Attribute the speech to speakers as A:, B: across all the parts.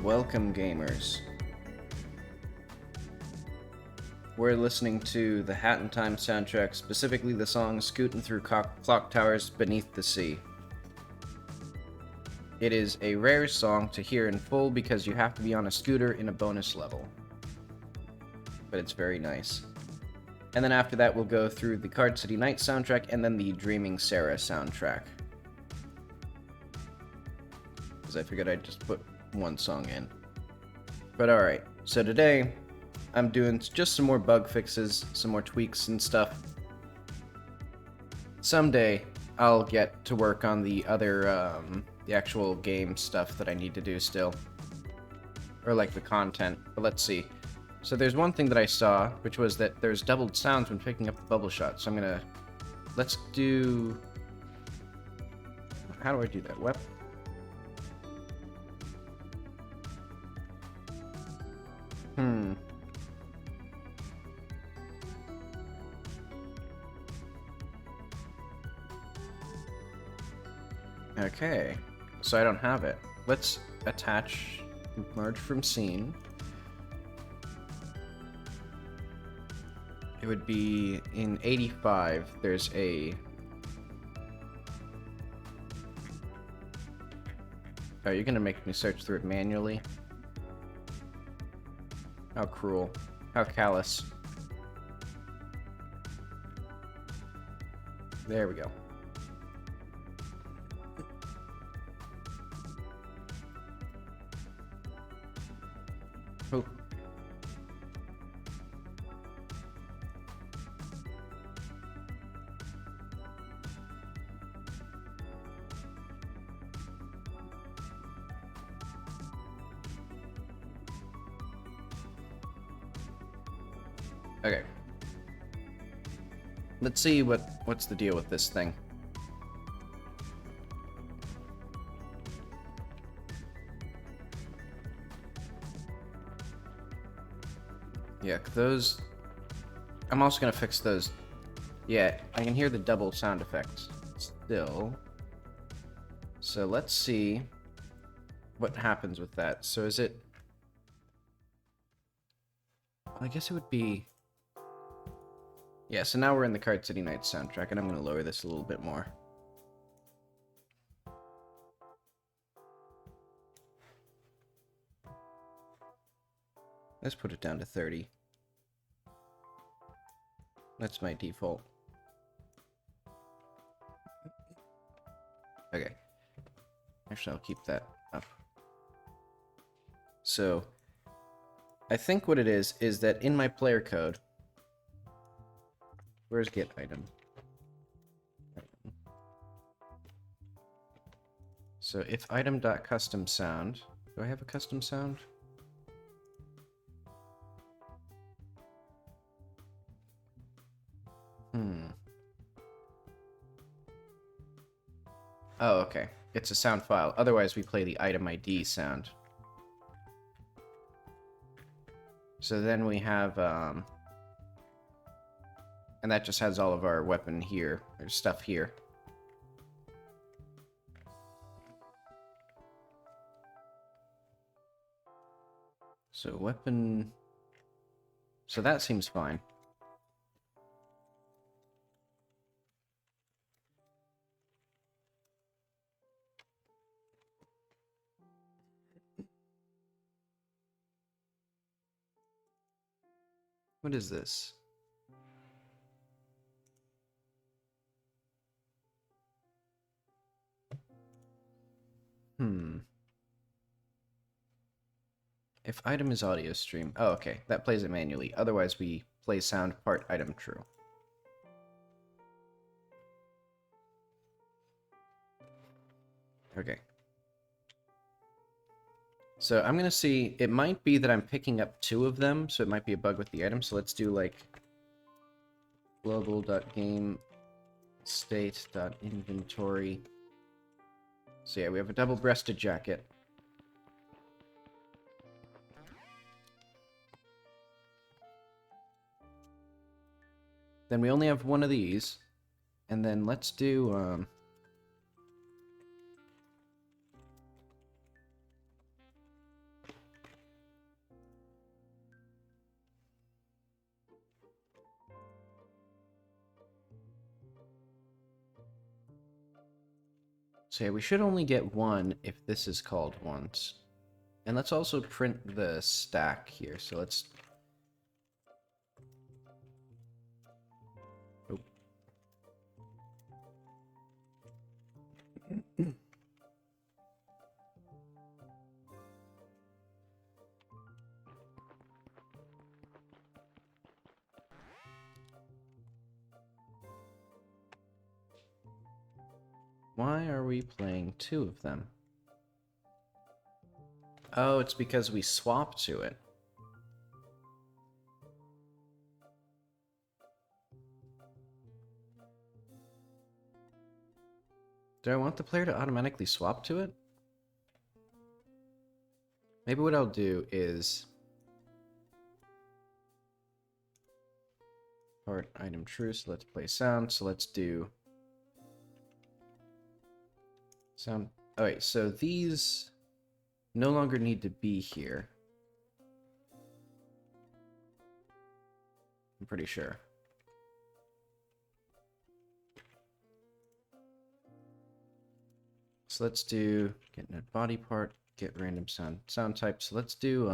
A: Welcome, gamers. We're listening to the Hat in Time soundtrack, specifically the song Scootin' Through Clock Towers Beneath the Sea. It is a rare song to hear in full because you have to be on a scooter in a bonus level. But it's very nice. And then after that we'll go through the Card City Nights soundtrack and then the Dreaming Sarah soundtrack. Because I figured I'd just put one song in. But alright, so today I'm doing just some more bug fixes, some more tweaks and stuff. Someday I'll get to work on the other, the actual game stuff that I need to do still. Or like the content, but let's see. So there's one thing that I saw, which was that there's doubled sounds when picking up the bubble shot. So I'm gonna, let's do, how do I do that? Okay, so I don't have it. Let's attach merge from scene. It would be in 85, there's a... Oh, you're gonna make me search through it manually? How cruel. How callous. There we go. Oh. Okay. Let's see what's the deal with this thing. Yeah, those... I'm also gonna fix those. Yeah, I can hear the double sound effects still. So let's see what happens with that. So is it... I guess it would be... Yeah, so now we're in the Card City Nights soundtrack, and I'm gonna lower this a little bit more. Let's put it down to 30. That's my default. Okay. Actually, I'll keep that up. So, I think what it is that in my player code... Where's get item? So if item.custom sound... Do I have a custom sound? Oh, okay. It's a sound file. Otherwise, we play the item ID sound. So then we have, and that just has all of our weapon here, or stuff here. So weapon... So that seems fine. What is this? If item is audio stream... Oh, okay. That plays it manually. Otherwise, we play sound part item true. Okay. So I'm gonna see... It might be that I'm picking up 2 of them, so it might be a bug with the item. So let's do, like... global.gamestate.inventory. So yeah, we have a double-breasted jacket. Then we only have one of these. And then let's do, So yeah, we should only get one if this is called once. And let's also print the stack here. So let's... Oh. Why are we playing two of them? Oh, it's because we swapped to it. Do I want the player to automatically swap to it? Maybe what I'll do is... Part item true, so let's play sound. So let's do... Sound... Oh wait, so these no longer need to be here. I'm pretty sure. So let's do get node body part, get random sound type. So let's do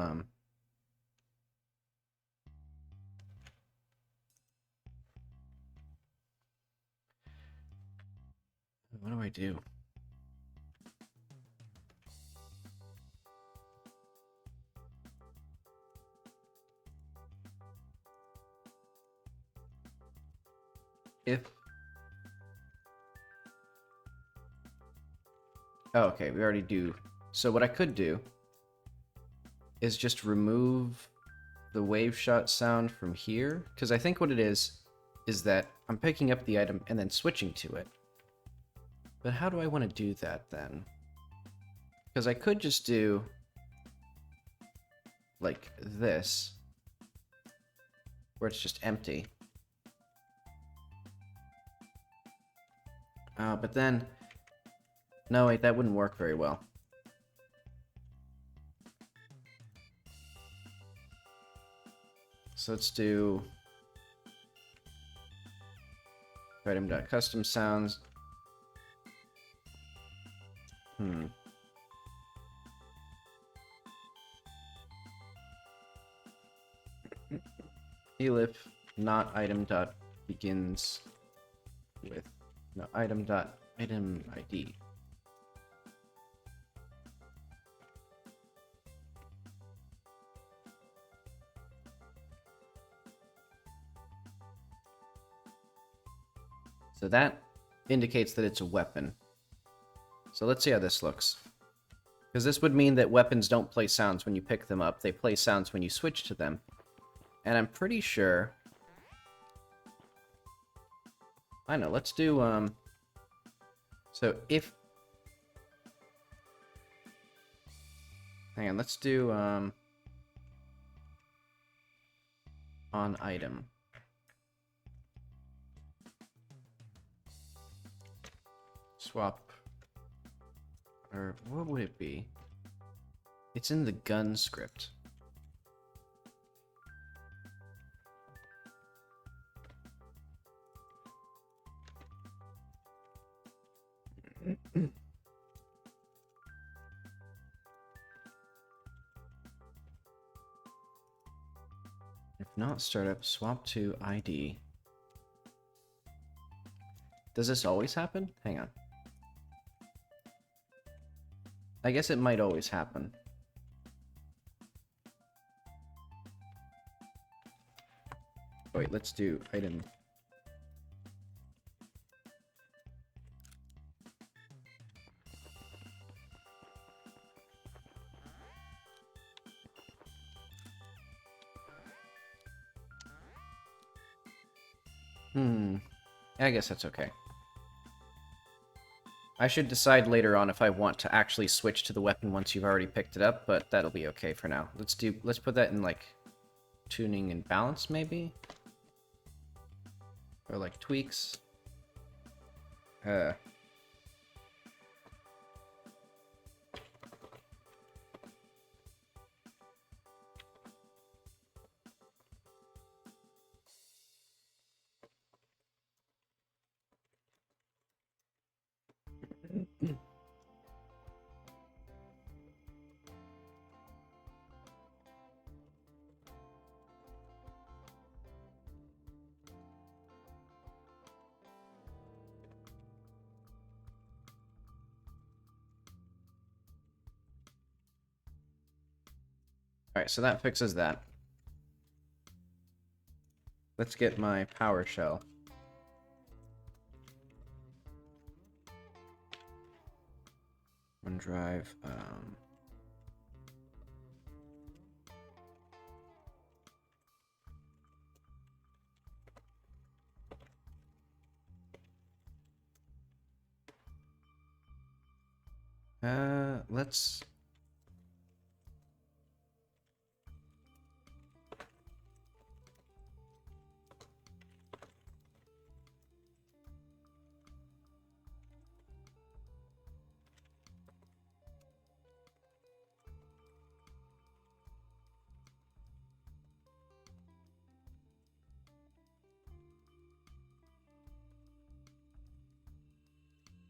A: what do I do? If oh, okay, we already do. So what I could do is just remove the wave shot sound from here, because I think what it is that I'm picking up the item and then switching to it. But how do I want to do that then? Because I could just do like this, where it's just empty. But then, no wait, that wouldn't work very well. So let's do item.custom sounds. Elif not item dot begins with no item dot item ID. So that indicates that it's a weapon. So let's see how this looks. Because this would mean that weapons don't play sounds when you pick them up. They play sounds when you switch to them. And I'm pretty sure... I know, let's do, So if... Hang on, let's do, on item. Swap. Or what would it be? It's in the gun script. If not startup, swap to ID. Does this always happen? Hang on. I guess it might always happen. Wait, let's do item. I guess that's okay. I should decide later on if I want to actually switch to the weapon once you've already picked it up, but that'll be okay for now. Let's put that in like tuning and balance maybe? Or like tweaks. Alright, so that fixes that. Let's get my PowerShell. OneDrive, let's...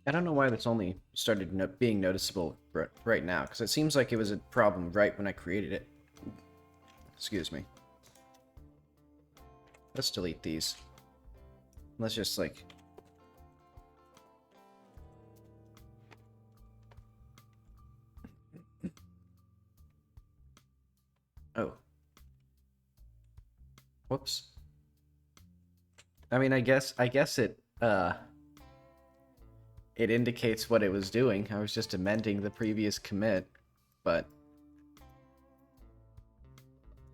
A: I don't know why that's only started being noticeable right now, because it seems like it was a problem right when I created it. Excuse me. Let's delete these. Let's just, like... Oh. Whoops. I mean, I guess it indicates what it was doing. I was just amending the previous commit, but...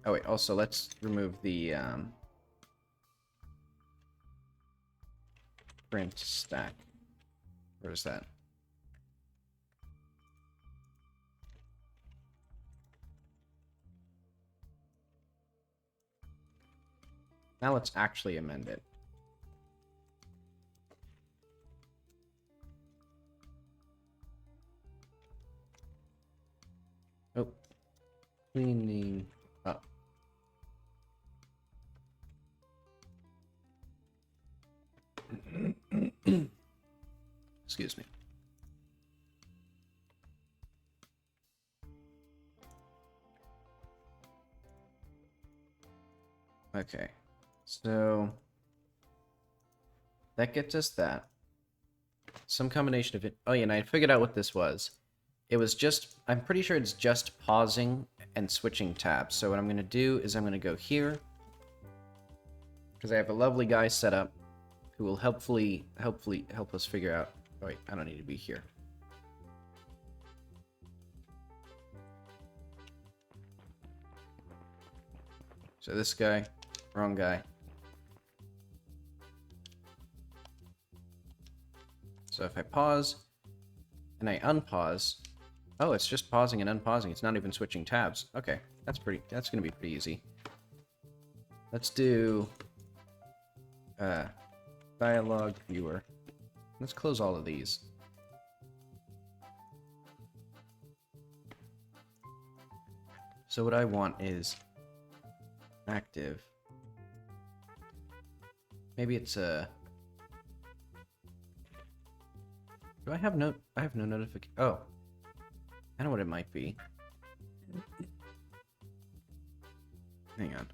A: Oh wait, also let's remove the print stack. Where is that? Now let's actually amend it. Oh, cleaning up. Excuse me. Okay, so that gets us that. Some combination of it. Oh yeah, and I figured out what this was. It was just, I'm pretty sure it's just pausing and switching tabs. So what I'm going to do is I'm going to go here, because I have a lovely guy set up who will hopefully help us figure out... Oh wait, I don't need to be here. So this guy, wrong guy. So if I pause and I unpause, oh, it's just pausing and unpausing. It's not even switching tabs. Okay, that's gonna be pretty easy. Let's do dialogue viewer. Let's close all of these. So what I want is active. Maybe it's a... Do I have no... I have no notification... Oh. I know what it might be. Hang on.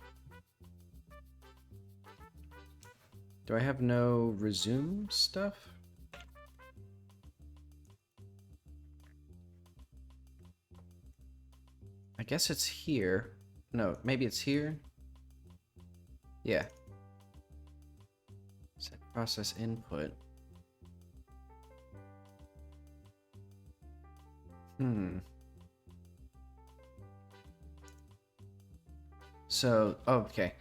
A: Do I have no resume stuff? I guess it's here. No, maybe it's here. Yeah. Set process input. So, oh, okay.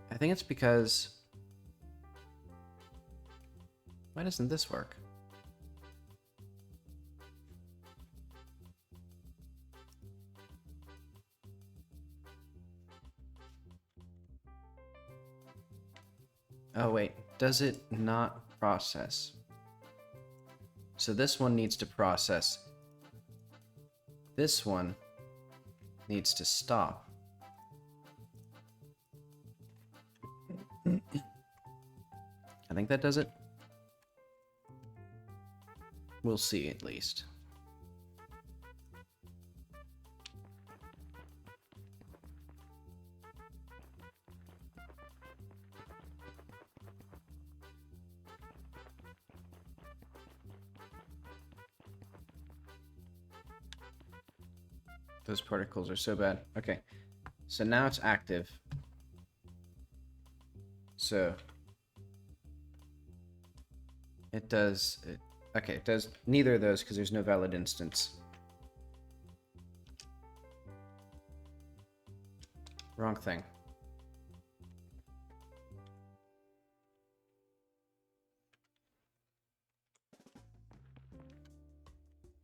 A: I think it's because... Why doesn't this work? Oh, wait. Does it not process? So this one needs to process. This one needs to stop. I think that does it. We'll see, at least. Those particles are so bad. Okay. So now it's active. So it does... okay, it does neither of those because there's no valid instance. Wrong thing.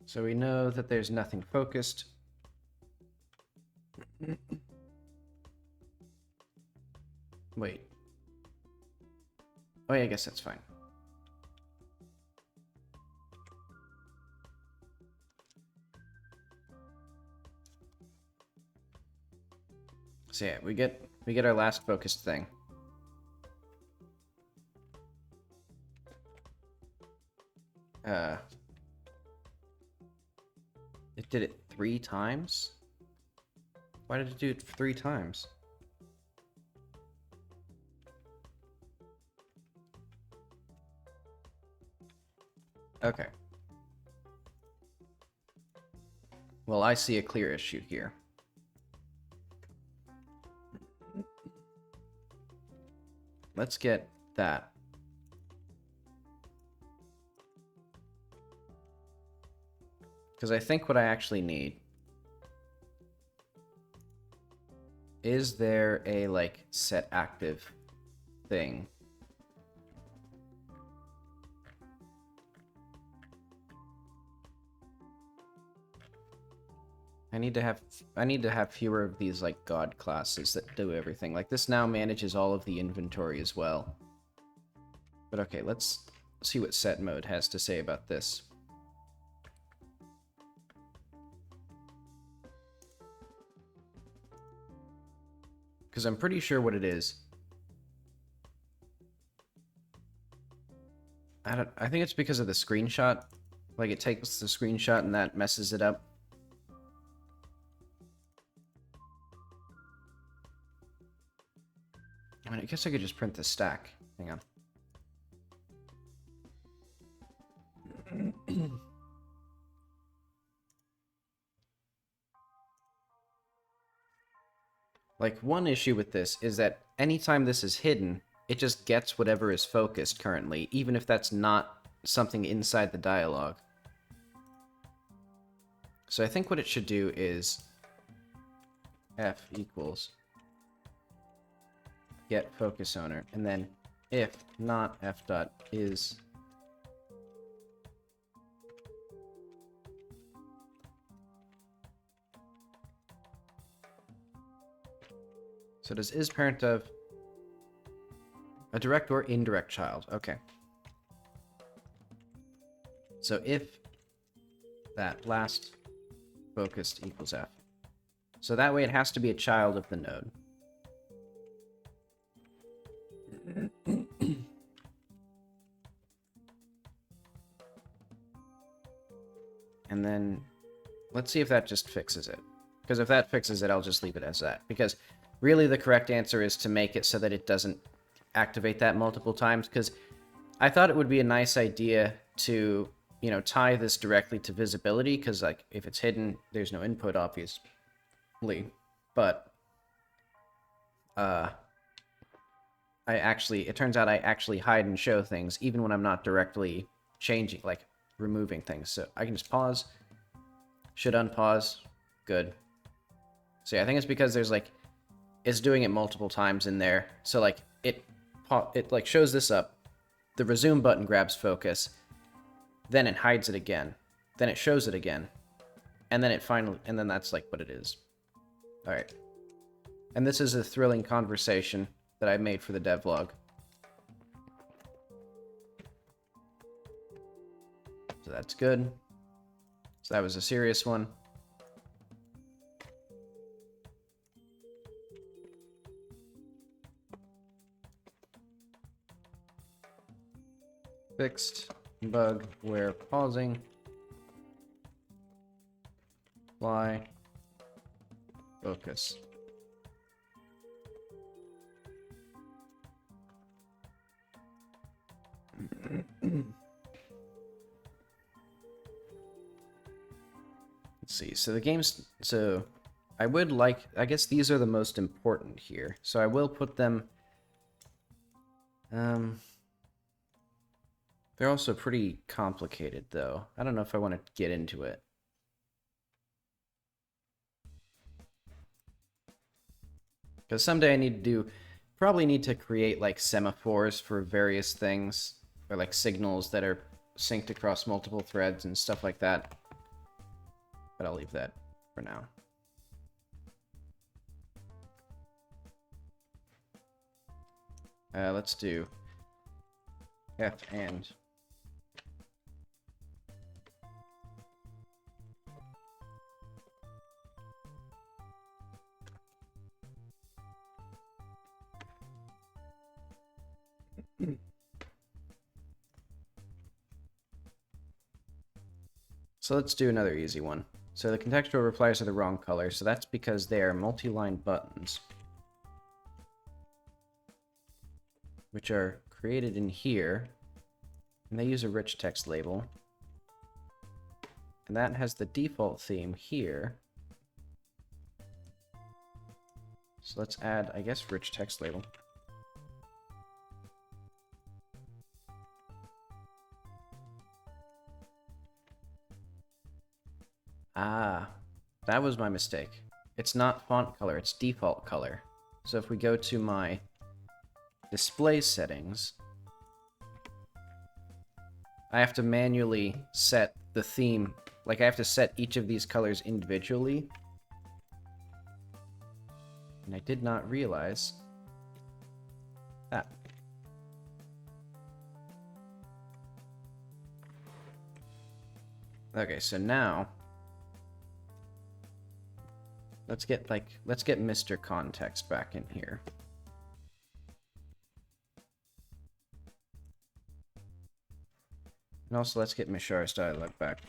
A: So we know that there's nothing focused. Wait. Oh yeah, I guess that's fine. So yeah, we get our last focused thing. It did it 3 times? Why did it do it 3 times? Okay. Well, I see a clear issue here. Let's get that. Because I think what I actually need is there a, like, set active thing? I need to have fewer of these, like, god classes that do everything. Like, this now manages all of the inventory as well. But okay, let's see what set mode has to say about this. Because I'm pretty sure what it is. I think it's because of the screenshot. Like, it takes the screenshot and that messes it up. I mean, I guess I could just print the stack. Hang on. Like, one issue with this is that anytime this is hidden, it just gets whatever is focused currently, even if that's not something inside the dialogue. So I think what it should do is f equals get focus owner, and then if not f dot is so does is parent of a direct or indirect child? Okay. So if that last focused equals f. So that way it has to be a child of the node. And then let's see if that just fixes it. Because if that fixes it, I'll just leave it as that. Because really the correct answer is to make it so that it doesn't activate that multiple times. Because I thought it would be a nice idea to, you know, tie this directly to visibility. Because, like, if it's hidden, there's no input, obviously. But it turns out I actually hide and show things even when I'm not directly changing, like removing things. So I can just pause, should unpause, good. So yeah, I think it's because there's like, it's doing it multiple times in there. So like it like shows this up, the resume button grabs focus, then it hides it again, then it shows it again, and then it finally, and then that's like what it is. All right. And this is a thrilling conversation that I made for the devlog. So that's good. So that was a serious one. Fixed bug where pausing. Fly. Focus. Let's see. So the games... So I would like... I guess these are the most important here. So I will put them... They're also pretty complicated, though. I don't know if I want to get into it. Because someday I need to do... Probably need to create, like, semaphores for various things. Or, like, signals that are synced across multiple threads and stuff like that. But I'll leave that for now. Let's do F and... So let's do another easy one. So the contextual replies are the wrong color, so that's because they are multi-line buttons, which are created in here, and they use a rich text label. And that has the default theme here. So let's add, I guess, rich text label. Ah, that was my mistake. It's not font color, it's default color. So if we go to my display settings, I have to manually set the theme. Like, I have to set each of these colors individually. And I did not realize that. Okay, so now let's get Mr. Context back in here. And also let's get Mishar's dialogue back.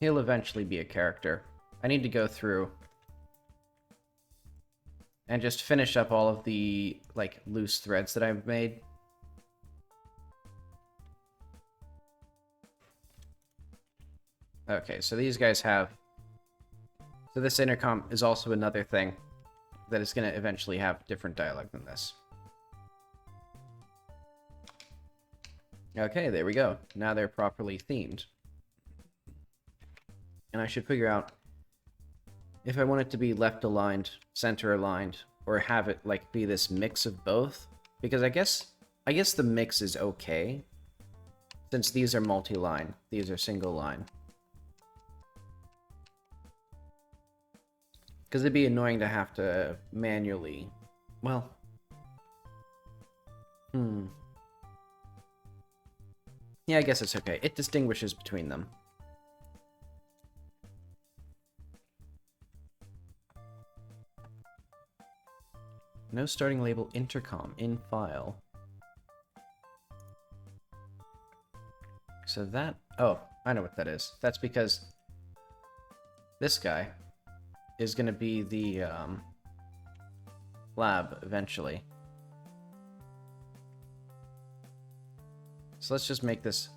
A: He'll eventually be a character. I need to go through and just finish up all of the, like, loose threads that I've made. Okay, so these guys have... So this intercom is also another thing that is going to eventually have different dialogue than this. Okay, there we go. Now they're properly themed. And I should figure out if I want it to be left aligned, center aligned, or have it, like, be this mix of both. Because I guess the mix is okay, since these are multi-line, these are single line. Because it'd be annoying to have to manually... Well... Yeah, I guess it's okay. It distinguishes between them. No starting label intercom in file. So that... Oh, I know what that is. That's because this guy is going to be the lab eventually. So let's just make this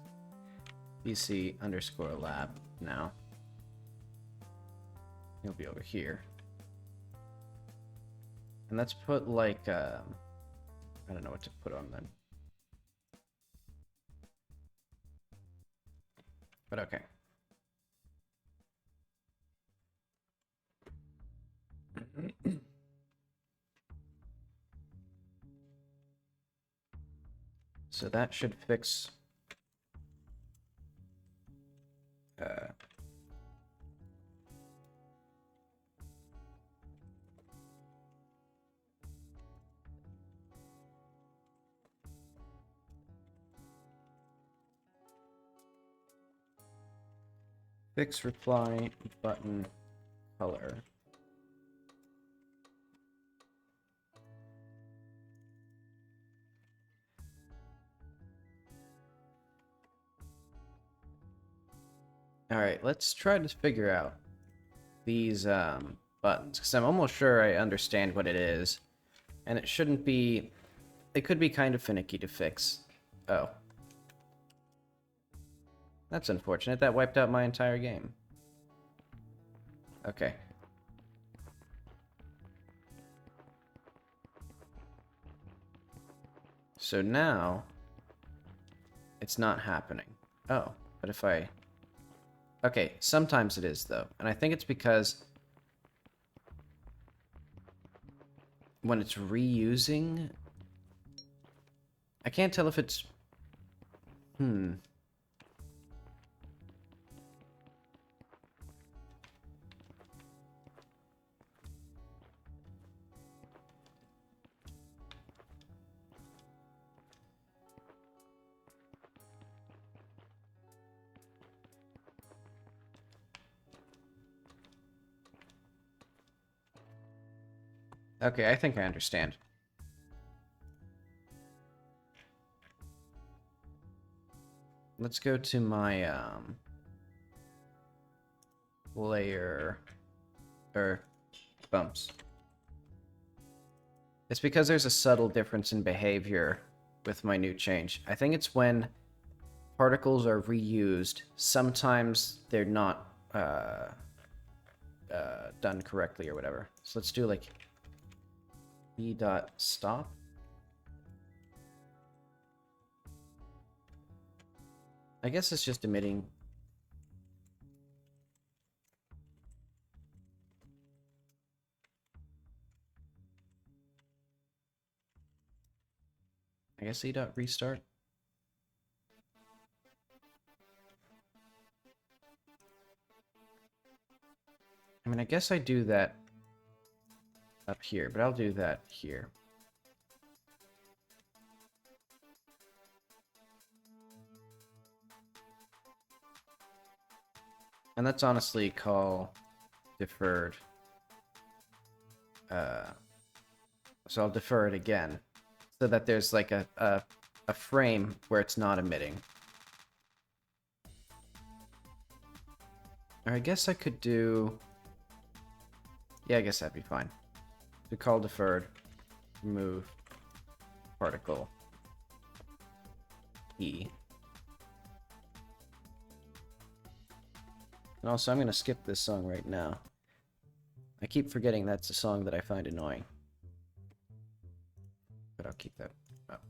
A: BC underscore lab now. He'll be over here. And let's put, like, I don't know what to put on then. But okay. So that should fix... Fix reply button color. Alright, let's try to figure out these buttons, because I'm almost sure I understand what it is. And it shouldn't be... It could be kind of finicky to fix. Oh. That's unfortunate. That wiped out my entire game. Okay. So now, it's not happening. Oh, but if I... Okay, sometimes it is, though. And I think it's because when it's reusing... I can't tell if it's... Okay, I think I understand. Let's go to my, layer... bumps. It's because there's a subtle difference in behavior with my new change. I think it's when particles are reused, sometimes they're not, done correctly or whatever. So let's do, like, e.stop. I guess it's just emitting. I guess e.restart. I mean, I guess I do that up here, but I'll do that here. And let's honestly call deferred. So I'll defer it again, so that there's like a frame where it's not emitting. Or I guess I could do... Yeah, I guess that'd be fine. To call deferred, remove particle E. And also, I'm going to skip this song right now. I keep forgetting that's a song that I find annoying. But I'll keep that up.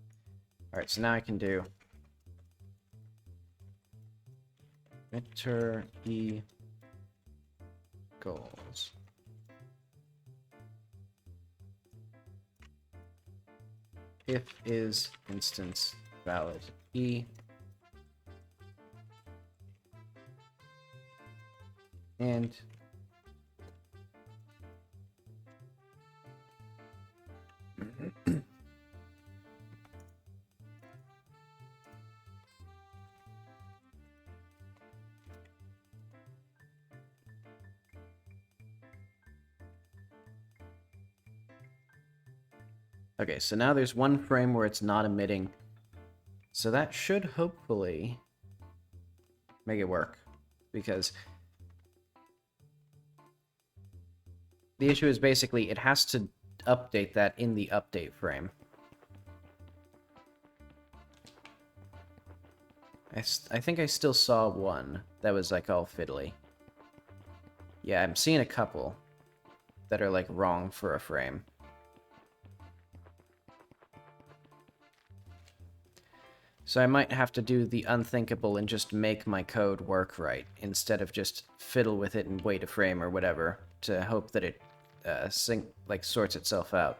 A: Alright, so now I can do enter E goals. If is instance valid E. And okay, so now there's one frame where it's not emitting. So that should hopefully make it work. Because the issue is basically it has to update that in the update frame. I think I still saw one that was like all fiddly. Yeah, I'm seeing a couple that are like wrong for a frame. So I might have to do the unthinkable and just make my code work right, instead of just fiddle with it and wait a frame or whatever to hope that it sorts itself out.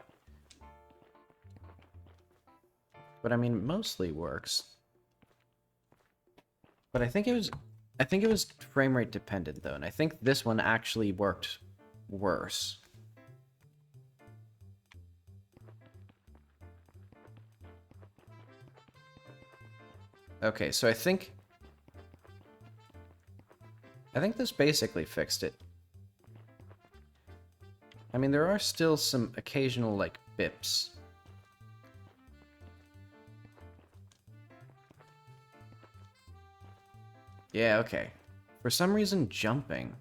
A: But I mean, it mostly works. But I think it was frame rate dependent though, and I think this one actually worked worse. Okay, so I think this basically fixed it. I mean, there are still some occasional, like, bips. Yeah, okay. For some reason, jumping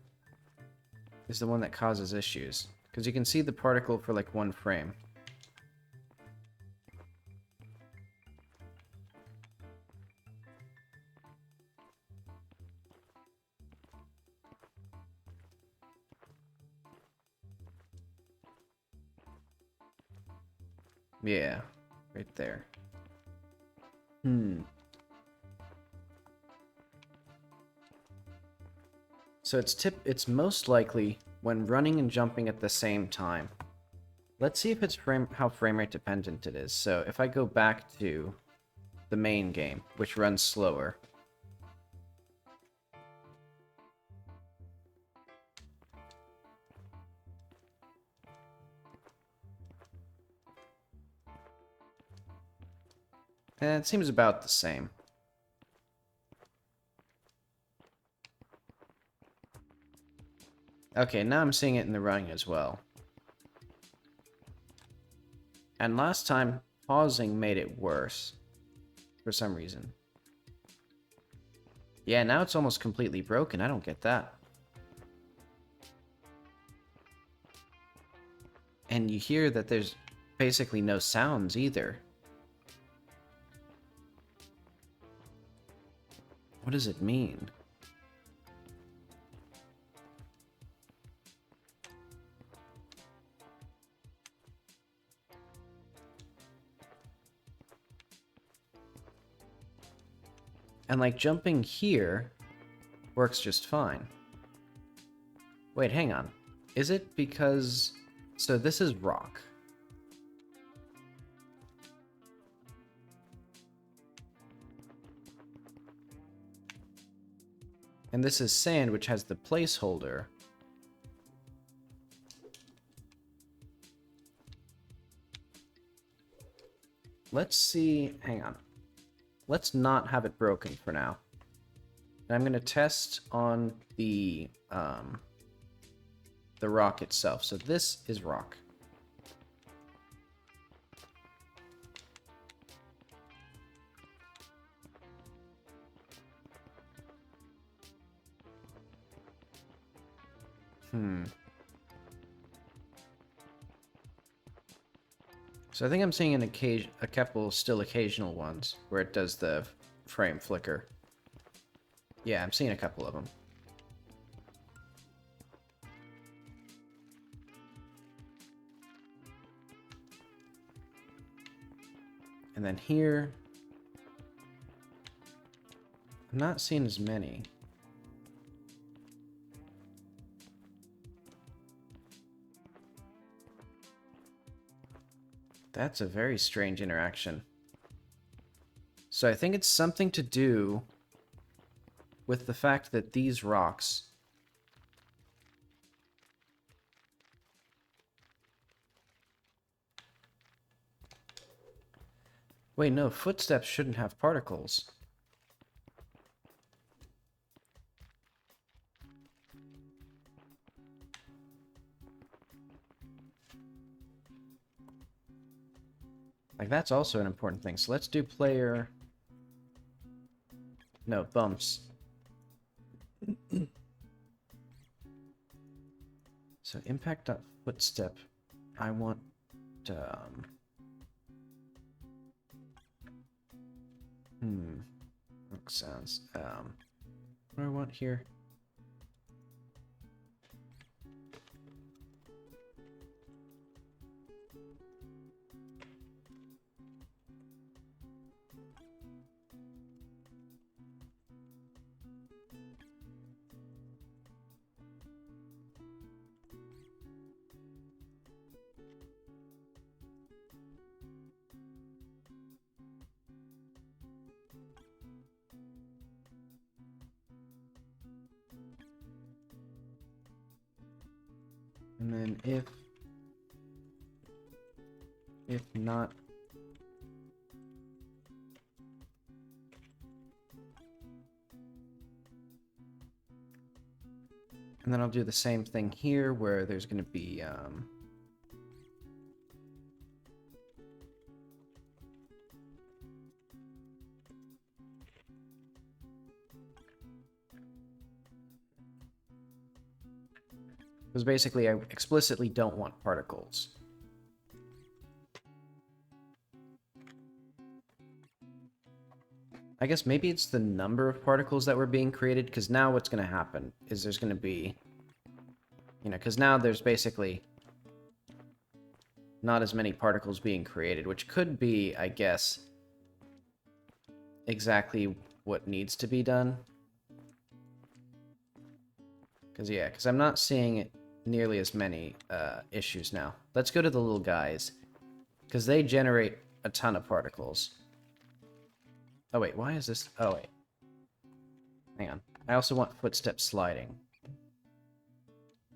A: is the one that causes issues. Because you can see the particle for, like, one frame. Yeah, right there. So it's most likely when running and jumping at the same time. Let's see if it's how frame rate dependent it is. So if I go back to the main game, which runs slower. And it seems about the same. Okay, now I'm seeing it in the running as well. And last time, pausing made it worse. For some reason. Yeah, now it's almost completely broken. I don't get that. And you hear that there's basically no sounds either. What does it mean? And like jumping here works just fine. Wait, hang on. Is it because... So this is rock. And this is sand, which has the placeholder. Let's see... Hang on. Let's not have it broken for now. And I'm going to test on the rock itself. So this is rock. So I think I'm seeing a couple still occasional ones where it does the frame flicker. Yeah, I'm seeing a couple of them. And then here, I'm not seeing as many. That's a very strange interaction. So I think it's something to do with the fact that these rocks Wait, no, footsteps shouldn't have particles. Like, that's also an important thing. So let's do player... No, bumps. So impact.footstep. I want... Rock sounds. What do I want here? And then if not, and then I'll do the same thing here where there's going to be because basically I explicitly don't want particles. I guess maybe it's the number of particles that were being created, because now what's going to happen is there's going to be, because now there's basically not as many particles being created, which could be, I guess, exactly what needs to be done. Because I'm not seeing nearly as many issues now. Let's go to the little guys, because they generate a ton of particles. Oh wait, why is this? Oh wait. Hang on. I also want footstep sliding.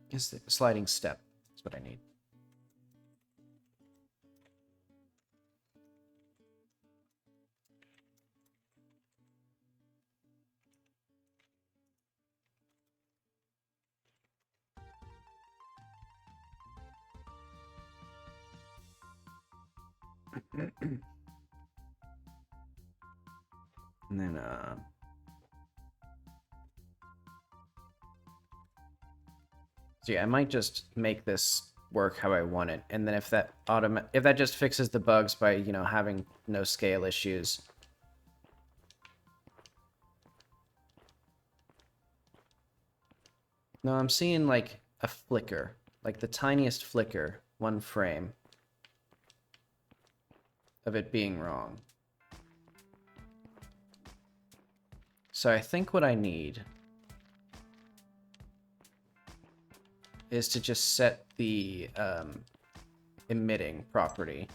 A: Is the sliding step? That's what I need. And then, so yeah, I might just make this work how I want it, and then if that if that just fixes the bugs by, you know, having no scale issues. No, I'm seeing like a flicker, like the tiniest flicker, one frame of it being wrong. So I think what I need is to just set the emitting property.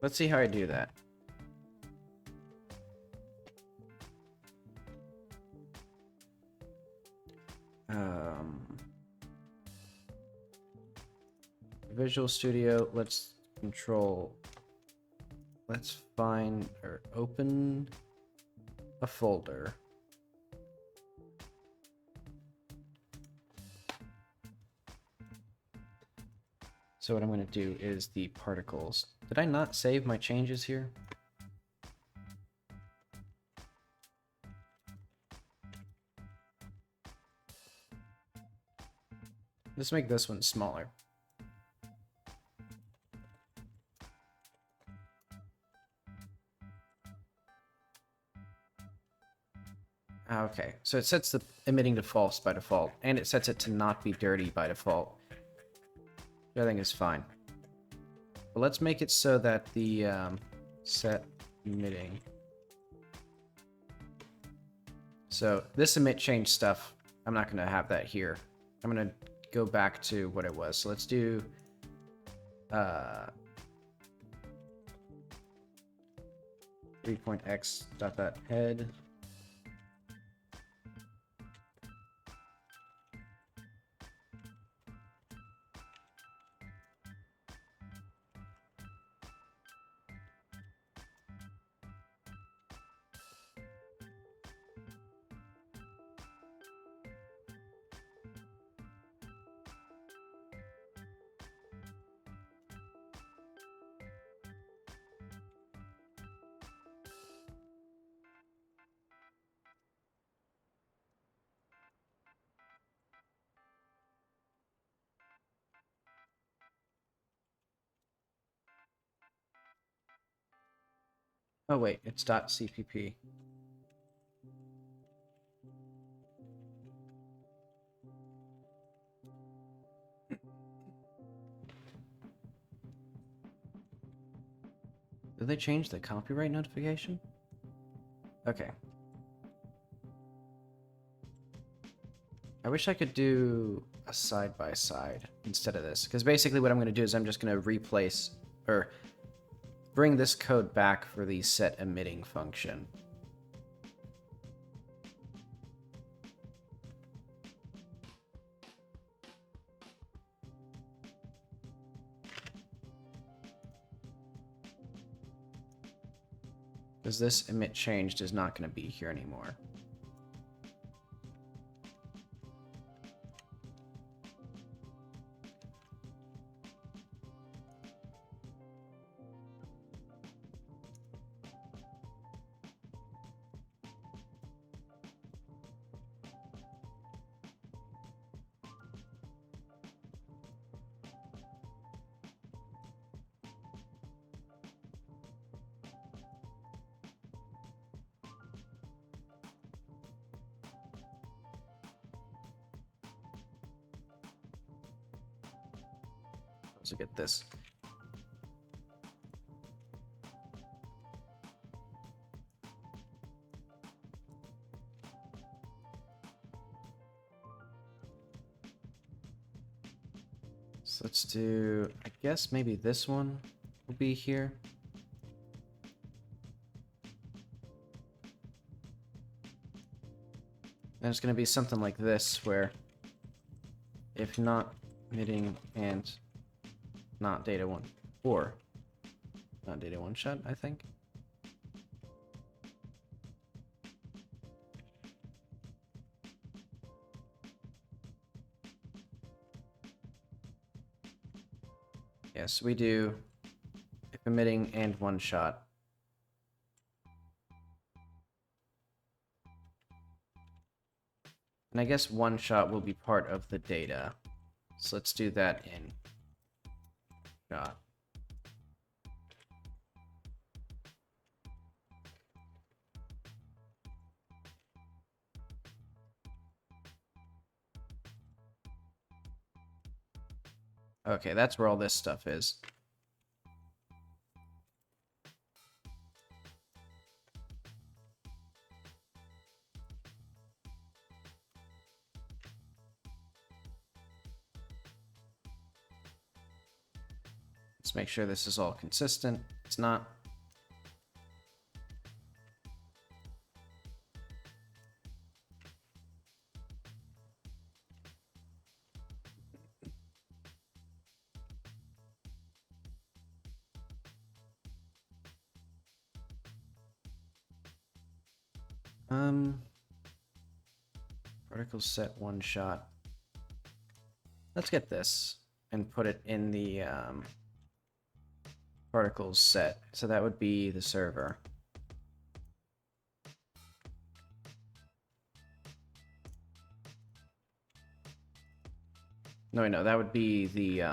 A: Let's see how I do that. Visual Studio, let's control. Let's find or open a folder. So what I'm going to do is the particles. Did I not save my changes here? Let's make this one smaller. Okay, so it sets the emitting to false by default, and it sets it to not be dirty by default. Which I think is fine. But let's make it so that the set emitting. So this emit change stuff, I'm not going to have that here. I'm going to go back to what it was. So let's do .x.head. Oh wait, it's .cpp. Did they change the copyright notification? Okay. I wish I could do a side-by-side instead of this, because basically what I'm going to do is I'm just going to replace, or bring this code back for the set emitting function. Because this emit changed is not going to be here anymore. Also get this. So let's do, I guess maybe this one will be here. And it's going to be something like this, where if not emitting and not data one, or not data one shot, I think. Yes, we do if emitting and one shot. And I guess one shot will be part of the data. So let's do that in shot. Okay, that's where all this stuff is. Let's make sure this is all consistent. It's not. Particle set one shot. Let's get this and put it in the particles set. So that would be the server. No, wait, no, that would be the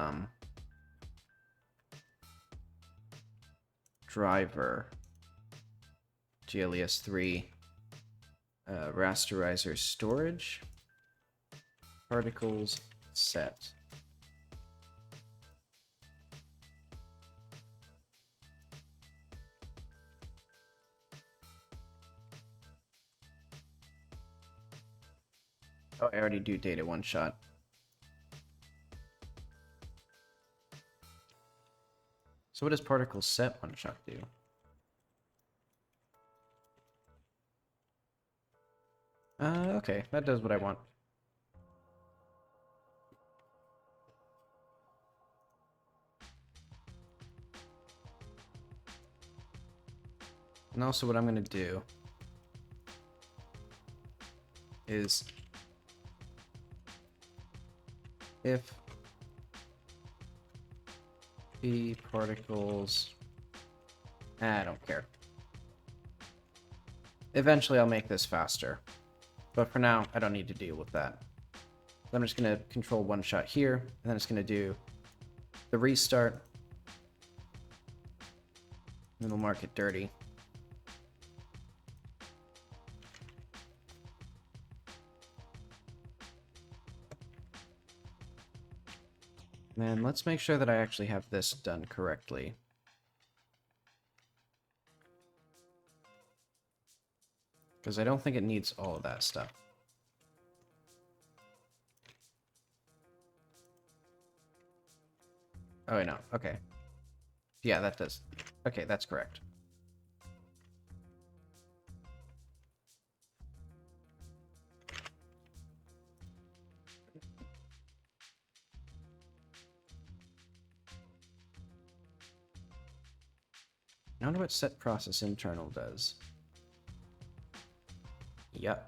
A: driver. GLES3 rasterizer storage particles set. Oh, I already do data one shot. So what does particle set one shot do? Okay, that does what I want. And also what I'm going to do is if the particles... I don't care. Eventually I'll make this faster. But for now, I don't need to deal with that. I'm just going to control one shot here, and then it's going to do the restart. And then we'll mark it dirty. And let's make sure that I actually have this done correctly. Because I don't think it needs all of that stuff. Oh, wait, no. Okay. Yeah, that does. Okay, that's correct. I wonder what set process internal does. Yuck.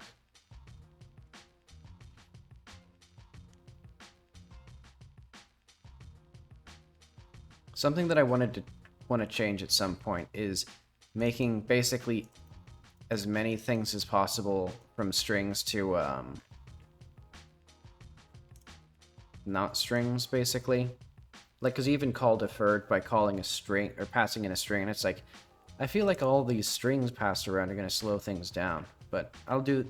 A: Something that I want to change at some point is making basically as many things as possible from strings to not strings, basically. Like, because you even call deferred by calling a string or passing in a string, and it's like, I feel like all these strings passed around are going to slow things down. But I'll deal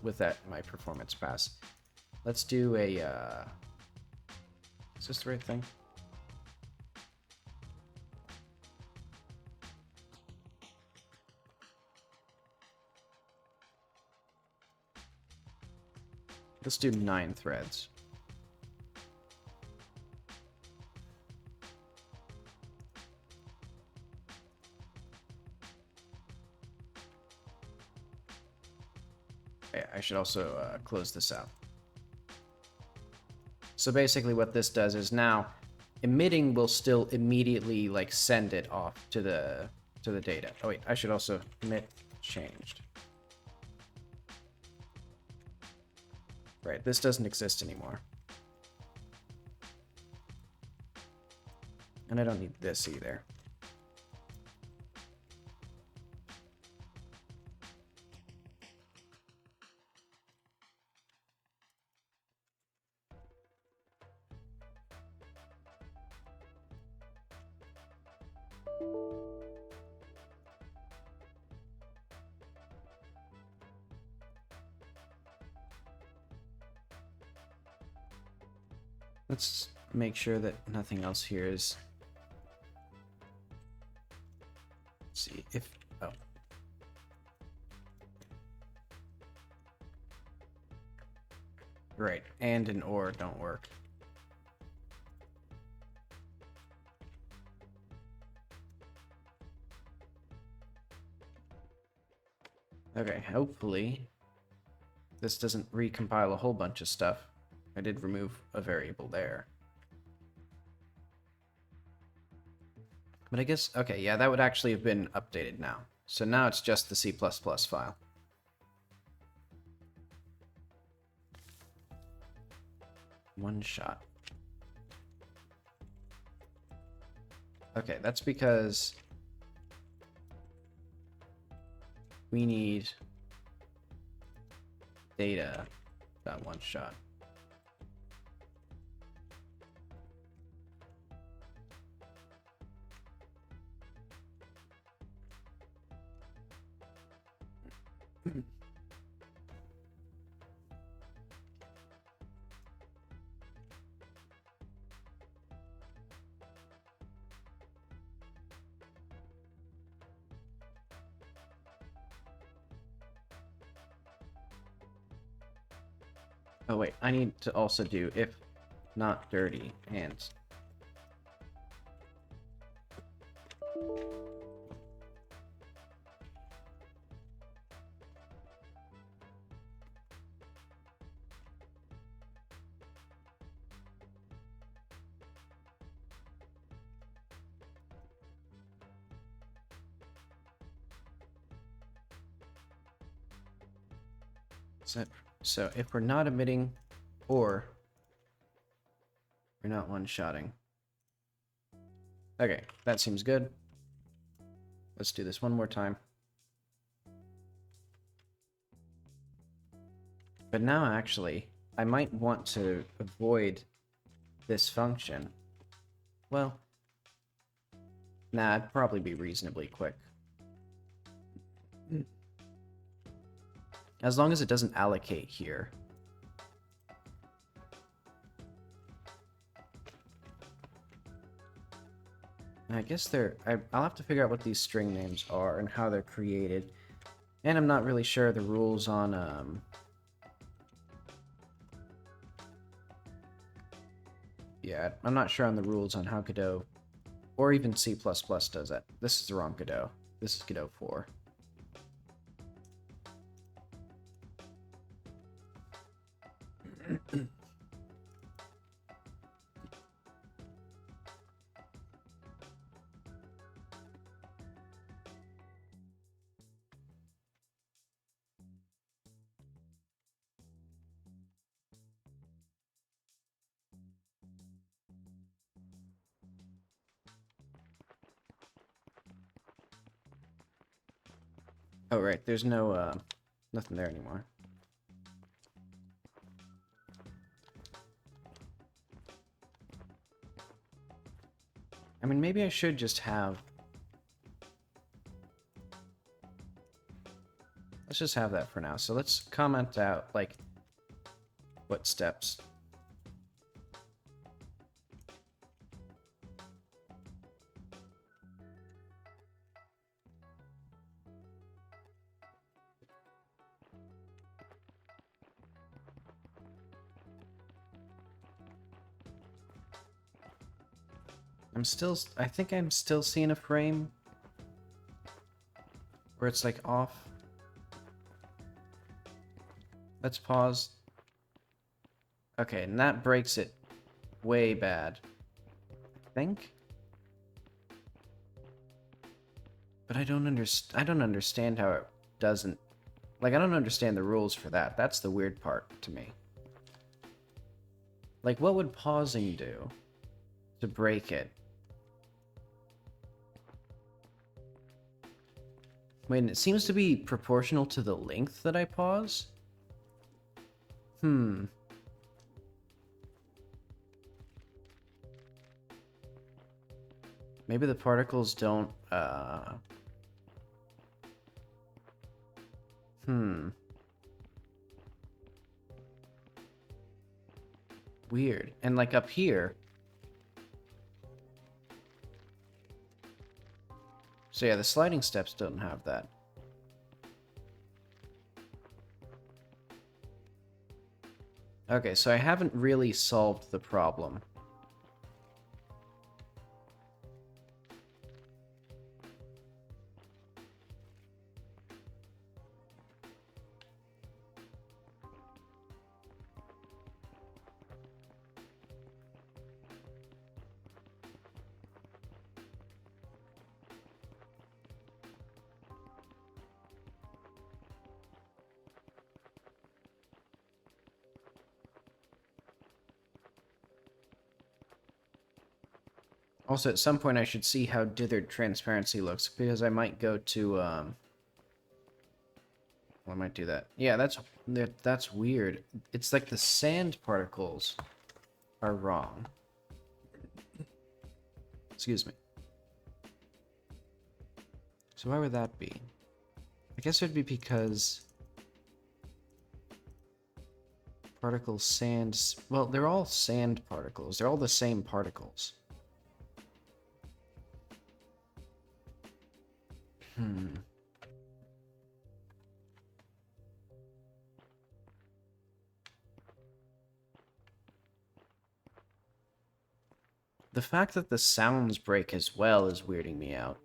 A: with that in my performance pass. Let's do a, is this the right thing? Let's do 9 threads. Okay, I should also close this out. So basically what this does is now emitting will still immediately like send it off to the data. Oh wait, I should also emit changed. Right, this doesn't exist anymore. And I don't need this either. Let's make sure that nothing else here is... Let's see if... Oh. Right, and an or don't work. Okay, hopefully this doesn't recompile a whole bunch of stuff. I did remove a variable there. But I guess, okay, yeah, that would actually have been updated now. So now it's just the C++ file. One shot. Okay, that's because we need data that one shot. Oh wait, I need to also do if not dirty hands. So if we're not emitting or we're not one-shotting. Okay, that seems good. Let's do this one more time. But now actually, I might want to avoid this function. Well, nah, it'd probably be reasonably quick. As long as it doesn't allocate here. And I guess I'll have to figure out what these string names are and how they're created. And I'm not really sure the rules on, yeah, I'm not sure on the rules on how Godot, or even C++ does that. This is the wrong Godot. This is Godot 4. Oh, right, there's no, nothing there anymore. I mean, maybe I should just have... Let's just have that for now. So let's comment out, like, what steps. I think I'm still seeing a frame where it's like off. Let's pause. Okay, and that breaks it way bad. I think? But I don't understand how it doesn't. Like, I don't understand the rules for that. That's the weird part to me. Like, what would pausing do to break it? Wait, it seems to be proportional to the length that I pause? Maybe the particles don't, Weird. And like up here. So yeah, the sliding steps don't have that. Okay, so I haven't really solved the problem. Also, at some point I should see how dithered transparency looks, because I might go to, well, I might do that. Yeah, that's weird. It's like the sand particles are wrong. Excuse me. So why would that be? I guess it would be because particles, sands... Well, they're all sand particles. They're all the same particles. The fact that the sounds break as well is weirding me out.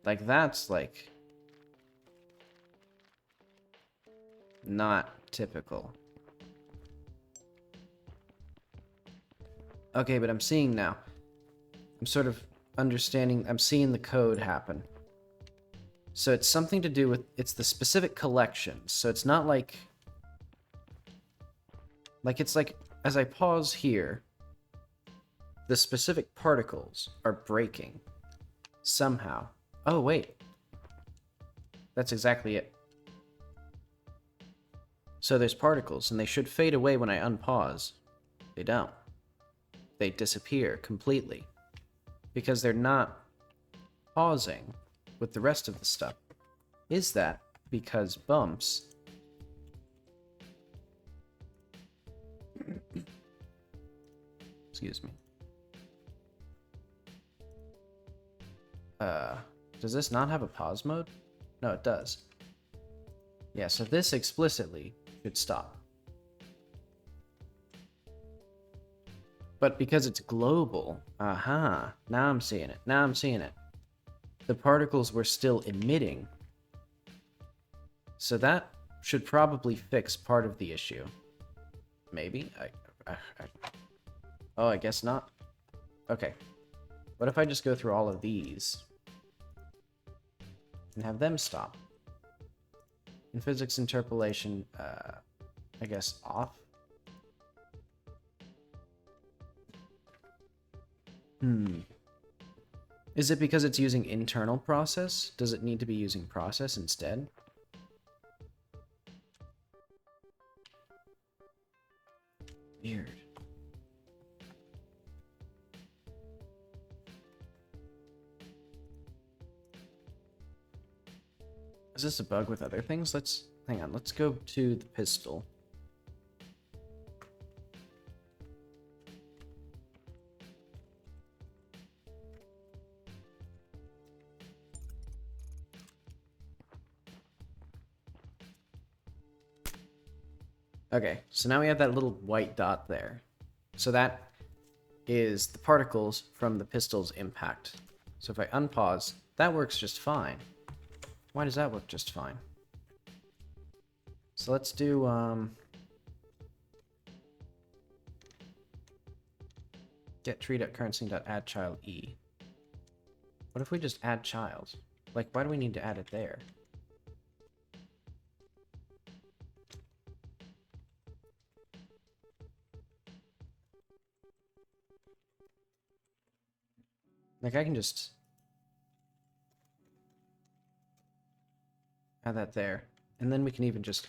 A: Like, that's, like, not typical. Okay, but I'm seeing now. I'm sort of understanding, I'm seeing the code happen. So it's something to do with, it's the specific collections. So it's not like it's like, as I pause here, the specific particles are breaking. Somehow. Oh, wait. That's exactly it. So there's particles, and they should fade away when I unpause. They don't. They disappear completely. Because they're not pausing with the rest of the stuff. Is that because bumps... Excuse me. Does this not have a pause mode? No, it does. Yeah, so this explicitly should stop. But because it's global, aha, now I'm seeing it. Now I'm seeing it. The particles were still emitting. So that should probably fix part of the issue. Maybe? Oh, I guess not. Okay. What if I just go through all of these and have them stop? In physics interpolation, I guess off? Is it because it's using internal process? Does it need to be using process instead? Weird. Is this a bug with other things? Hang on, let's go to the pistol. Okay, so now we have that little white dot there. So that is the particles from the pistol's impact. So if I unpause, that works just fine. Why does that work just fine? So let's do, get tree.currency.add child e. What if we just add child? Like, why do we need to add it there? Like, I can just add that there. And then we can even just...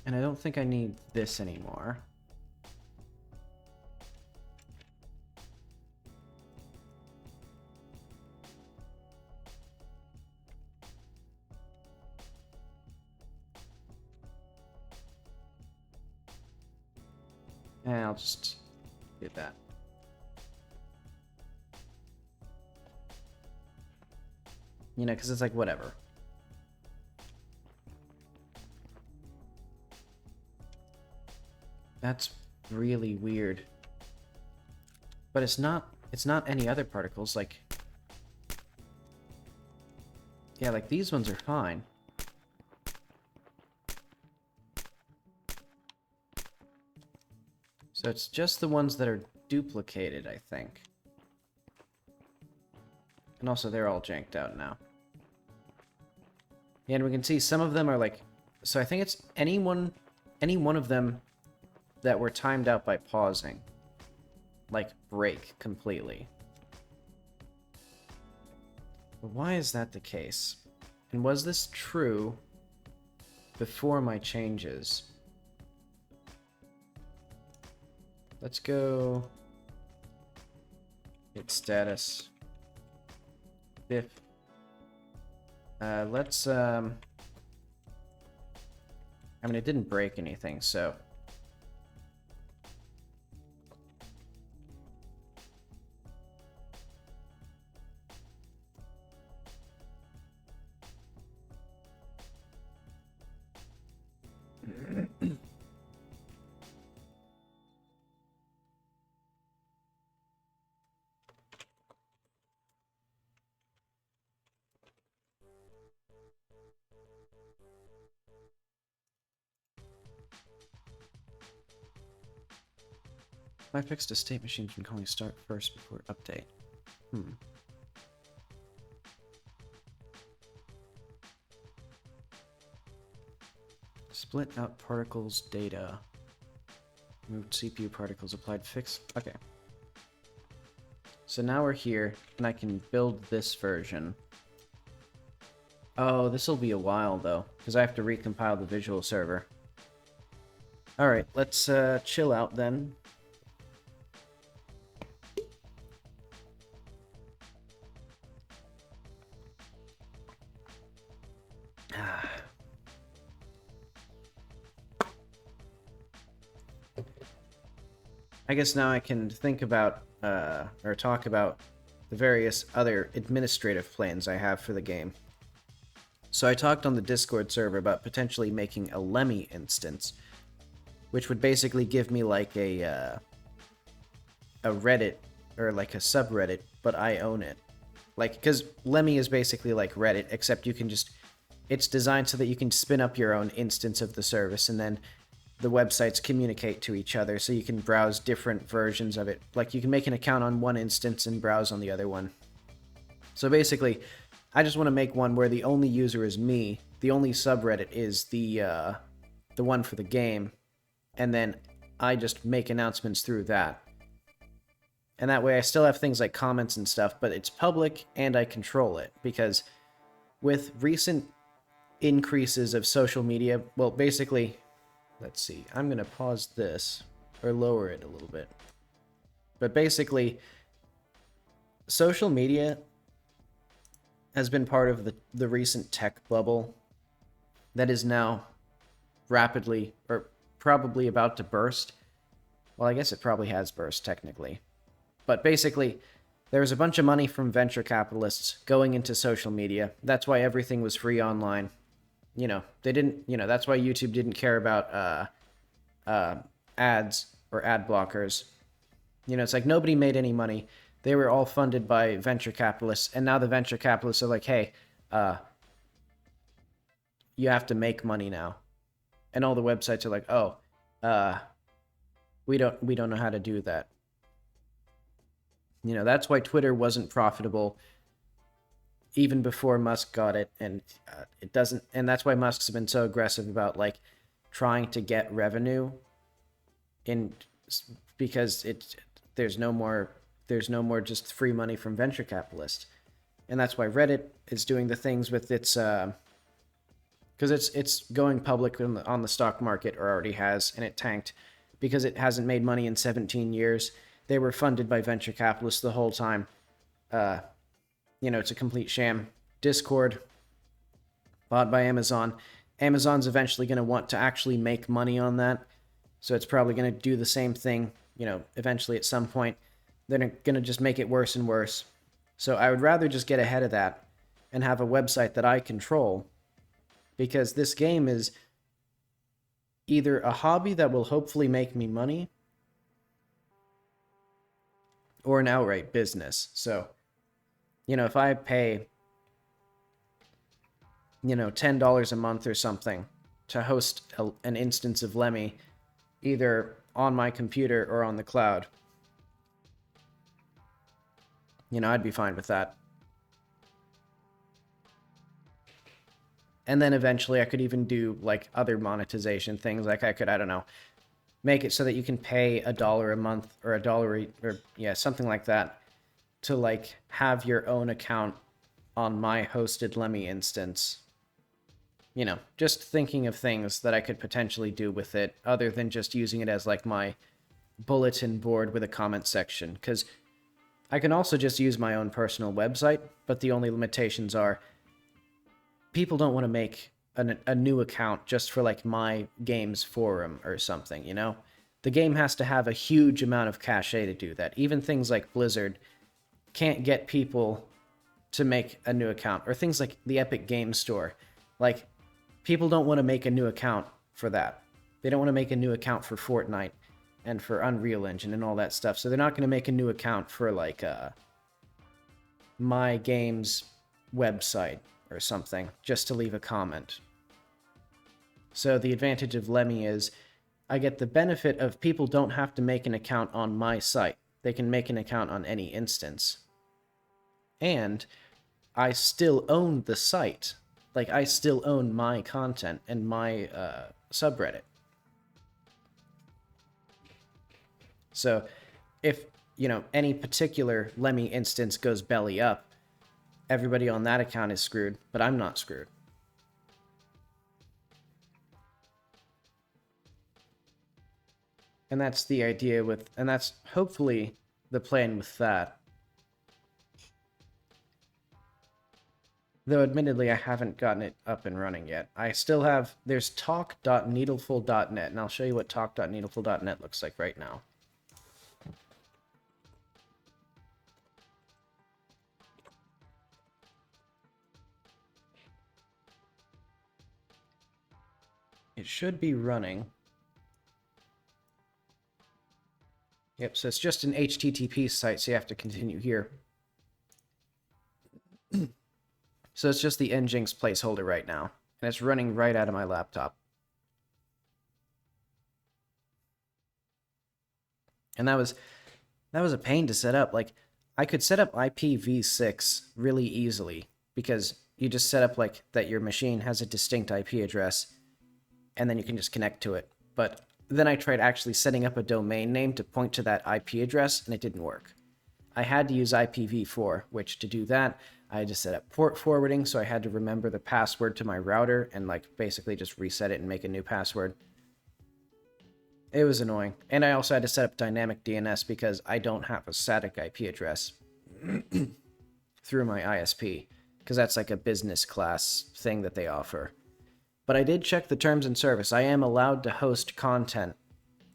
A: And I don't think I need this anymore. And I'll just get that. You know, because it's like, whatever. That's really weird. But it's not any other particles, like... Yeah, like these ones are fine. So it's just the ones that are duplicated, I think. And also they're all janked out now. Yeah, and we can see some of them are like... So I think it's any one of them that were timed out by pausing, like, break completely. But why is that the case? And was this true before my changes? Let's go... Hit status. If... let's, I mean, it didn't break anything, so... I fixed a state machine from calling start first before update. Split out particles data. Moved CPU particles, applied fix. Okay. So now we're here, and I can build this version. Oh, this will be a while, though, because I have to recompile the visual server. Alright, let's chill out then. I guess now I can think about, or talk about the various other administrative plans I have for the game. So I talked on the Discord server about potentially making a Lemmy instance, which would basically give me like a Reddit, or like a subreddit, but I own it. Like, because Lemmy is basically like Reddit, except you can just... It's designed so that you can spin up your own instance of the service, and then the websites communicate to each other, so you can browse different versions of it. Like, you can make an account on one instance and browse on the other one. So basically, I just want to make one where the only user is me, the only subreddit is the one for the game, and then I just make announcements through that. And that way I still have things like comments and stuff, but it's public and I control it, because with recent increases of social media, well, basically... Let's see, I'm going to pause this, or lower it a little bit. But basically, social media has been part of the recent tech bubble that is now rapidly, or probably about to burst. Well, I guess it probably has burst technically. But basically, there was a bunch of money from venture capitalists going into social media. That's why everything was free online. They didn't, that's why YouTube didn't care about ads or ad blockers. It's like nobody made any money. They were all funded by venture capitalists. And now the venture capitalists are like, hey, you have to make money now. And all the websites are like, oh, we don't know how to do that. That's why Twitter wasn't profitable even before Musk got it, and it doesn't. And that's why Musk's been so aggressive about like trying to get revenue in, because there's no more just free money from venture capitalists. And that's why Reddit is doing the things with its because it's going public on the stock market, or already has, and it tanked because it hasn't made money in 17 years. They were funded by venture capitalists the whole time. It's a complete sham. Discord, bought by Amazon. Amazon's eventually going to want to actually make money on that. So it's probably going to do the same thing, eventually at some point. They're going to just make it worse and worse. So I would rather just get ahead of that and have a website that I control, because this game is either a hobby that will hopefully make me money or an outright business. So, if I pay, $10 a month or something to host an instance of Lemmy, either on my computer or on the cloud, I'd be fine with that. And then eventually I could even do like other monetization things. Like I could, I don't know, make it so that you can pay $1 a month or something like that to like have your own account on my hosted Lemmy instance. Just thinking of things that I could potentially do with it other than just using it as like my bulletin board with a comment section. Because I can also just use my own personal website, but the only limitations are people don't want to make a new account just for like my games forum or something, The game has to have a huge amount of cachet to do that. Even things like Blizzard can't get people to make a new account, or things like the Epic Games Store. Like, people don't want to make a new account for that. They don't want to make a new account for Fortnite and for Unreal Engine and all that stuff. So they're not going to make a new account for like my games website or something just to leave a comment. So the advantage of Lemmy is I get the benefit of people don't have to make an account on my site. They can make an account on any instance. And I still own the site. Like, I still own my content and my subreddit. So if, any particular Lemmy instance goes belly up, everybody on that account is screwed, but I'm not screwed. And that's the idea and that's hopefully the plan with that. Though admittedly I haven't gotten it up and running yet. I still have, there's talk.needleful.net, and I'll show you what talk.needleful.net looks like right now. It should be running. Yep, so it's just an HTTP site, so you have to continue here. So it's just the Nginx placeholder right now, and it's running right out of my laptop. And that was a pain to set up. Like, I could set up IPv6 really easily, because you just set up like that your machine has a distinct IP address, and then you can just connect to it. But then I tried actually setting up a domain name to point to that IP address, and it didn't work. I had to use IPv4, which to do that, I had to set up port forwarding, so I had to remember the password to my router and like basically just reset it and make a new password. It was annoying. And I also had to set up dynamic DNS because I don't have a static IP address through my ISP, because that's like a business class thing that they offer. But I did check the terms and service. I am allowed to host content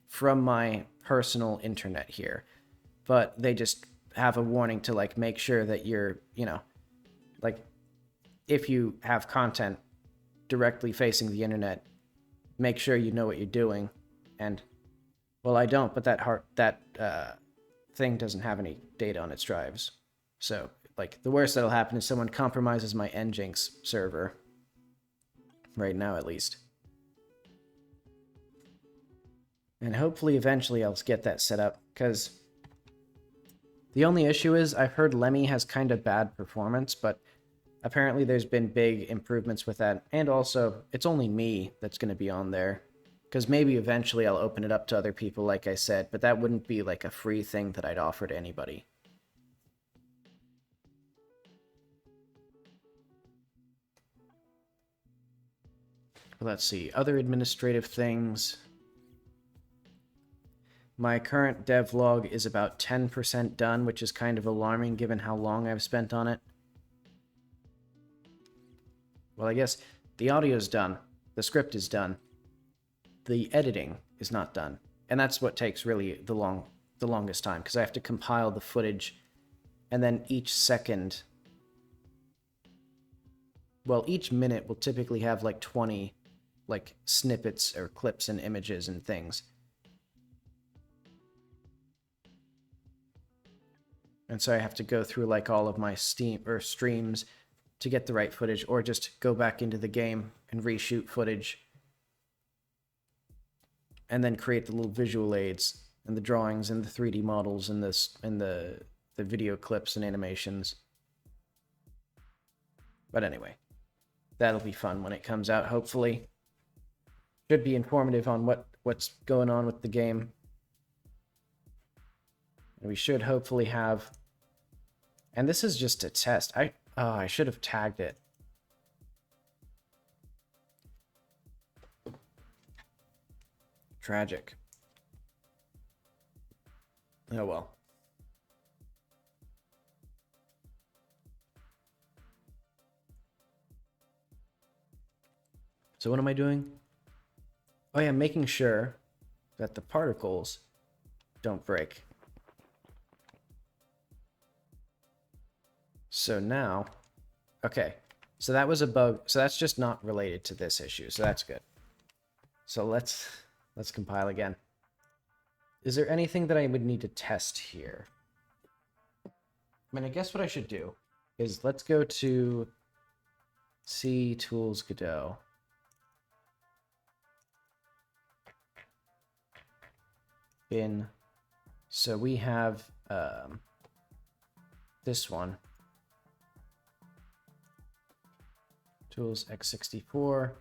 A: from my personal internet here, but they just have a warning to like make sure that you're, you know, like if you have content directly facing the internet, make sure you know what you're doing. And well, I don't, but that thing doesn't have any data on its drives. So like the worst that'll happen is someone compromises my Nginx server. Right now, at least. And hopefully eventually I'll get that set up, because the only issue is I've heard Lemmy has kind of bad performance, but apparently there's been big improvements with that. And also, it's only me that's going to be on there, because maybe eventually I'll open it up to other people, like I said, but that wouldn't be like a free thing that I'd offer to anybody. Let's see, other administrative things. My current devlog is about 10% done, which is kind of alarming given how long I've spent on it. Well, I guess the audio's done, the script is done, the editing is not done, and that's what takes really the longest time, because I have to compile the footage, and then each second, well, each minute will typically have like 20 like snippets or clips and images and things. And so I have to go through like all of my streams to get the right footage, or just go back into the game and reshoot footage, and then create the little visual aids and the drawings and the 3D models and the video clips and animations. But anyway, that'll be fun when it comes out, hopefully. Should be informative on what's going on with the game. And we should hopefully have... And this is just a test. I should have tagged it. Tragic. Oh well. So what am I doing? Oh yeah, making sure that the particles don't break. So now, okay, so that was a bug. So that's just not related to this issue. So that's good. So let's compile again. Is there anything that I would need to test here? I mean, I guess what I should do is let's go to C Tools Godot. Bin. So we have this one. Tools x64.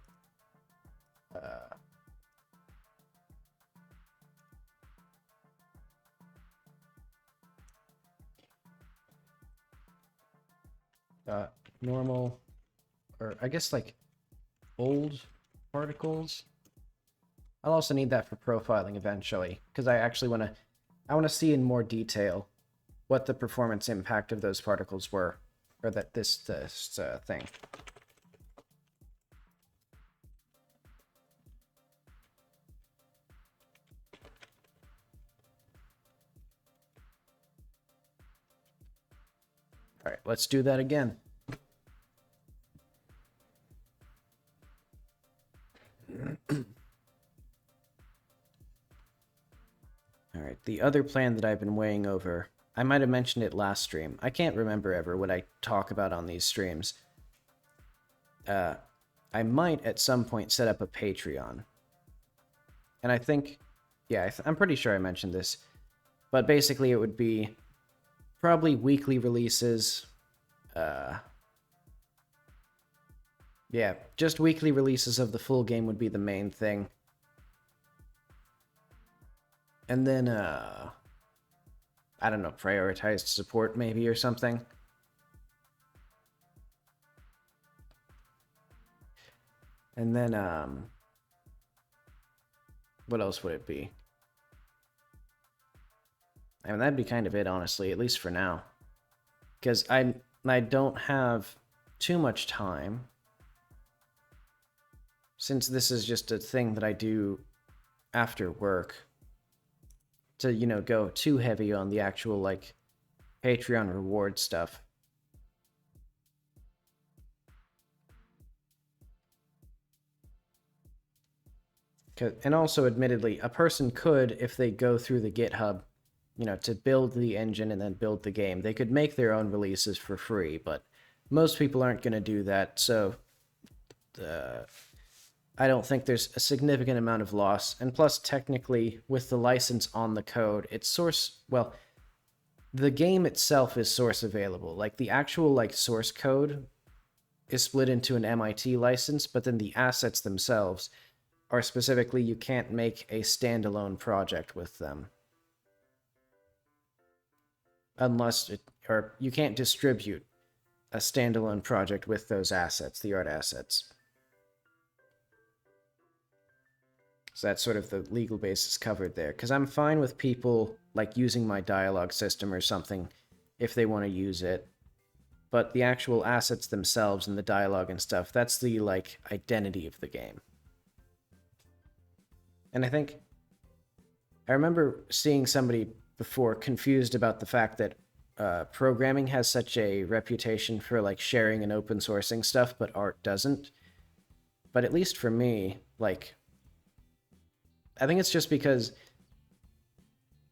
A: Normal, or I guess like old particles. I'll also need that for profiling eventually, because I actually want to see in more detail what the performance impact of those particles were, or that this thing. All right, let's do that again. All right, the other plan that I've been weighing over, I might have mentioned it last stream. I can't remember ever what I talk about on these streams. I might at some point set up a Patreon. And I think, yeah, I'm pretty sure I mentioned this. But basically it would be probably weekly releases. Yeah, just weekly releases of the full game would be the main thing. And then, I don't know, prioritized support maybe or something. And then, what else would it be? I mean, that'd be kind of it, honestly, at least for now. Because I don't have too much time, since this is just a thing that I do after work. to, you know, go too heavy on the actual, like, Patreon reward stuff. And also, admittedly, a person could, if they go through the GitHub, you know, to build the engine and then build the game, they could make their own releases for free, but most people aren't going to do that, so I don't think there's a significant amount of loss. And plus, technically, with the license on the code, it's source, well, the game itself is source available. Like, the actual, like, source code is split into an MIT license, but then the assets themselves are specifically, you can't make a standalone project with them. Unless or you can't distribute a standalone project with those assets, the art assets. So that's sort of the legal basis covered there. Because I'm fine with people, like, using my dialogue system or something if they want to use it. But the actual assets themselves and the dialogue and stuff, that's the, like, identity of the game. And I remember seeing somebody before confused about the fact that programming has such a reputation for, like, sharing and open sourcing stuff, but art doesn't. But at least for me, like, I think it's just because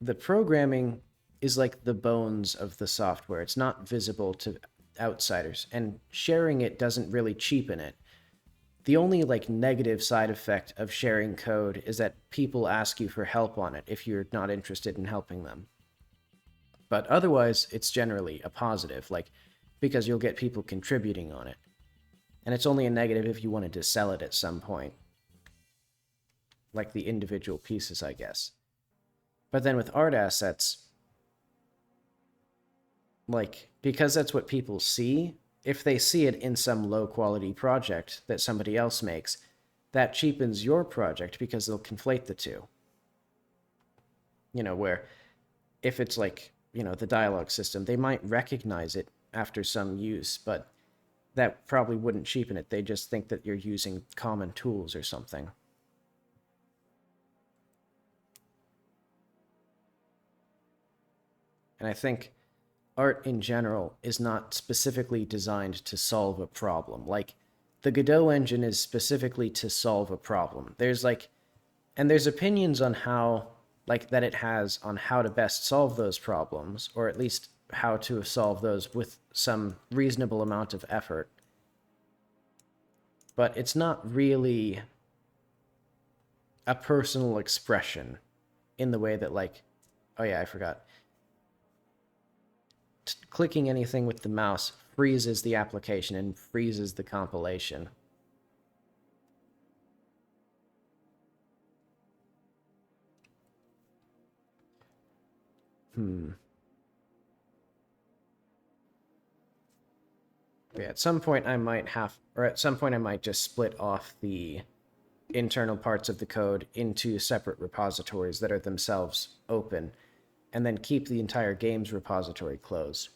A: the programming is like the bones of the software. It's not visible to outsiders, and sharing it doesn't really cheapen it. The only, like, negative side effect of sharing code is that people ask you for help on it if you're not interested in helping them. But otherwise, it's generally a positive, like, because you'll get people contributing on it. And it's only a negative if you wanted to sell it at some point. Like the individual pieces, I guess. But then with art assets, like, because that's what people see, if they see it in some low-quality project that somebody else makes, that cheapens your project because they'll conflate the two. You know, where if it's like, you know, the dialogue system, they might recognize it after some use, but that probably wouldn't cheapen it. They just think that you're using common tools or something. And I think art in general is not specifically designed to solve a problem. Like, the Godot engine is specifically to solve a problem. There's, like, and there's opinions on how, like, that it has on how to best solve those problems, or at least how to solve those with some reasonable amount of effort. But it's not really a personal expression in the way that, like, oh yeah, I forgot. Clicking anything with the mouse freezes the application and freezes the compilation. Yeah, at some point I might just split off the internal parts of the code into separate repositories that are themselves open, and then keep the entire game's repository closed.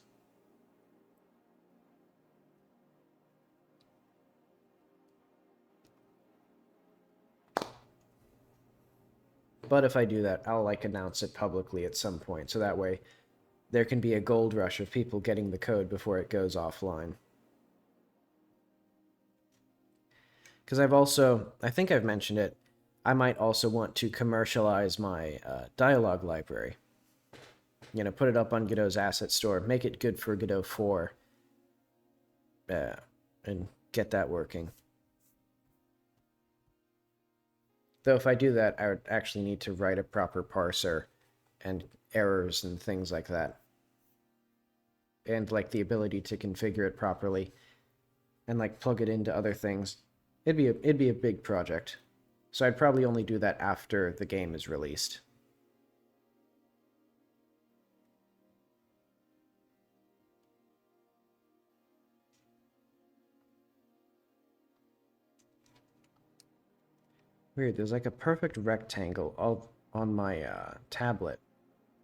A: But if I do that, I'll, like, announce it publicly at some point, so that way there can be a gold rush of people getting the code before it goes offline. Because I think I've mentioned it, I might also want to commercialize my dialogue library. You know, put it up on Godot's asset store, make it good for Godot 4, and get that working. Though if I do that, I would actually need to write a proper parser and errors and things like that. And, like, the ability to configure it properly and, like, plug it into other things. It'd be a big project. So I'd probably only do that after the game is released. Weird, there's, like, a perfect rectangle on my tablet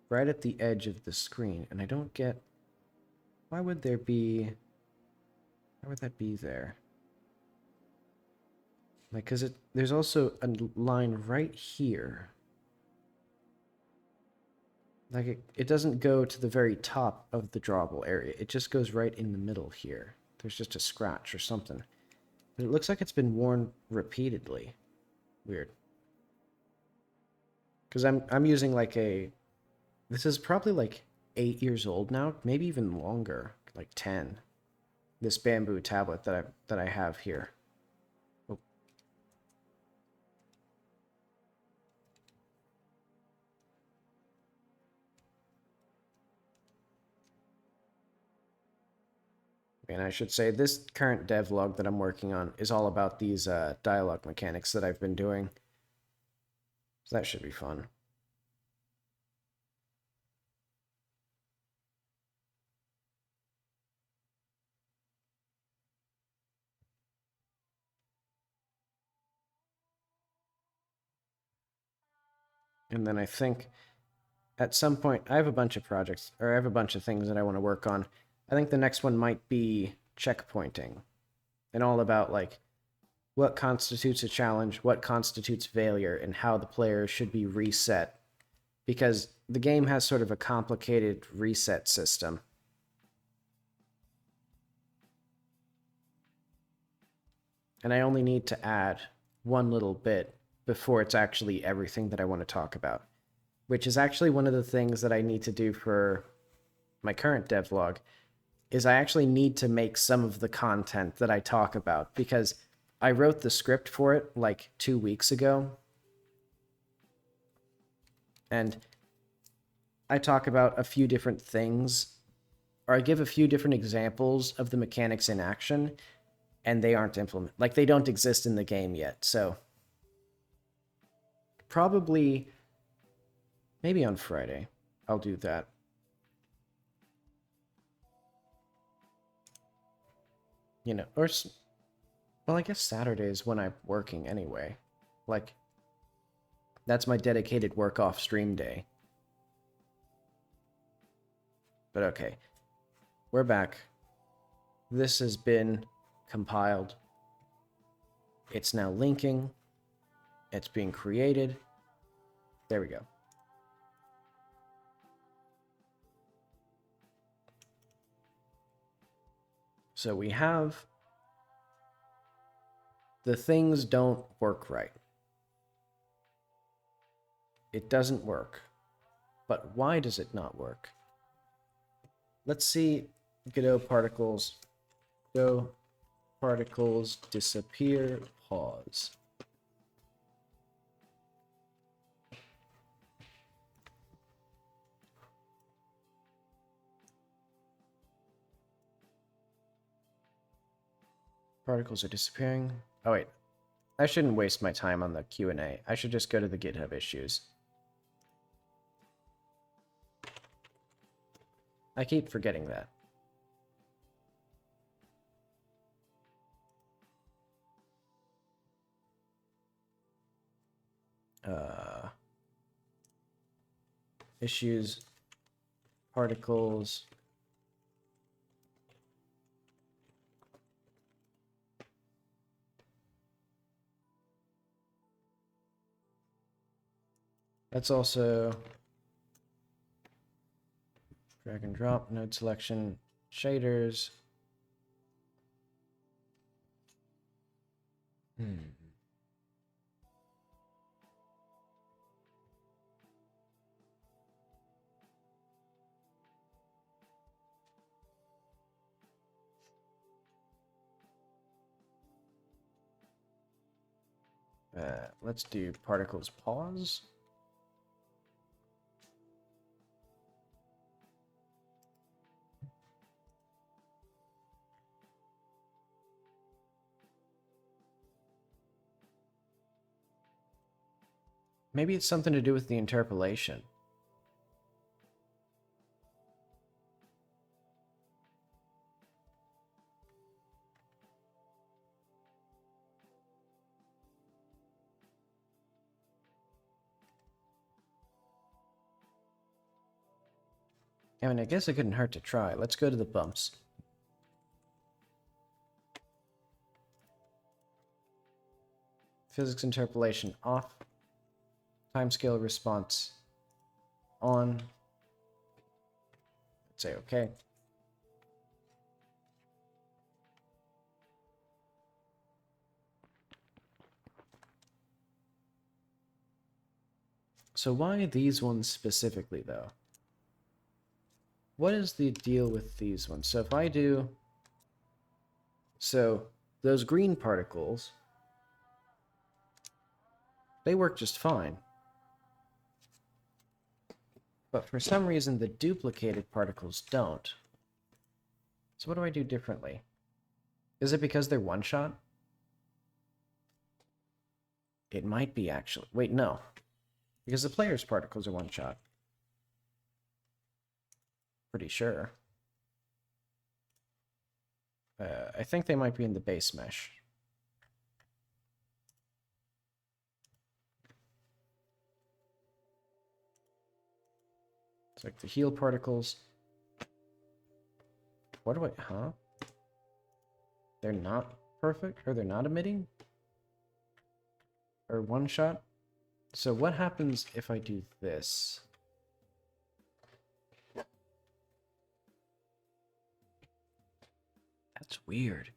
A: right at the edge of the screen, and I don't get... Why would that be there? Like, because there's also a line right here. Like, it doesn't go to the very top of the drawable area. It just goes right in the middle here. There's just a scratch or something. But it looks like it's been worn repeatedly. Weird. Because I'm using like a... This is probably like 8 years old now. Maybe even longer. Like 10. This bamboo tablet that I have here. Oh. And I should say, this current devlog that I'm working on is all about these dialogue mechanics that I've been doing. So that should be fun. And then I think at some point, I have a bunch of projects, or I have a bunch of things that I want to work on. I think the next one might be checkpointing, and all about like what constitutes a challenge, what constitutes failure, and how the player should be reset. Because the game has sort of a complicated reset system. And I only need to add one little bit before it's actually everything that I want to talk about. Which is actually one of the things that I need to do for my current devlog, is I actually need to make some of the content that I talk about, because I wrote the script for it like 2 weeks ago. And I talk about a few different things, or I give a few different examples of the mechanics in action, and they aren't implemented. Like, they don't exist in the game yet, so probably maybe on Friday I'll do that. You know, or, well, I guess Saturday is when I'm working anyway. Like, that's my dedicated work off stream day. But okay, we're back. This has been compiled. It's now linking. It's being created. There we go. So we have the things don't work right. It doesn't work. But why does it not work? Let's see Godot particles. Godot particles disappear, pause. Particles are disappearing. Oh wait, I shouldn't waste my time on the Q&A. I should just go to the GitHub issues. I keep forgetting that. Issues, particles. Let's also drag and drop, node selection, shaders. Let's do particles pause. Maybe it's something to do with the interpolation. I mean, I guess it couldn't hurt to try. Let's go to the bumps. Physics interpolation off. Timescale response on. Say okay. So why these ones specifically, though? What is the deal with these ones? So if I do... So those green particles, they work just fine. But for some reason, the duplicated particles don't. So what do I do differently? Is it because they're one-shot? It might be, actually. Wait, no. Because the player's particles are one-shot. Pretty sure. I think they might be in the base mesh. It's like the heal particles. What do I... Huh? They're not perfect? Or they're not emitting? Or one-shot? So what happens if I do this? That's weird.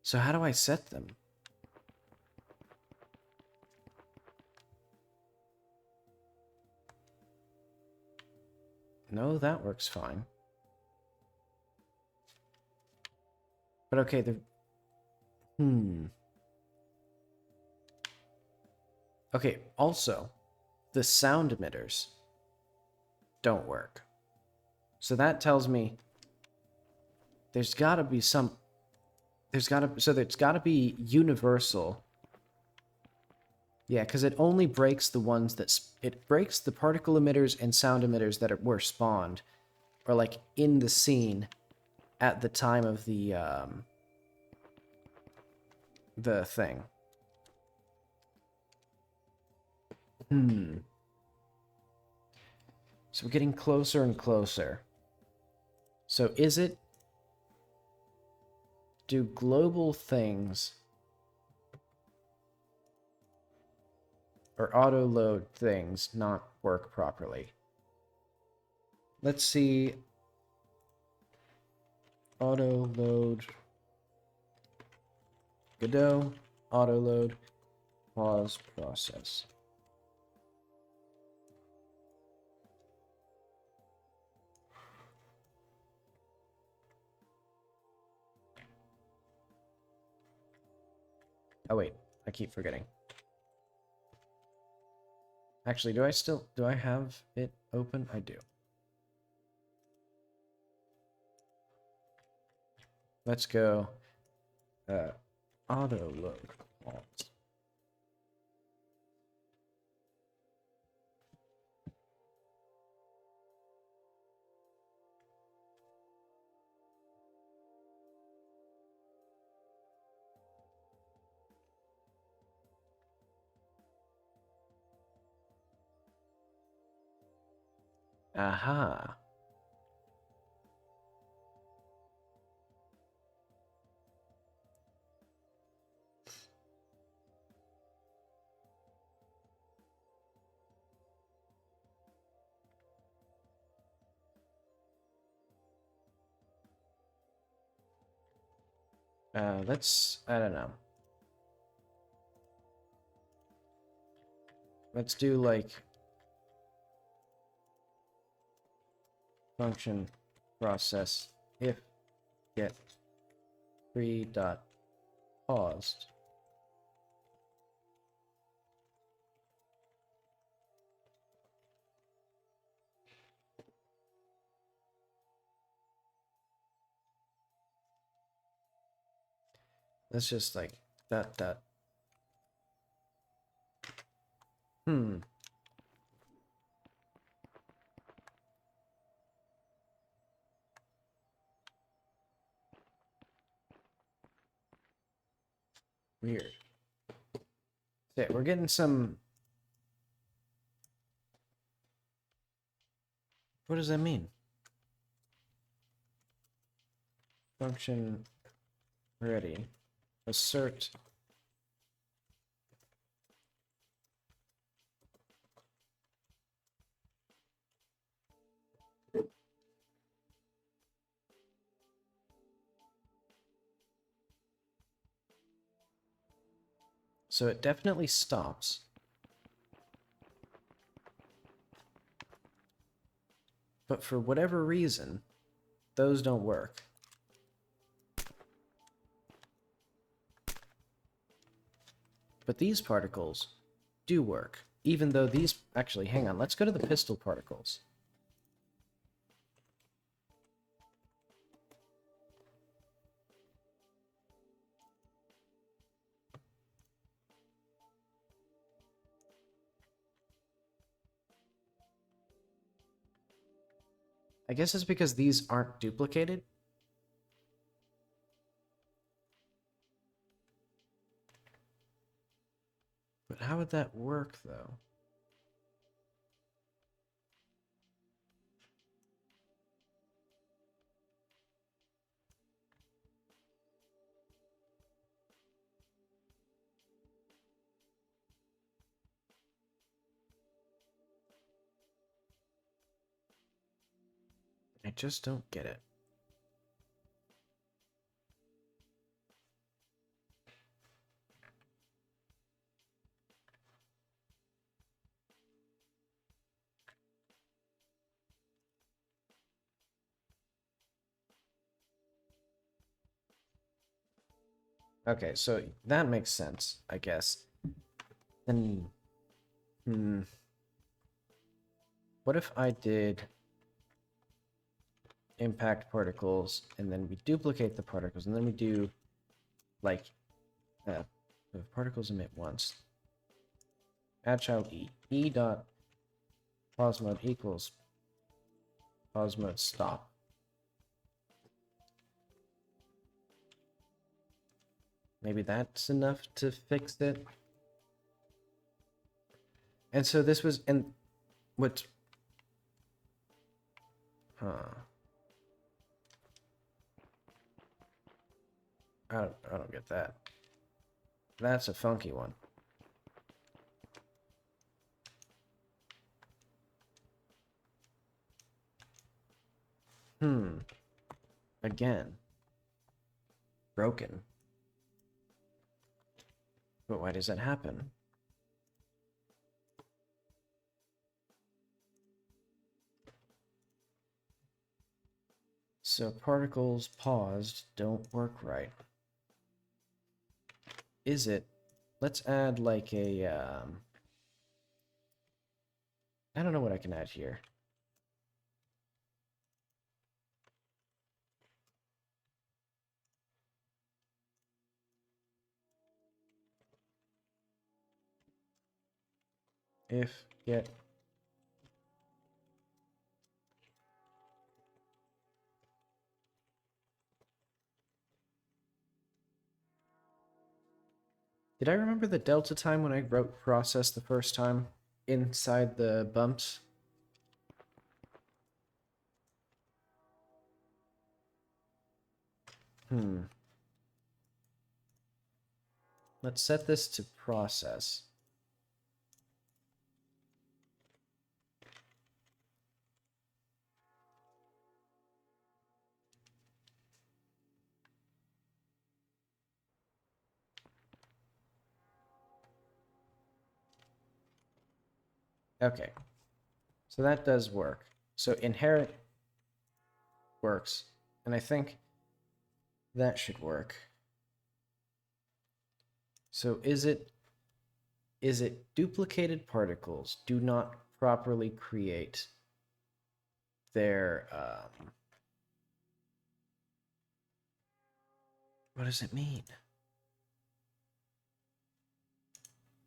A: So how do I set them? No, that works fine. But okay, the... Okay, also, the sound emitters don't work. So that tells me there's gotta be some... there's gotta be universal. Yeah, because it only breaks the ones that... it breaks the particle emitters and sound emitters that were spawned, or like in the scene at the time of the thing. So we're getting closer and closer. So is it... do global things or auto-load things not work properly? Let's see. Auto-load. Godot. Auto-load. Pause process. Oh wait, I keep forgetting. Actually, do I have it open? I do. Let's go auto load pause. Aha. I don't know. Let's do like function process if get free dot paused. Let's just like that. Weird. Yeah, we're getting some... What does that mean? Function ready. Assert. So it definitely stops. But for whatever reason, those don't work. But these particles do work, even though these... Actually, hang on. Let's go to the pistol particles. I guess it's because these aren't duplicated. But how would that work, though? I just don't get it. Okay, so that makes sense, I guess. Then, what if I did impact particles, and then we duplicate the particles, and then we do, like, if particles emit once. Add child E dot pause mode equals pause mode stop. Maybe that's enough to fix it. And so this was, and what? Huh. I don't get that. That's a funky one. Again. Broken. But why does that happen? So particles paused don't work right. Is it? Let's add like a, I don't know what I can add here. If get Did I remember the delta time when I wrote process the first time inside the bumps? Let's set this to process. Okay. So that does work. So inherit works. And I think that should work. So is it duplicated particles do not properly create their what does it mean?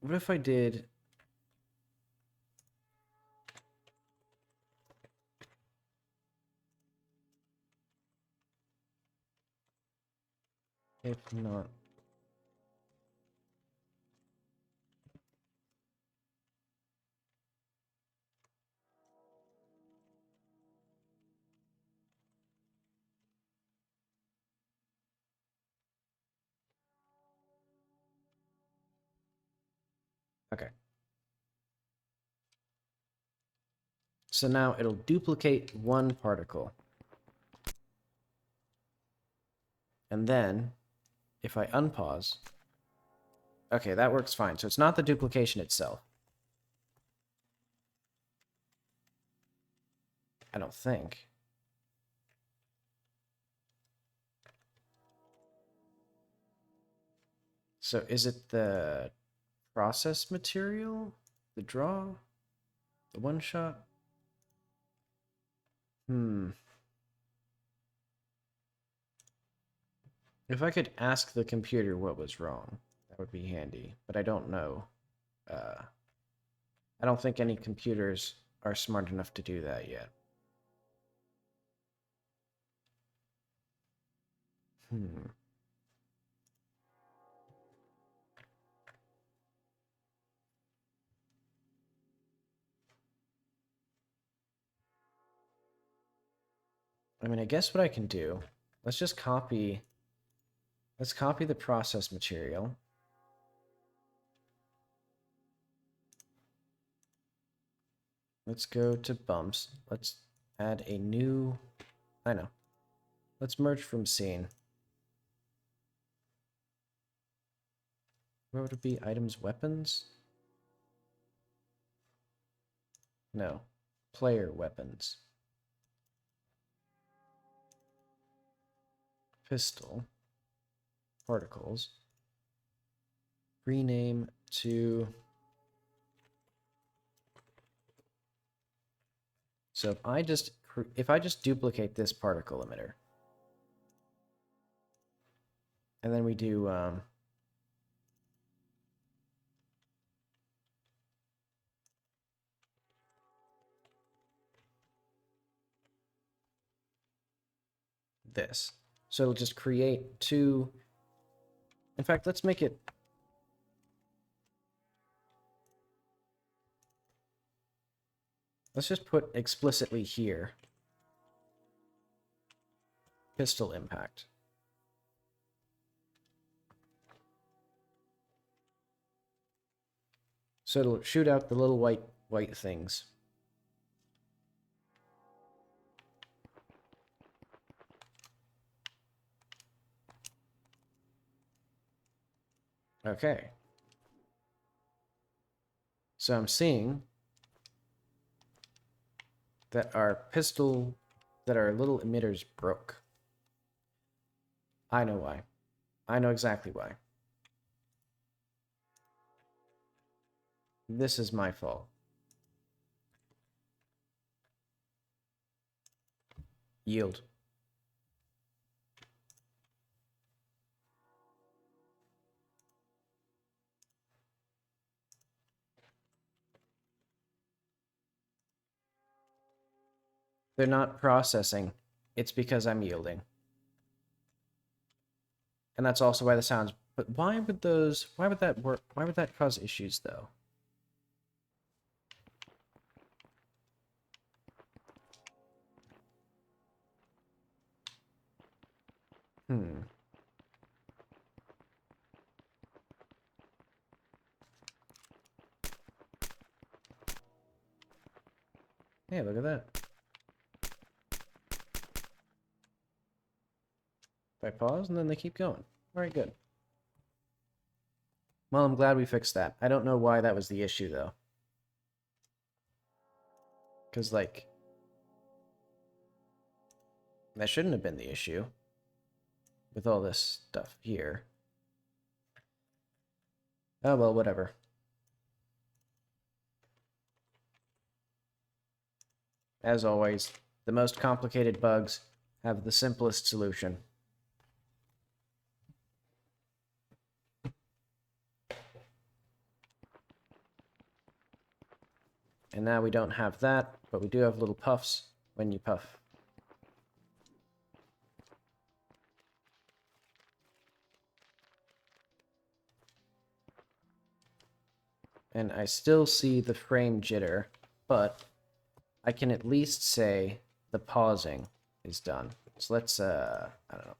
A: What if I did if not? Okay. So now it'll duplicate one particle. And then, if I unpause, Okay, that works fine. So it's not the duplication itself. I don't think. So is it the process material? The draw? The one shot? If I could ask the computer what was wrong, that would be handy. But I don't know. I don't think any computers are smart enough to do that yet. I mean, I guess what I can do, let's just copy, let's copy the process material. Let's go to bumps. Let's add a new, I know. Let's merge from scene. What would it be? Items, weapons? No. Player weapons. Pistol. Particles. Rename to... So if I just duplicate this particle emitter, and then we do this. So it'll just create two. In fact, let's make it. Let's just put explicitly here pistol impact. So it'll shoot out the little white things. Okay. So I'm seeing that our little emitters broke. I know why. I know exactly why. This is my fault. Yield. They're not processing. It's because I'm yielding. And that's also why the sounds... But why would that work? Why would that cause issues, though? Hey, look at that. If I pause, and then they keep going. Alright, good. Well, I'm glad we fixed that. I don't know why that was the issue, though. Because, like... that shouldn't have been the issue. With all this stuff here. Oh, well, whatever. As always, the most complicated bugs have the simplest solution. And now we don't have that, but we do have little puffs when you puff. And I still see the frame jitter, but I can at least say the pausing is done. So let's, I don't know.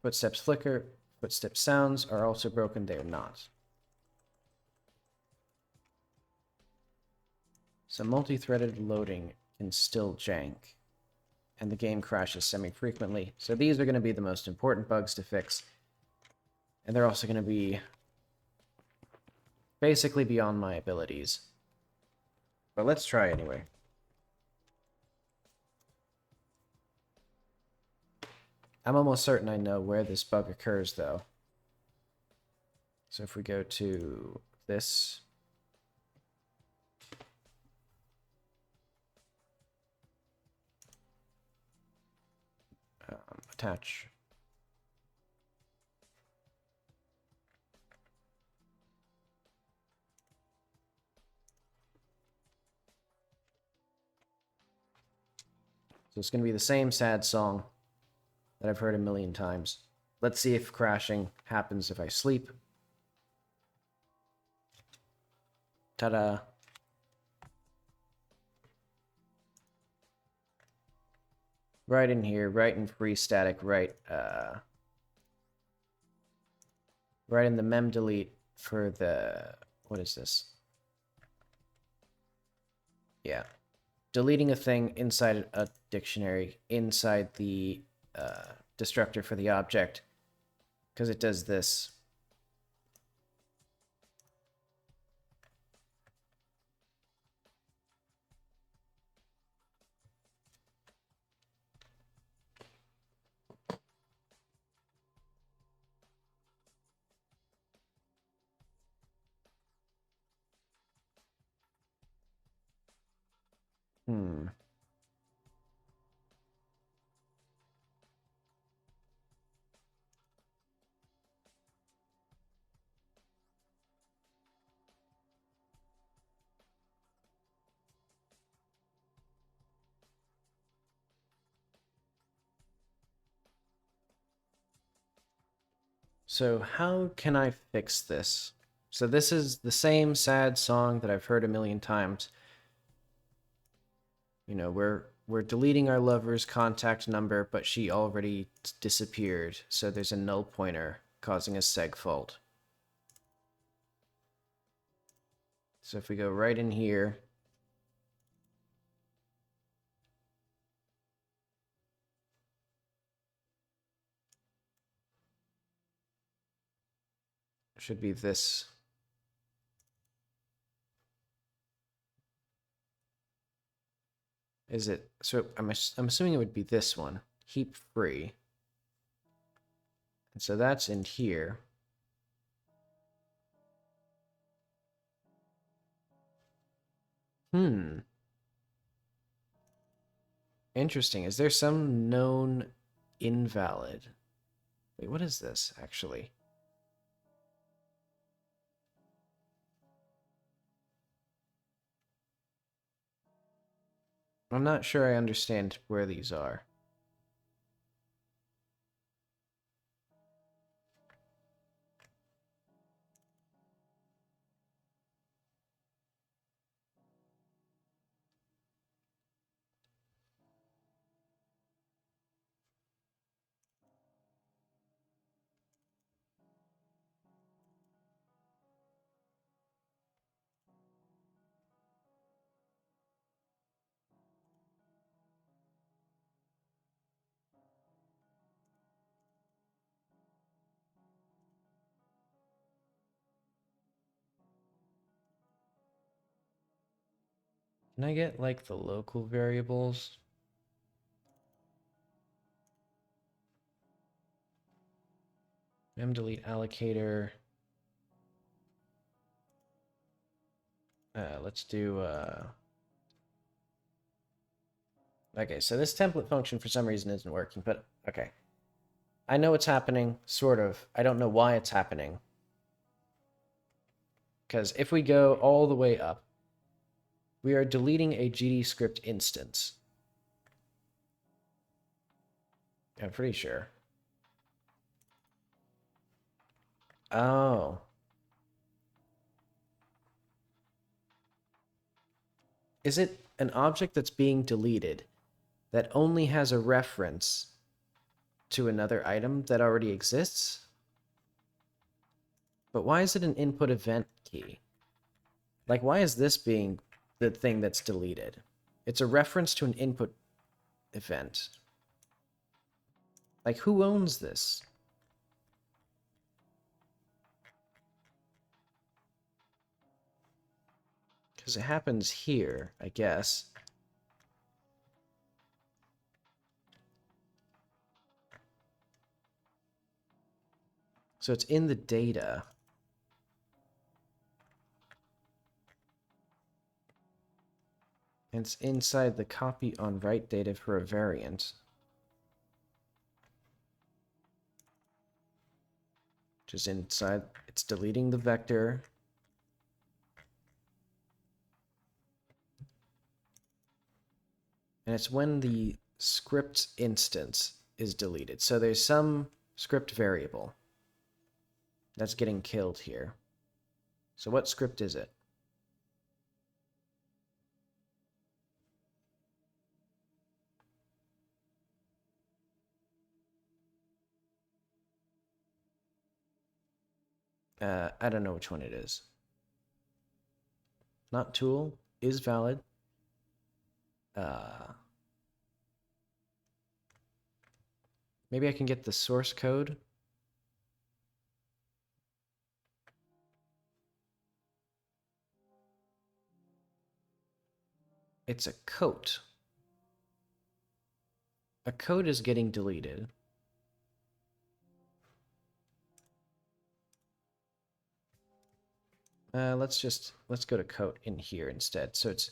A: Footsteps flicker, footstep sounds are also broken, they are not. So multi-threaded loading can still jank, and the game crashes semi-frequently. So these are going to be the most important bugs to fix. And they're also going to be basically beyond my abilities. But let's try anyway. I'm almost certain I know where this bug occurs, though. So if we go to this... attach. So it's going to be the same sad song that I've heard a million times. Let's see if crashing happens if I sleep. Ta-da. Right in here, right in free static, right in the mem delete for the... What is this? Yeah. Deleting a thing inside a dictionary, inside the destructor for the object, because it does this. So how can I fix this? So this is the same sad song that I've heard a million times. You know, we're deleting our lover's contact number, but she already disappeared. So there's a null pointer causing a seg fault. So if we go right in here, should be this. Is it? So I'm assuming it would be this one, heap free. And so that's in here. Interesting. Is there some known invalid? Wait, what is this, actually? I'm not sure I understand where these are. Can I get, like, the local variables? Delete allocator. Let's do, okay, so this template function for some reason isn't working, but okay. I know what's happening, sort of. I don't know why it's happening. Because if we go all the way up, we are deleting a GDScript instance. I'm pretty sure. Oh. Is it an object that's being deleted that only has a reference to another item that already exists? But why is it an input event key? Like, why is this being the thing that's deleted? It's a reference to an input event. Like, who owns this? Because it happens here, I guess. So it's in the data. And it's inside the copy on write data for a variant. Which is inside, it's deleting the vector. And it's when the script instance is deleted. So there's some script variable that's getting killed here. So what script is it? I don't know which one it is. Not tool is valid. Maybe I can get the source code. It's a coat. A code is getting deleted. Let's go to coat in here instead. So it's,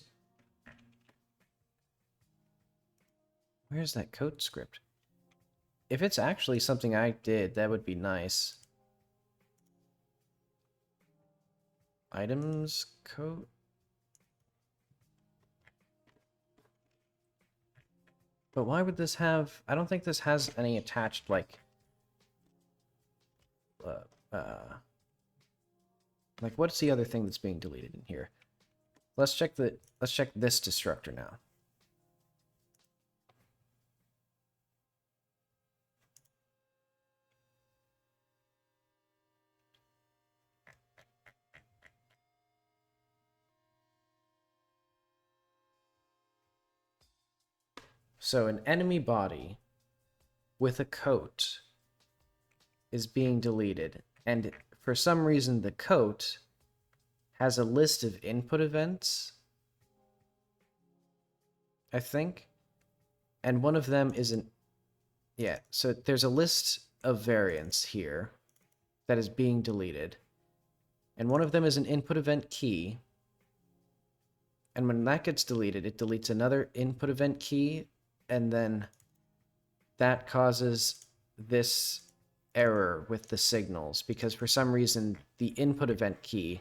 A: where's that coat script? If it's actually something I did, that would be nice. Items coat. But why would this have, I don't think this has any attached, like what's the other thing that's being deleted in here? Let's check this destructor now. So an enemy body with a coat is being deleted, and for some reason the coat has a list of input events, I think, and one of them isn't. Yeah, so there's a list of variants here that is being deleted, and one of them is an input event key, and when that gets deleted, it deletes another input event key, and then that causes this error with the signals, because for some reason the input event key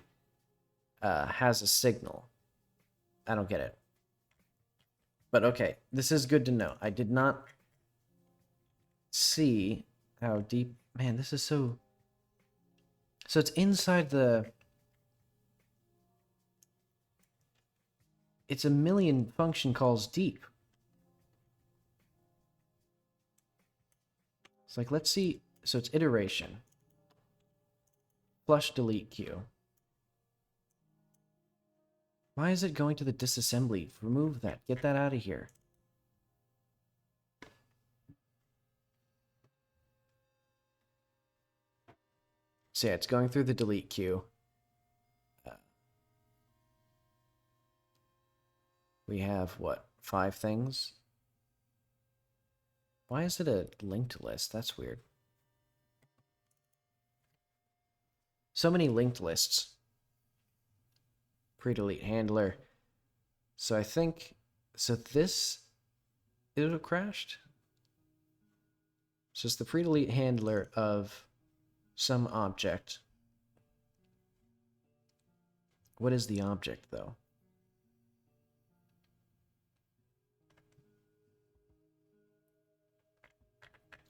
A: has a signal. I don't get it. But okay, this is good to know. I did not see how deep... Man, this is so... So it's inside the... It's a million function calls deep. It's like, let's see... So it's iteration. Flush delete queue. Why is it going to the disassembly? Remove that. Get that out of here. So yeah, it's going through the delete queue. We have, what, 5 things? Why is it a linked list? That's weird. So many linked lists. Pre-delete handler. So I think... So this... It would have crashed? So it's the pre-delete handler of some object. What is the object, though?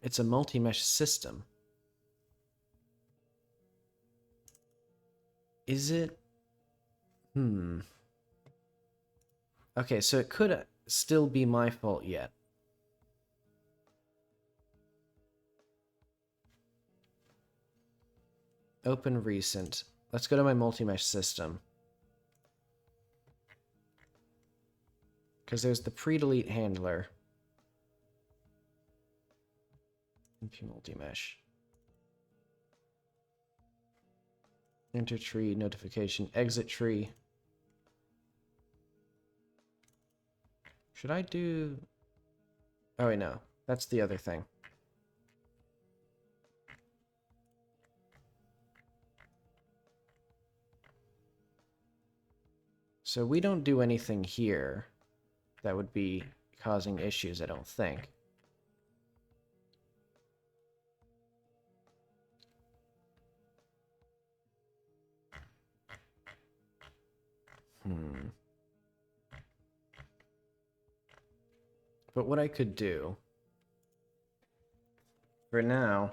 A: It's a multi-mesh system. Is it? Okay, so it could still be my fault yet. Open recent. Let's go to my multi-mesh system. Because there's the pre-delete handler. Multi-mesh. Enter tree notification. Exit tree. Should I do... Oh, wait, no. That's the other thing. So we don't do anything here that would be causing issues, I don't think. But what I could do for now,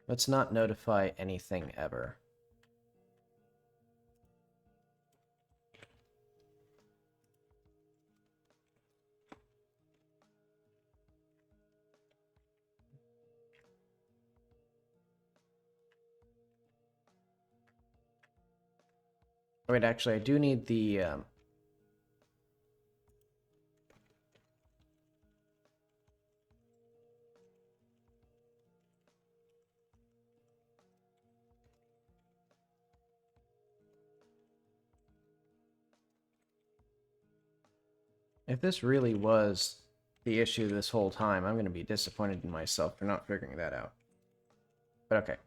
A: let's not notify anything ever. Wait, actually, I do need the... If this really was the issue this whole time, I'm going to be disappointed in myself for not figuring that out. But okay.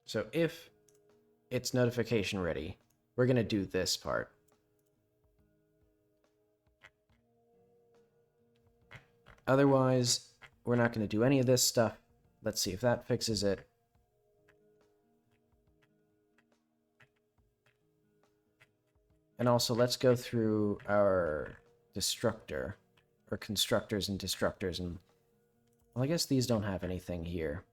A: So if it's notification ready, we're going to do this part. Otherwise, we're not going to do any of this stuff. Let's see if that fixes it. And also, let's go through our destructor, or constructors and destructors, and... Well, I guess these don't have anything here.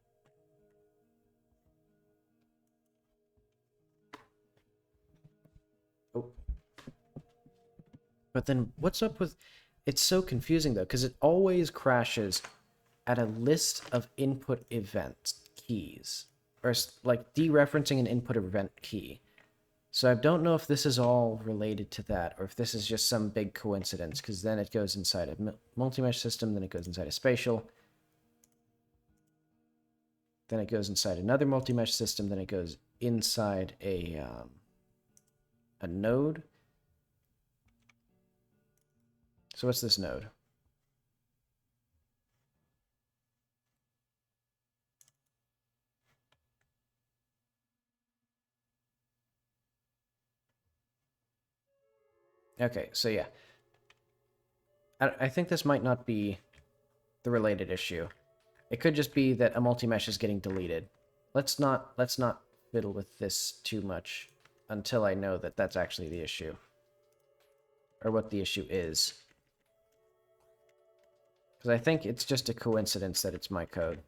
A: Oh. But then, what's up with... It's so confusing, though, because it always crashes at a list of input event keys. Or, like, dereferencing an input event key. So I don't know if this is all related to that, or if this is just some big coincidence, because then it goes inside a multi-mesh system, then it goes inside a spatial, then it goes inside another multi-mesh system, then it goes inside a node. So what's this node? Okay, so yeah. I think this might not be the related issue. It could just be that a multi-mesh is getting deleted. Let's not fiddle with this too much until I know that that's actually the issue. Or what the issue is. Because I think it's just a coincidence that it's my code.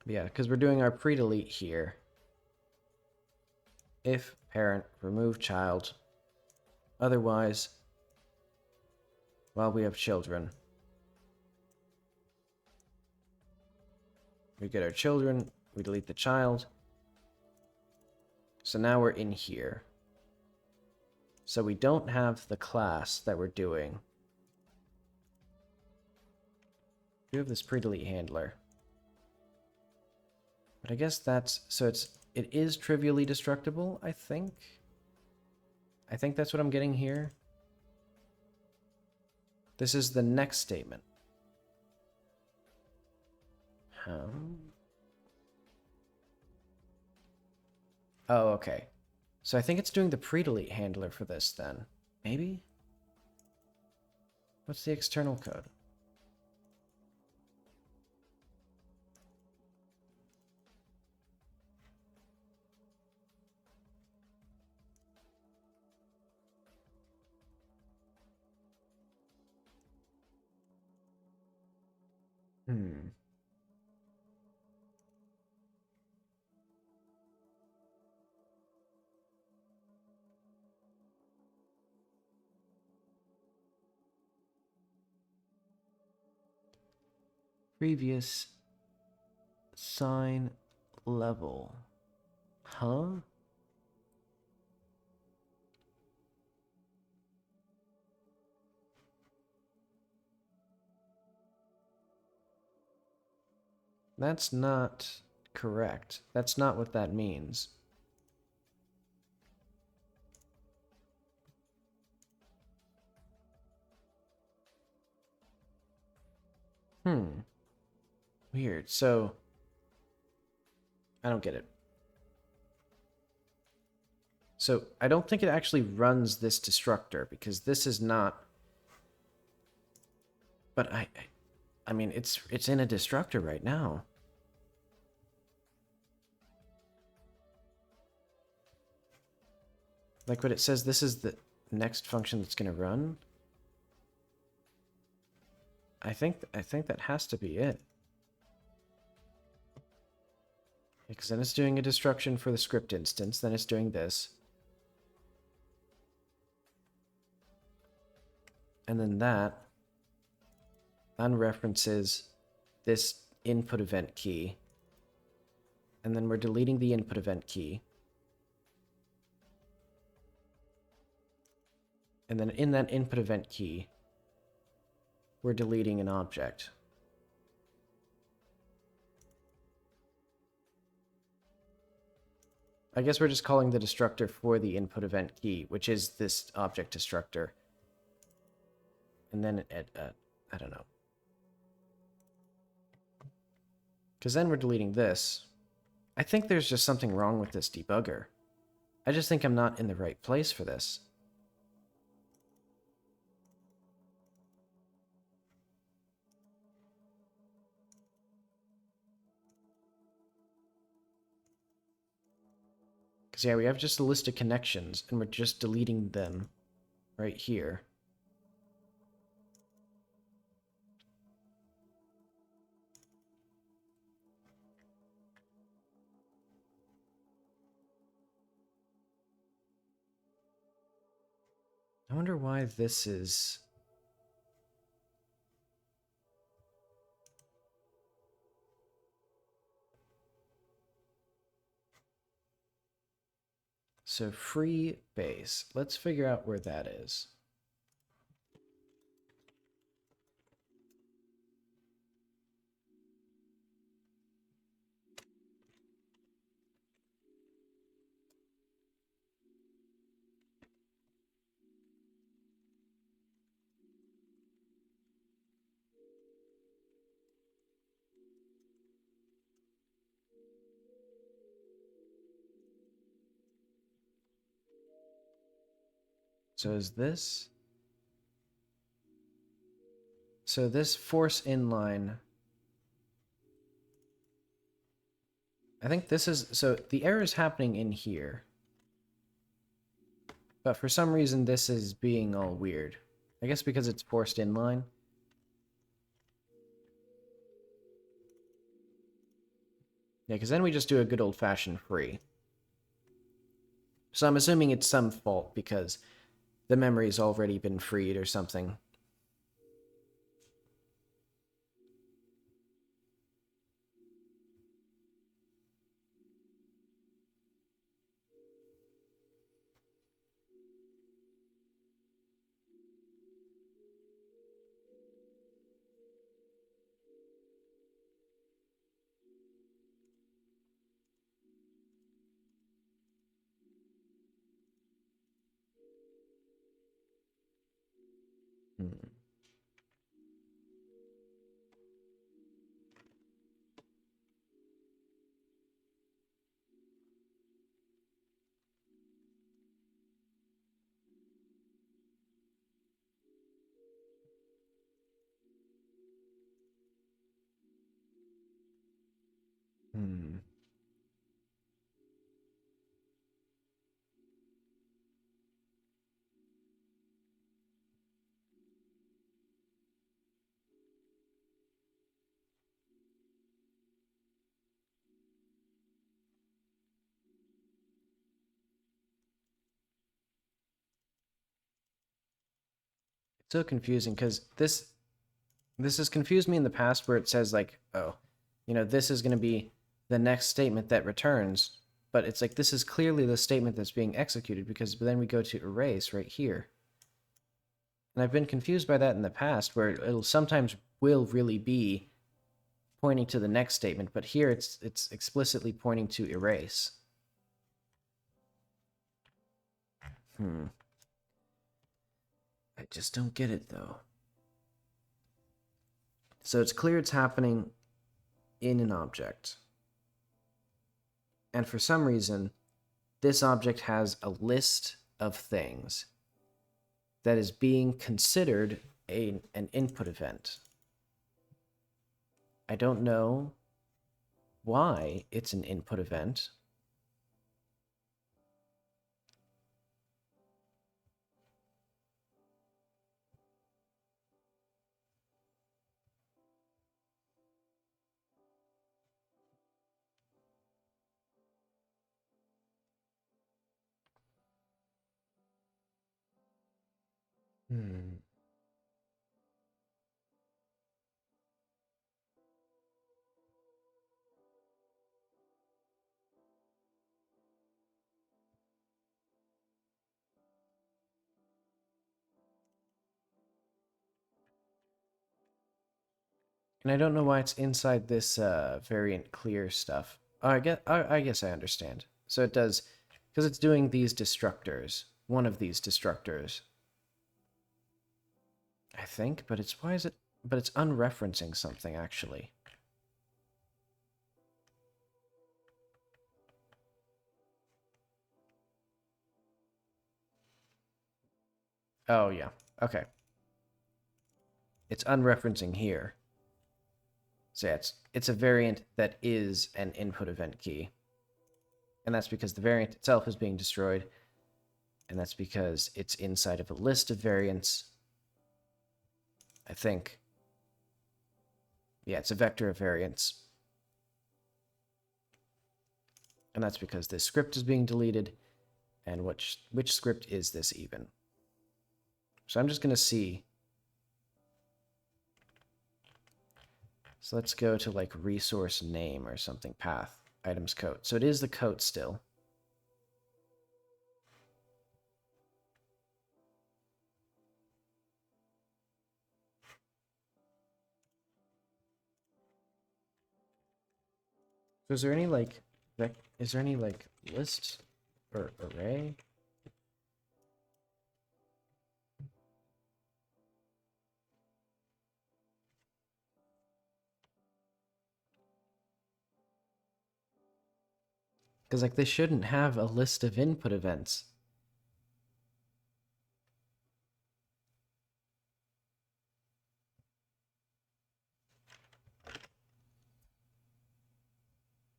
A: Yeah, because we're doing our pre-delete here. If parent, remove child. Otherwise, while we have children. We get our children, we delete the child. So now we're in here. So we don't have the class that we're doing. We have this pre-delete handler. But I guess that's... So it is trivially destructible, I think? I think that's what I'm getting here. This is the next statement. Oh, okay. So I think it's doing the pre-delete handler for this, then. Maybe? What's the external code? Previous sign level. Huh? That's not correct. That's not what that means. Weird. So, I don't get it. So, I don't think it actually runs this destructor, because this is not... But I mean, it's in a destructor right now. Like what it says, this is the next function that's going to run. I think that has to be it. Because then it's doing a destruction for the script instance, then it's doing this. And then that unreferences this input event key. And then we're deleting the input event key. And then in that input event key, we're deleting an object. I guess we're just calling the destructor for the input event key, which is this object destructor. And then I don't know. Because then we're deleting this. I think there's just something wrong with this debugger. I just think I'm not in the right place for this. Because yeah, we have just a list of connections, and we're just deleting them right here. I wonder why this is... So free base. Let's figure out where that is. So is this... So this force inline... I think this is... So the error is happening in here. But for some reason this is being all weird. I guess because it's forced inline. Yeah, because then we just do a good old-fashioned free. So I'm assuming it's some fault because the memory's already been freed or something. It's so confusing because this has confused me in the past where it says like, oh, you know, this is going to be the next statement that returns, but it's like this is clearly the statement that's being executed because then we go to erase right here. And I've been confused by that in the past where it'll sometimes will really be pointing to the next statement, but here it's explicitly pointing to erase. I just don't get it though. So it's clear it's happening in an object. And for some reason, this object has a list of things that is being considered an input event. I don't know why it's an input event. And I don't know why it's inside this variant clear stuff. Oh, I guess I understand. So it does, because it's doing these destructors. One of these destructors. I think, but it's, why is it, but it's unreferencing something, actually. Oh, yeah. Okay. It's unreferencing here. So yeah, it's a variant that is an input event key. And that's because the variant itself is being destroyed. And that's because it's inside of a list of variants. I think. Yeah, it's a vector of variants. And that's because this script is being deleted. And which script is this even? So I'm just going to see. So let's go to like resource name or something, path, items coat. So it is the coat still. So is there any like list or array? Because like they shouldn't have a list of input events.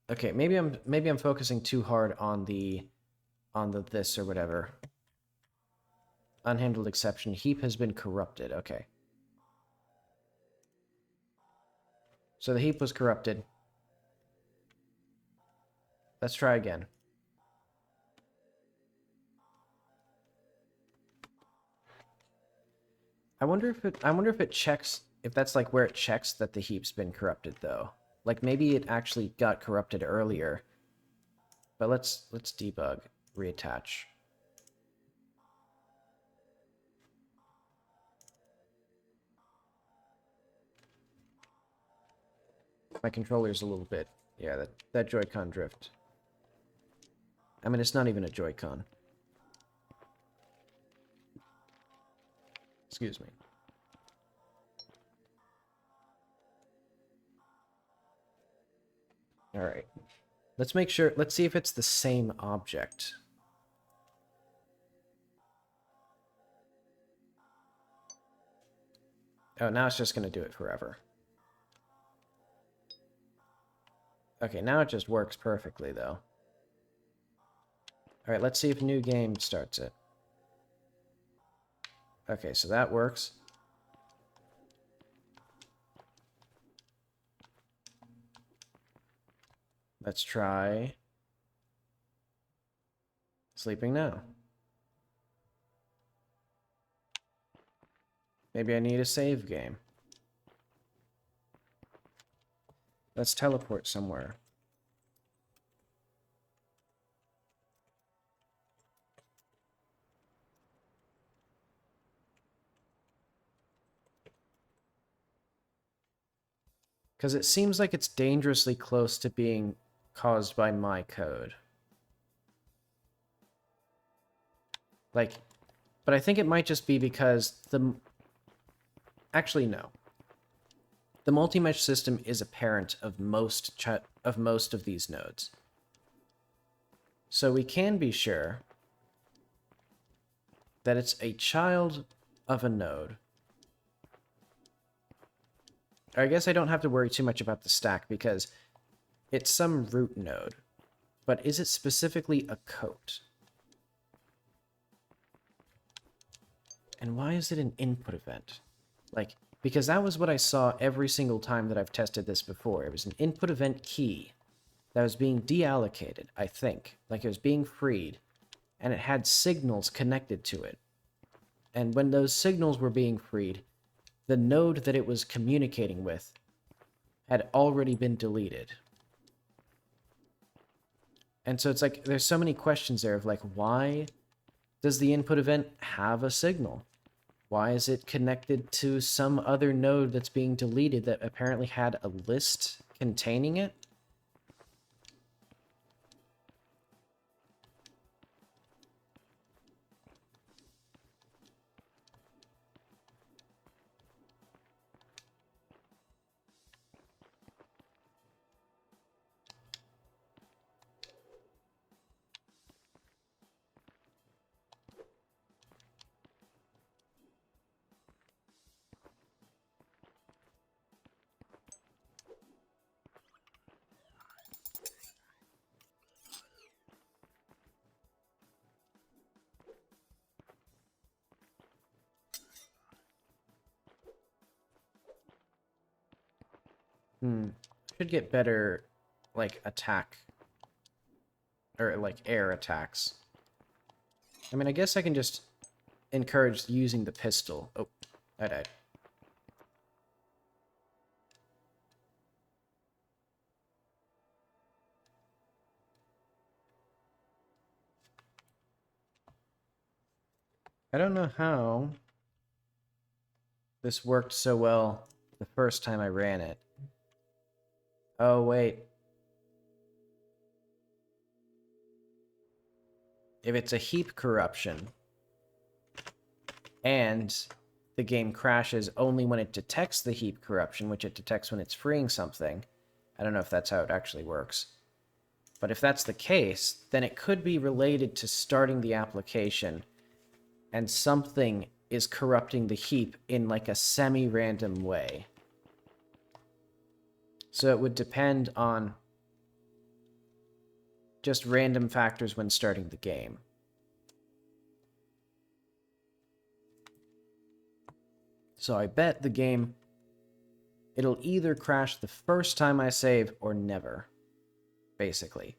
A: Okay, maybe I'm focusing too hard on the this or whatever. Unhandled exception. Heap has been corrupted. Okay. So the heap was corrupted. Let's try again. I wonder if it checks if that's like where it checks that the heap's been corrupted though. Like maybe it actually got corrupted earlier. But let's debug, reattach. My controller's a little bit, yeah, that Joy-Con drift. I mean, it's not even a Joy-Con. Excuse me. All right. Let's make sure, let's see if it's the same object. Oh, now it's just going to do it forever. Okay, now it just works perfectly, though. All right, let's see if new game starts it. Okay, so that works. Let's try sleeping now. Maybe I need a save game. Let's teleport somewhere. Because it seems like it's dangerously close to being caused by my code. Like, but I think it might just be because the... Actually, no. The multi-mesh system is a parent of most of these nodes. So we can be sure that it's a child of a node. I guess I don't have to worry too much about the stack because it's some root node. But is it specifically a coat? And why is it an input event? Like, because that was what I saw every single time that I've tested this before. It was an input event key that was being deallocated, I think. Like it was being freed, and it had signals connected to it. And when those signals were being freed, the node that it was communicating with had already been deleted. And so it's like, there's so many questions there of like, why does the input event have a signal? Why is it connected to some other node that's being deleted that apparently had a list containing it? Should get better, like, attack. Or, like, air attacks. I mean, I guess I can just encourage using the pistol. Oh, I died. I don't know how this worked so well the first time I ran it. Oh, wait. If it's a heap corruption, and the game crashes only when it detects the heap corruption, which it detects when it's freeing something, I don't know if that's how it actually works. But if that's the case, then it could be related to starting the application, and something is corrupting the heap in like a semi-random way. So it would depend on just random factors when starting the game. So I bet the game, it'll either crash the first time I save or never, basically.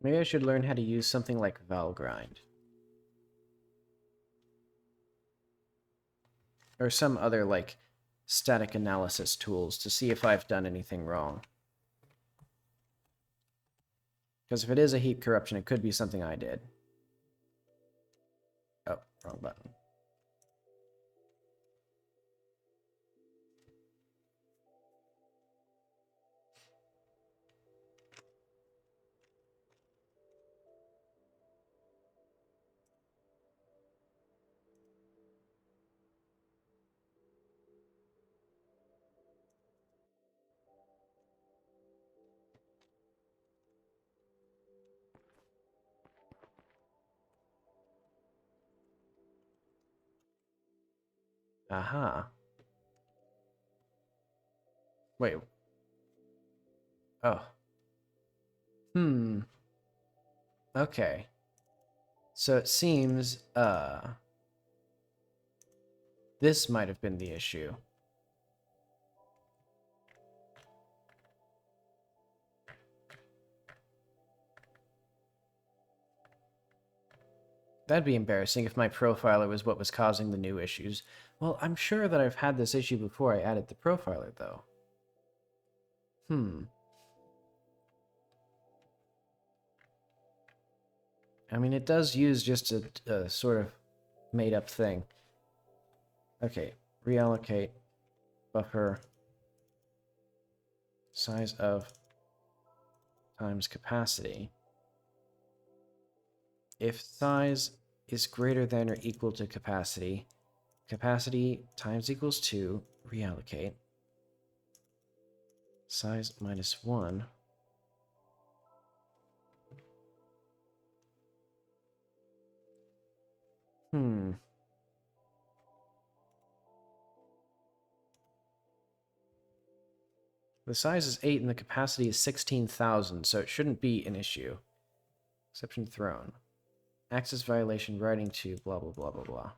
A: Maybe I should learn how to use something like Valgrind. Or some other, like, static analysis tools to see if I've done anything wrong. Because if it is a heap corruption, it could be something I did. Oh, wrong button. Aha. Wait. Oh. Hmm. Okay. So it seems, this might have been the issue. That'd be embarrassing if my profiler was what was causing the new issues. Well, I'm sure that I've had this issue before I added the profiler, though. I mean, it does use just a sort of made-up thing. Okay, reallocate buffer size of times capacity. If size is greater than or equal to capacity, capacity times equals 2, reallocate. Size minus 1. The size is 8 and the capacity is 16,000, so it shouldn't be an issue. Exception thrown. Access violation writing to blah blah blah blah blah.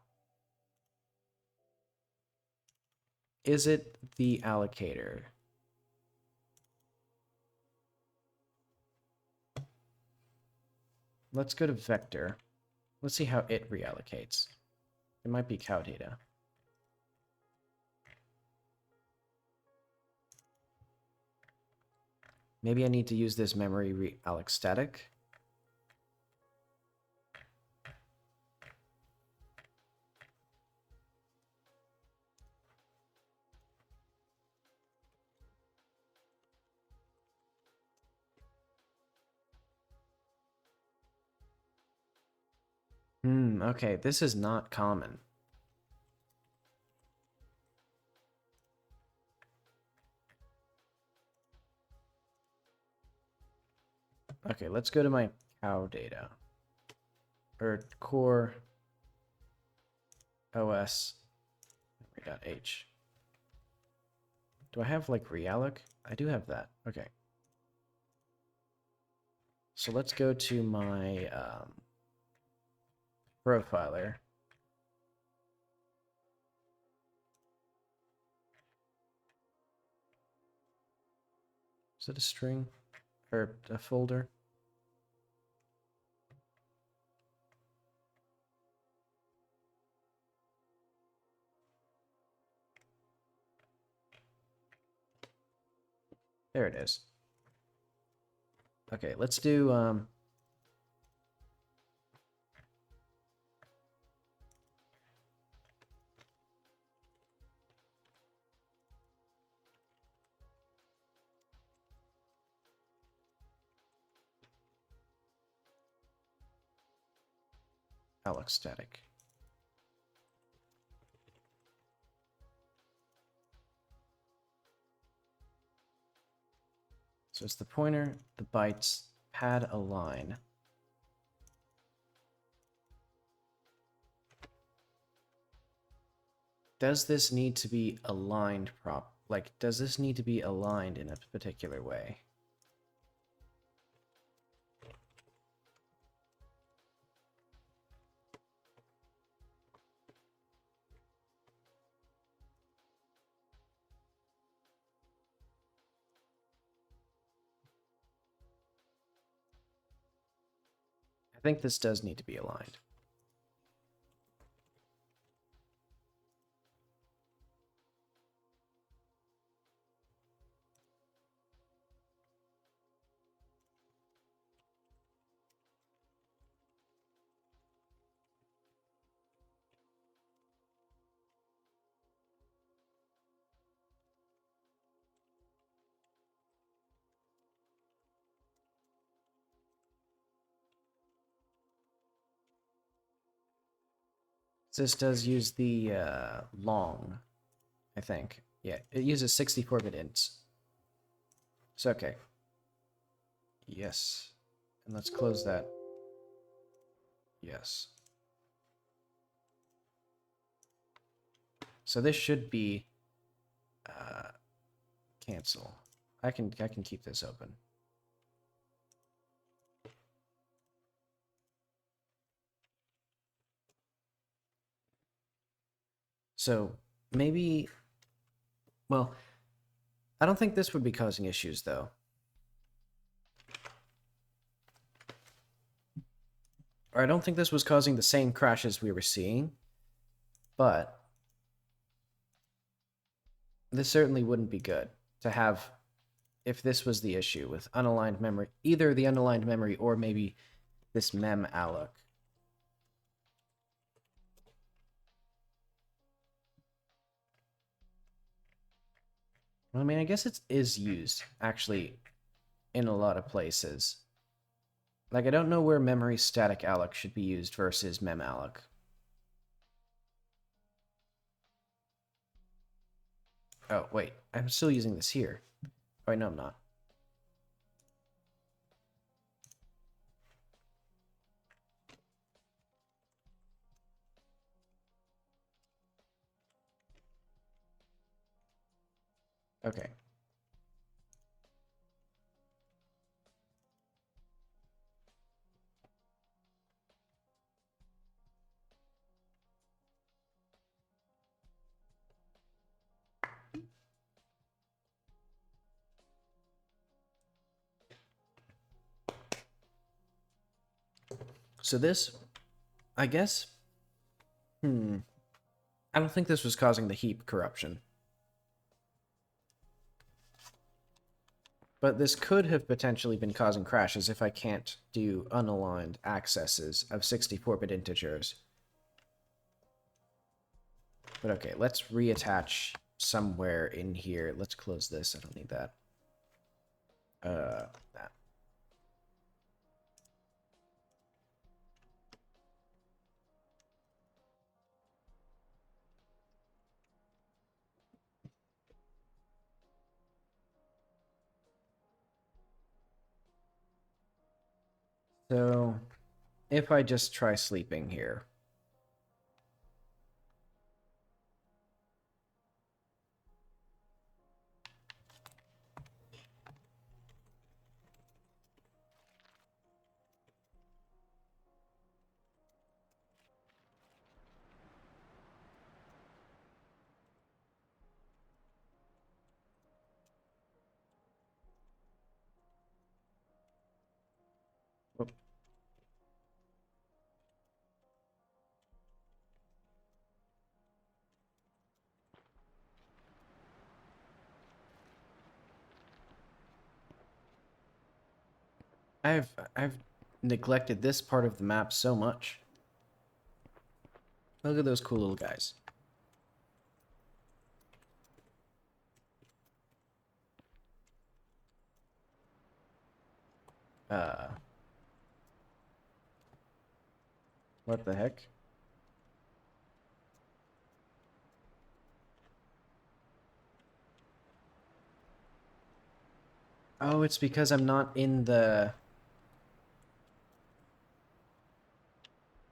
A: Is it the allocator? Let's go to vector. Let's see how it reallocates. It might be cow data. Maybe I need to use this memory realloc static. Okay, this is not common. Okay, let's go to my cow data. Or core OS memory.h. Do I have like realloc? I do have that. Okay. So let's go to my profiler. Is it a string or a folder? There it is. Okay, let's do alloc static. So it's the pointer, the bytes, pad align. Does this need to be aligned does this need to be aligned in a particular way? I think this does need to be aligned. This does use the long, I think. Yeah, it uses 64-bit ints. So okay. Yes. And let's close that. Yes. So this should be cancel. I can keep this open. So maybe, well, I don't think this would be causing issues though. Or I don't think this was causing the same crashes we were seeing, but this certainly wouldn't be good to have if this was the issue with unaligned memory, either the unaligned memory or maybe this mem alloc. I mean, I guess it is used, actually, in a lot of places. Like, I don't know where memory static alloc should be used versus mem alloc. Oh, wait, I'm still using this here. Oh, wait, no, I'm not. Okay. So this, I guess, I don't think this was causing the heap corruption. But this could have potentially been causing crashes if I can't do unaligned accesses of 64-bit integers. But okay, let's reattach somewhere in here. Let's close this. I don't need that. That. So, if I just try sleeping here. Whoop. I've neglected this part of the map so much. Look at those cool little guys. What the heck? Oh, it's because I'm not in the...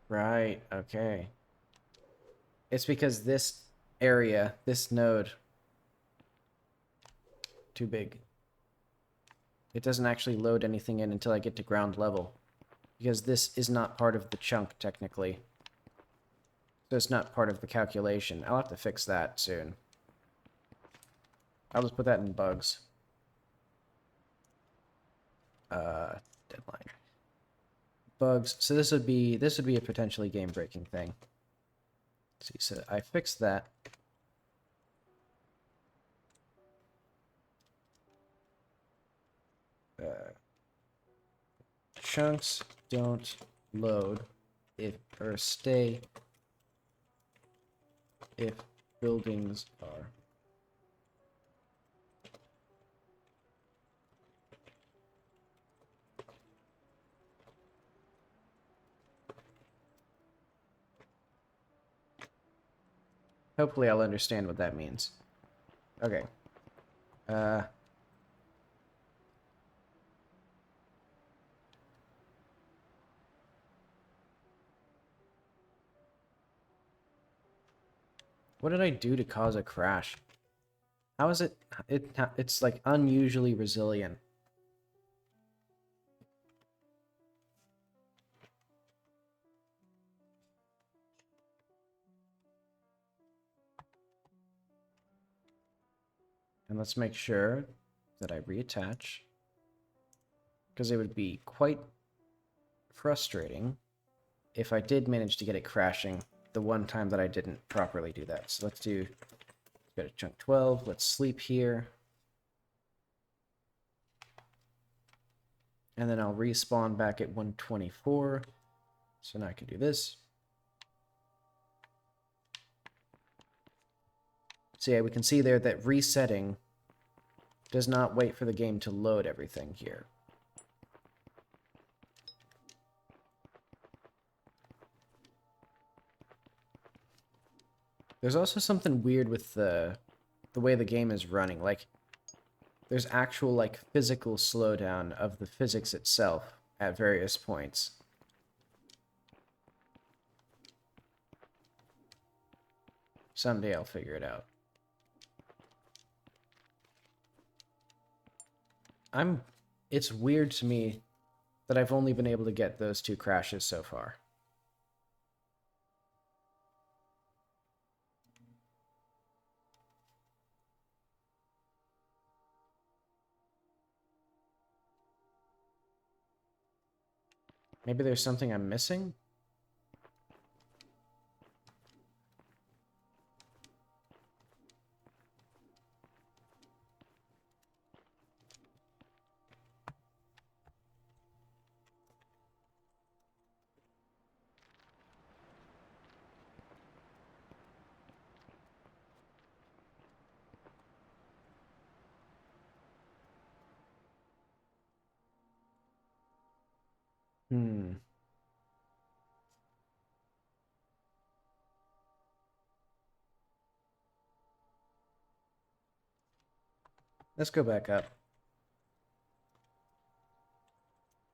A: Right, okay. It's because this area, this node, too big. It doesn't actually load anything in until I get to ground level. Because this is not part of the chunk, technically. So it's not part of the calculation. I'll have to fix that soon. I'll just put that in bugs. Deadline. Bugs. So this would be a potentially game-breaking thing. Let's see, so I fixed that. Chunks don't load if or stay if buildings are. Hopefully I'll understand what that means. Okay. What did I do to cause a crash? How is it? It's like unusually resilient. And let's make sure that I reattach, because it would be quite frustrating if I did manage to get it crashing the one time that I didn't properly do that. So let's go to chunk 12. Let's sleep here. And then I'll respawn back at 124. So now I can do this. So yeah, we can see there that resetting does not wait for the game to load everything here. There's also something weird with the way the game is running. Like, there's actual, like, physical slowdown of the physics itself at various points. Someday I'll figure it out. It's weird to me that I've only been able to get those 2 crashes so far. Maybe there's something I'm missing? Let's go back up.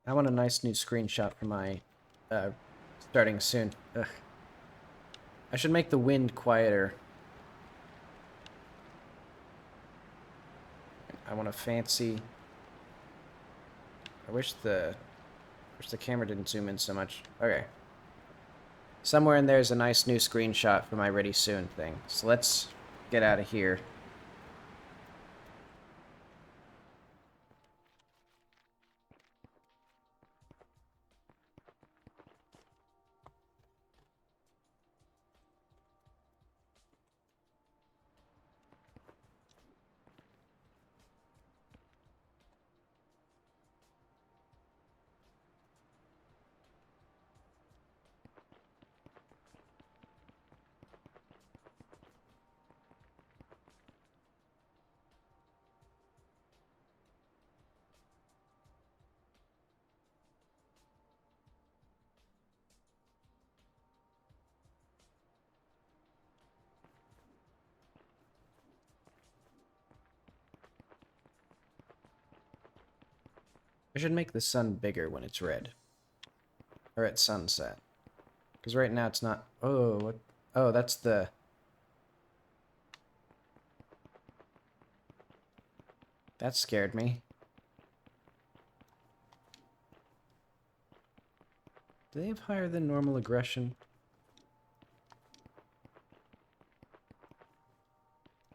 A: I want a nice new screenshot for my starting soon. Ugh. I should make the wind quieter. I want a fancy... I wish the camera didn't zoom in so much. Okay. Somewhere in there is a nice new screenshot for my ready soon thing. So let's get out of here. I should make the sun bigger when it's red. Or at sunset. Because right now it's not... Oh, what? Oh, that's the... That scared me. Do they have higher than normal aggression?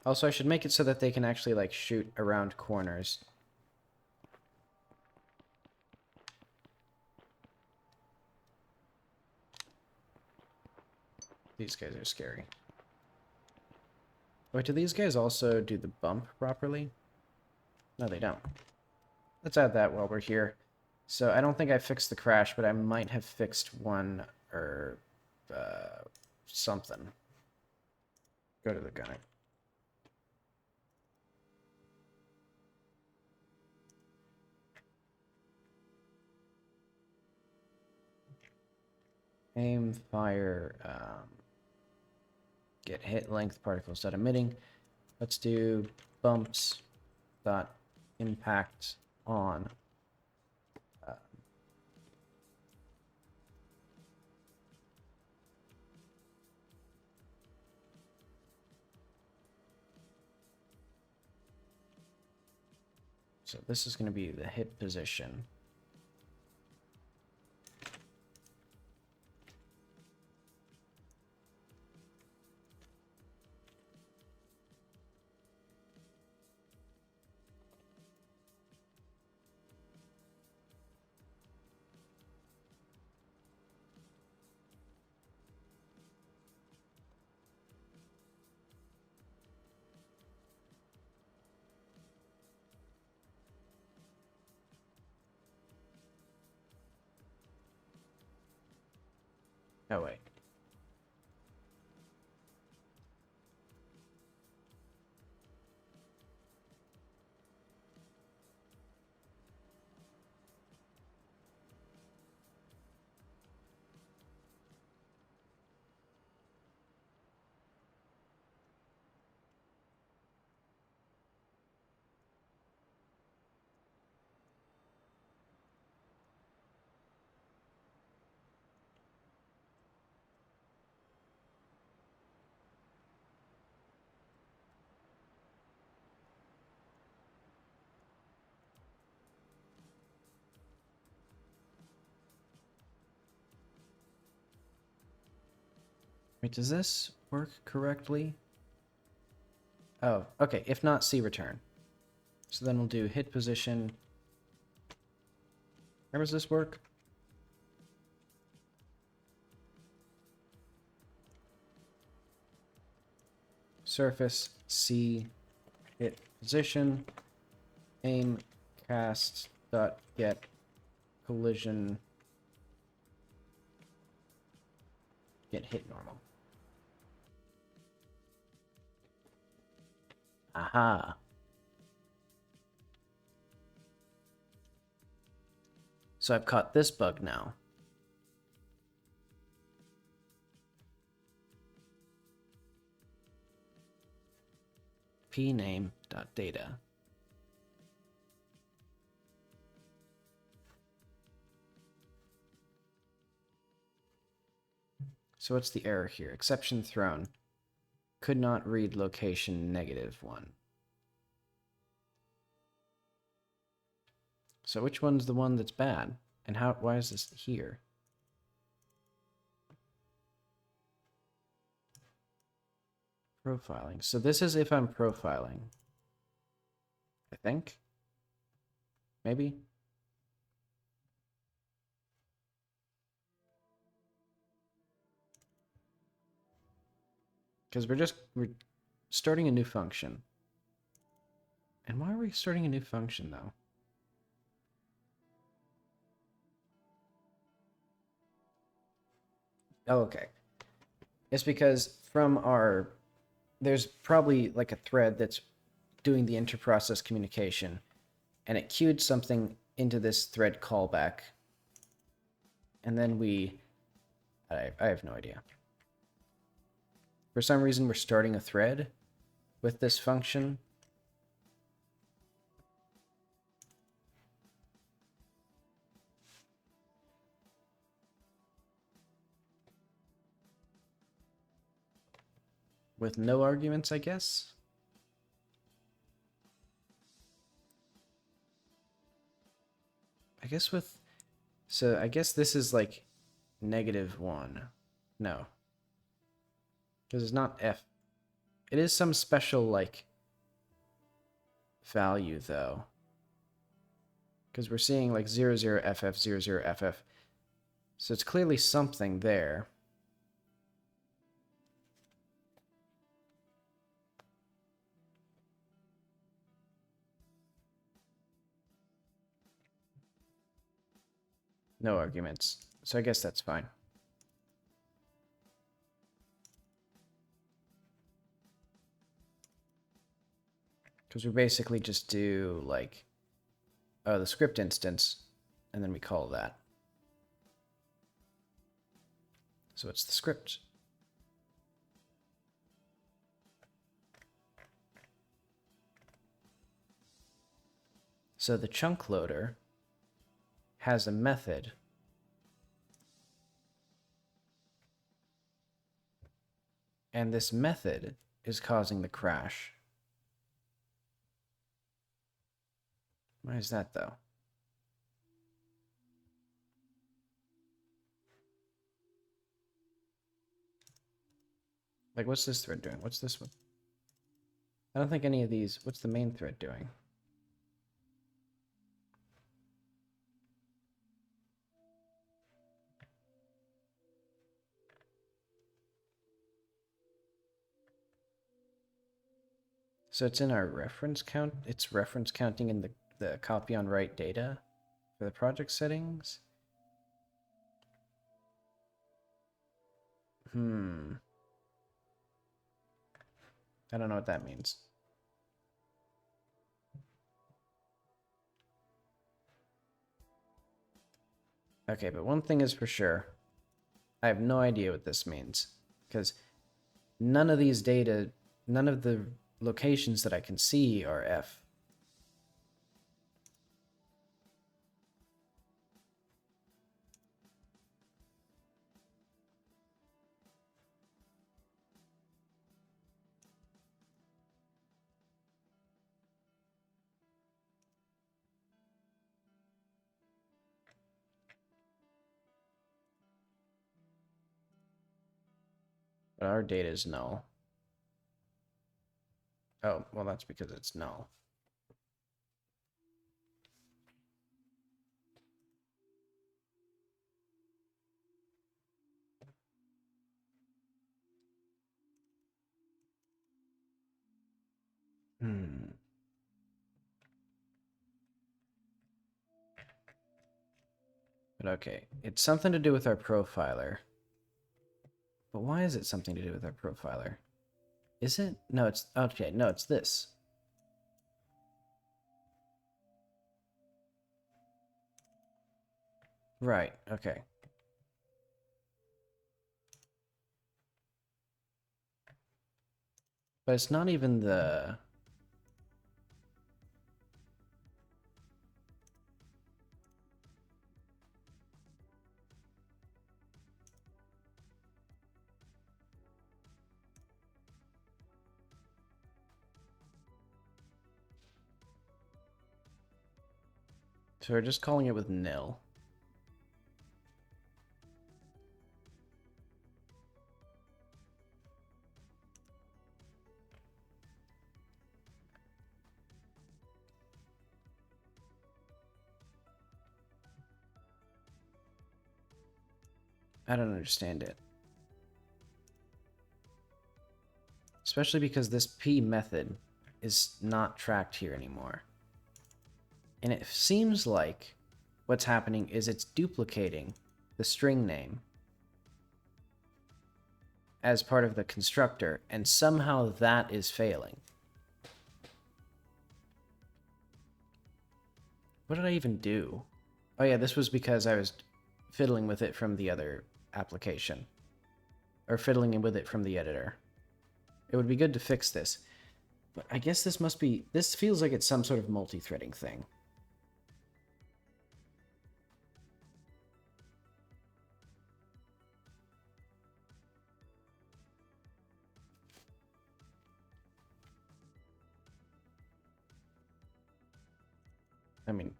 A: Also, I should make it so that they can actually, like, shoot around corners. These guys are scary. Wait, do these guys also do the bump properly? No, they don't. Let's add that while we're here. So I don't think I fixed the crash, but I might have fixed one or something. Go to the gunner. Aim, fire, get hit length particles dot emitting. Let's do bumps dot impact on. So this is going to be the hit position. Oh, wait. Wait, does this work correctly? Oh, okay. If not, C return. So then we'll do hit position. Where does this work? Surface, C, hit position, aim, cast, dot, get, collision, get hit normal. Aha. So I've caught this bug now. pname.data. So what's the error here? Exception thrown. Could not read location -1. So which one's the one that's bad? And why is this here? Profiling. So this is if I'm profiling. I think. Maybe. Because we're starting a new function. And why are we starting a new function though? Oh, okay. It's because from our, there's probably like a thread that's doing the interprocess communication, and it queued something into this thread callback. And then I have no idea. For some reason, we're starting a thread with this function. With no arguments, I guess. I guess with, so I guess this is like -1. No. Because it's not F. It is some special, like, value, though. Because we're seeing, like, 00FF, 00FF. So it's clearly something there. No arguments. So I guess that's fine. Because we basically just do, like, the script instance, and then we call that. So it's the script. So the chunk loader has a method and this method is causing the crash. Why is that, though? Like, what's this thread doing? What's this one? I don't think any of these... What's the main thread doing? So it's in our reference count. It's reference counting in the copy on write data for the project settings. I don't know what that means. Okay, but one thing is for sure. I have no idea what this means. Because none of these data, none of the locations that I can see are F. But our data is null. Oh, well, that's because it's null. But okay, it's something to do with our profiler. But why is it something to do with our profiler? Is it? No, it's... Okay, no, it's this. Right, okay. But it's not even the... So we're just calling it with nil. I don't understand it. Especially because this P method is not tracked here anymore. And it seems like what's happening is it's duplicating the string name as part of the constructor, and somehow that is failing. What did I even do? Oh yeah, this was because I was fiddling with it from the other application. Or fiddling with it from the editor. It would be good to fix this. But I guess this must be... This feels like it's some sort of multi-threading thing. I mean,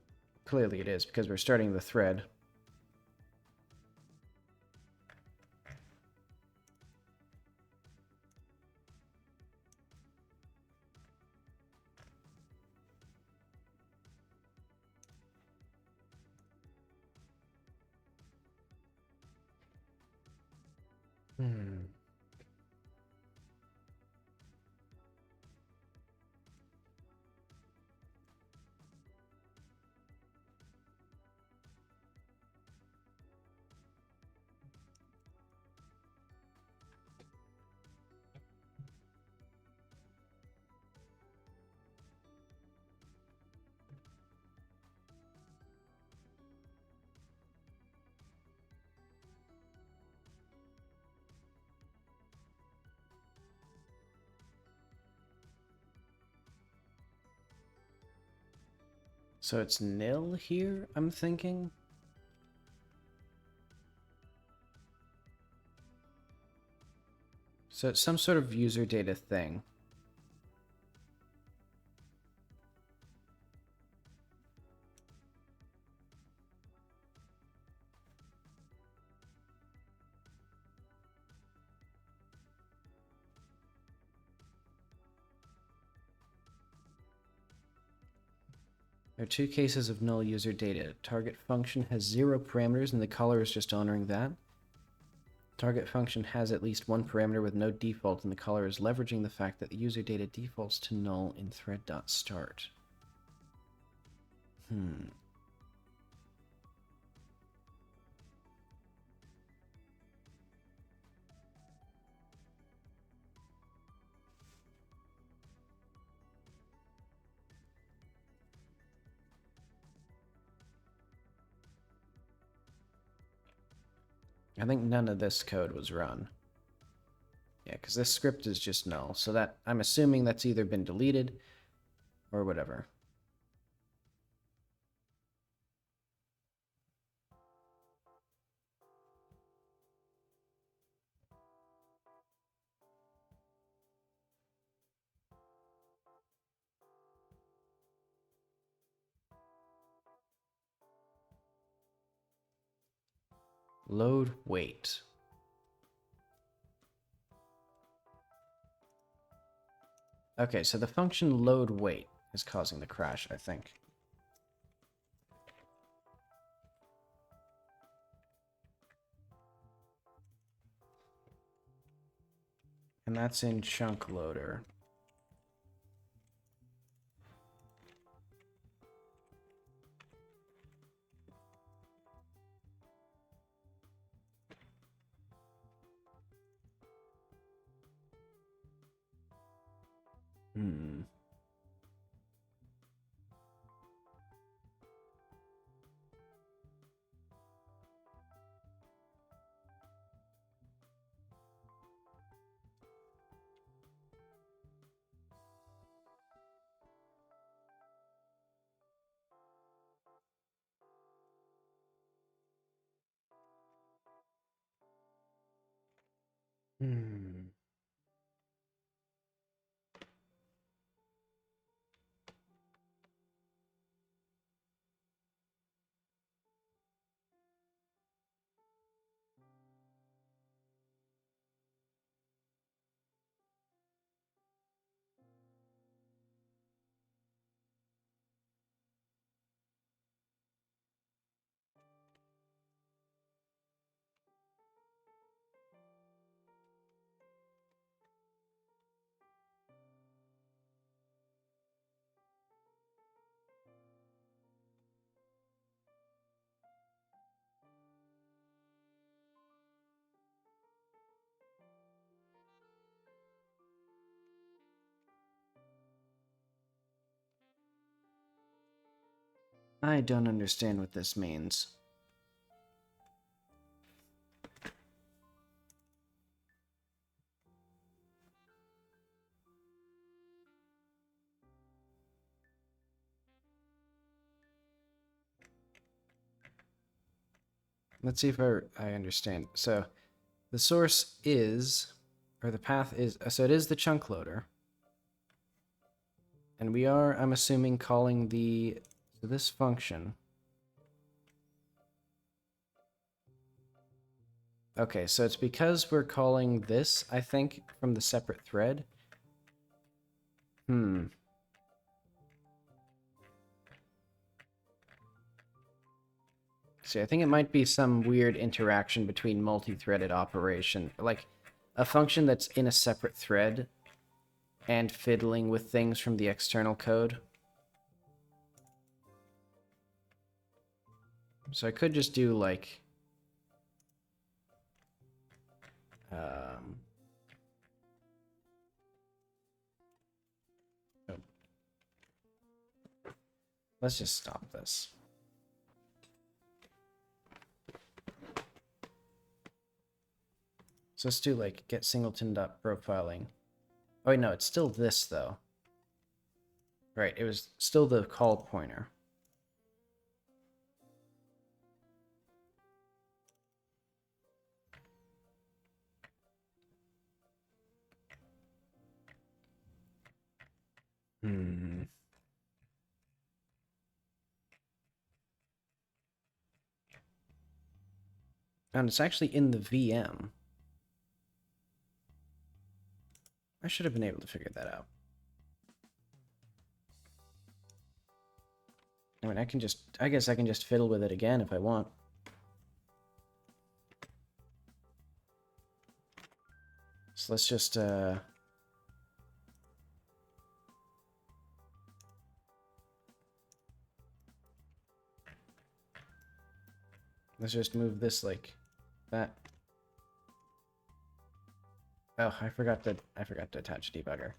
A: clearly it is, because we're starting the thread. So it's nil here, I'm thinking? So it's some sort of user data thing. There are two cases of null user data. Target function has 0 parameters and the caller is just honoring that. Target function has at least one parameter with no default and the caller is leveraging the fact that the user data defaults to null in thread.start. I think none of this code was run. Yeah, because this script is just null. So that I'm assuming that's either been deleted or whatever. Load wait. Okay, so the function load wait is causing the crash, I think. And that's in chunk loader. Hmm. Hmm. I don't understand what this means. Let's see if I understand. So the source is, or the path is, so it is the chunk loader. And we are, I'm assuming, calling the, so this function. Okay, so it's because we're calling this, I think, from the separate thread. See, I think it might be some weird interaction between multi-threaded operation, like a function that's in a separate thread and fiddling with things from the external code. So I could just do like oh. Let's just stop this. So let's do like get singleton.profiling. Oh wait, no, it's still this though. Right, it was still the call pointer. And it's actually in the VM. I should have been able to figure that out. I mean, I guess I can just fiddle with it again if I want. So let's just, let's just move this like that. Oh, I forgot to attach a debugger.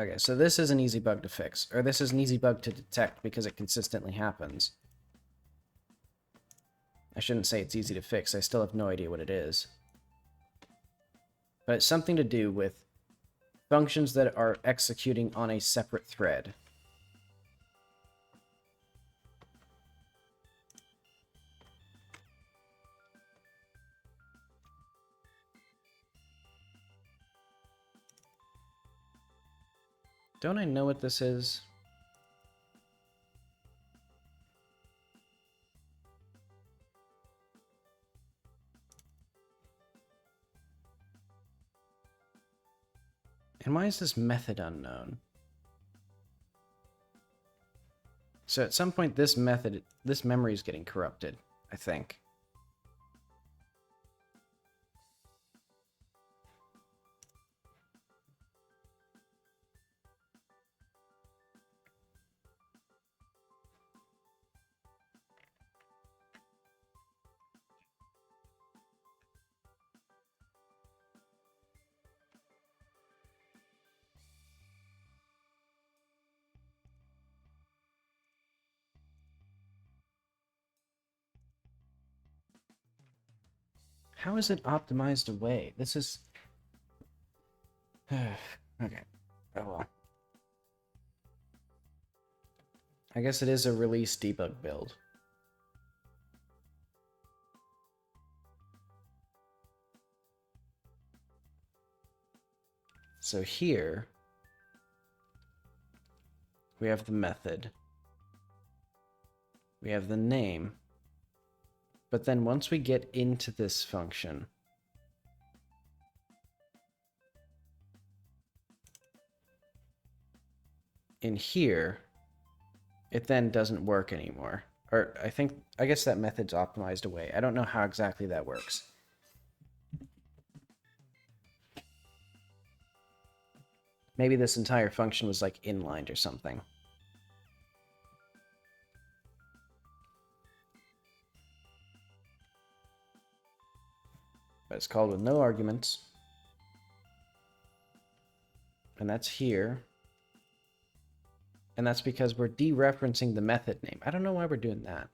A: Okay, so this is an easy bug to fix, or this is an easy bug to detect because it consistently happens. I shouldn't say it's easy to fix, I still have no idea what it is. But it's something to do with functions that are executing on a separate thread. Don't I know what this is? And why is this method unknown? So at some point this memory is getting corrupted, I think. How is it optimized away? This is... okay. Oh well. I guess it is a release debug build. So here, we have the method. We have the name. But then once we get into this function, in here, it then doesn't work anymore. Or I guess that method's optimized away. I don't know how exactly that works. Maybe this entire function was like inlined or something. But it's called with no arguments. And that's here. And that's because we're dereferencing the method name. I don't know why we're doing that.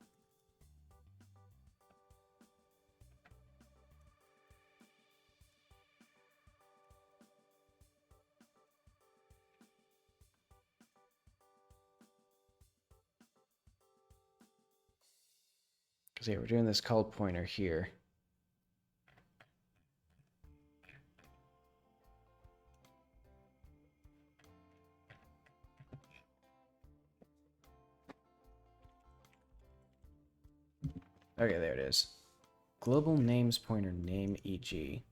A: Because yeah, we're doing this call pointer here. Okay, there it is. Global names pointer name EG.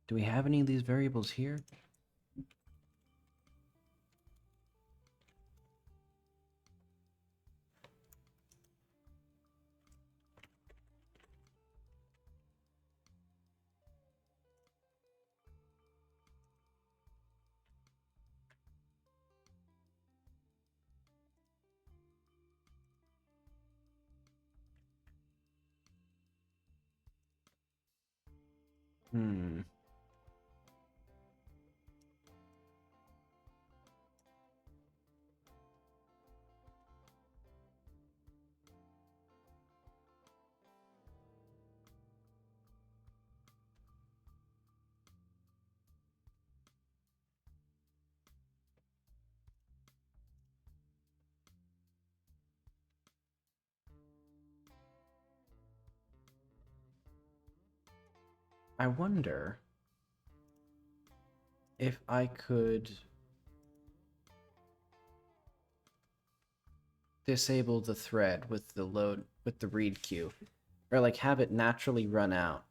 A: Do we have any of these variables here? Hmm. I wonder if I could disable the thread with the read queue, or like have it naturally run out.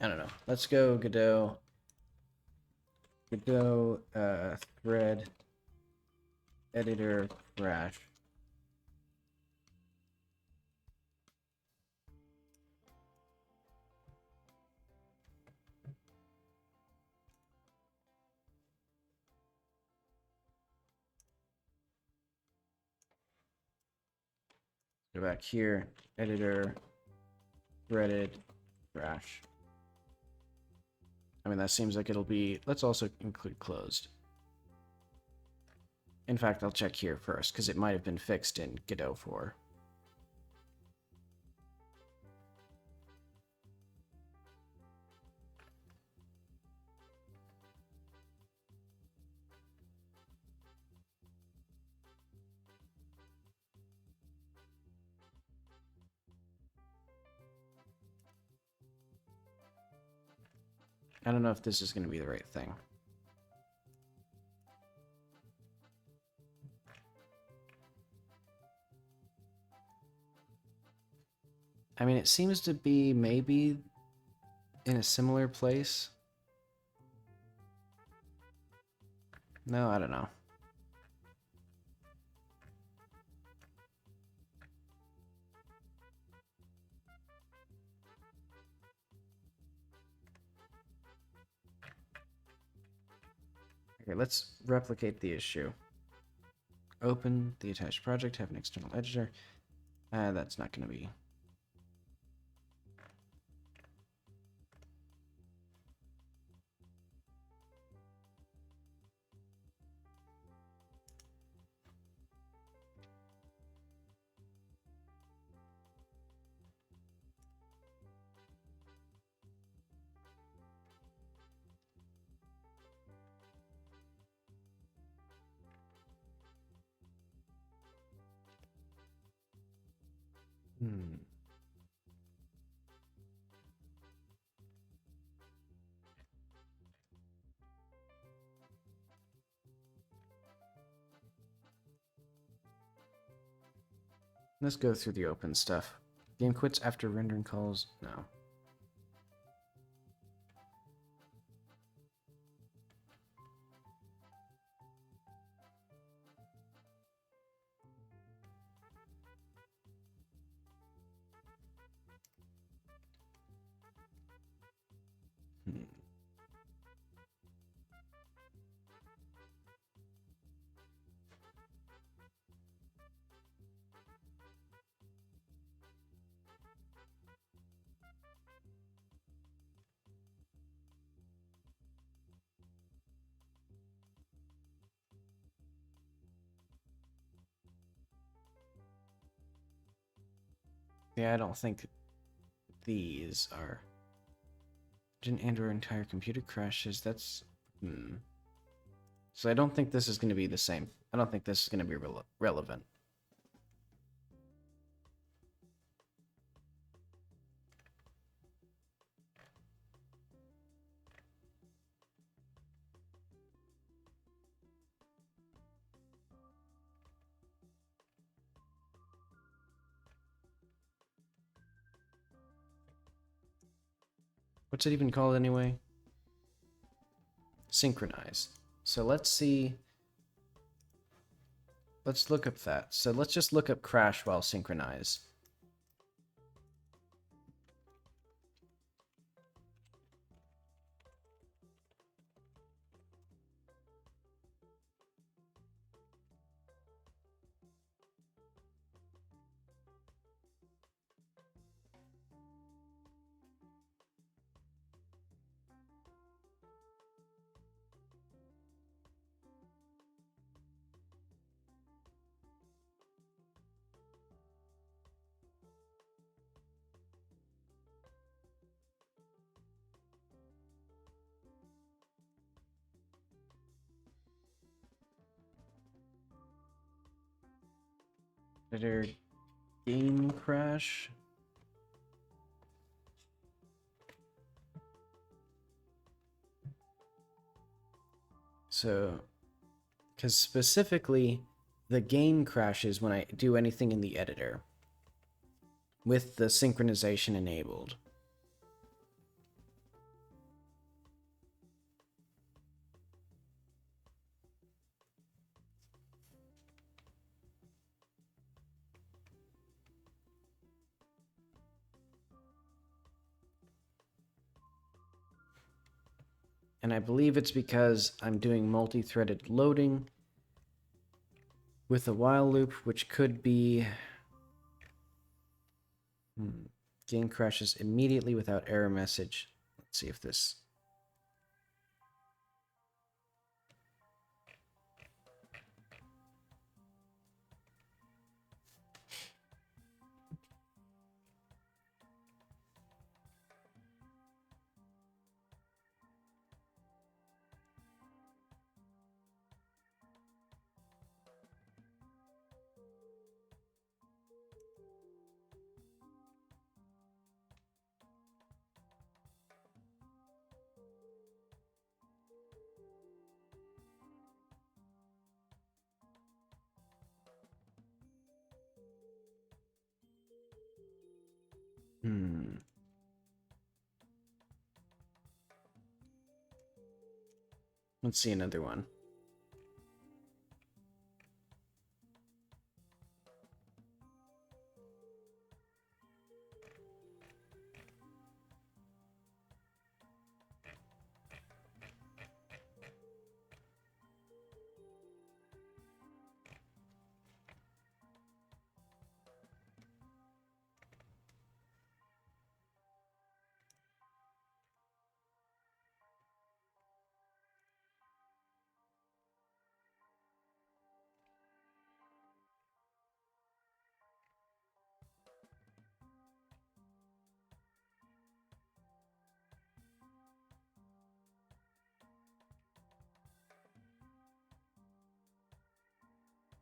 A: I don't know. Let's go Godot. Godot thread editor crash. Go back here, editor, threaded, crash. I mean, that seems like it'll be, let's also include closed. In fact, I'll check here first, because it might have been fixed in Godot 4. I don't know if this is going to be the right thing. I mean, it seems to be maybe in a similar place. No, I don't know. Okay, let's replicate the issue. Open the attached project, have an external editor. That's not going to be... Let's go through the open stuff. Game quits after rendering calls? No. Yeah, I don't think these are... and or entire computer crashes, that's... So I don't think this is going to be the same. I don't think this is going to be relevant. What's it even called anyway? Synchronize. So let's see. Let's look up that. So let's just look up crash while synchronize. Editor game crash. So, because specifically, the game crashes when I do anything in the editor with the synchronization enabled. And I believe it's because I'm doing multi-threaded loading with a while loop, which could be game crashes immediately without error message. Let's see if this... Let's see another one.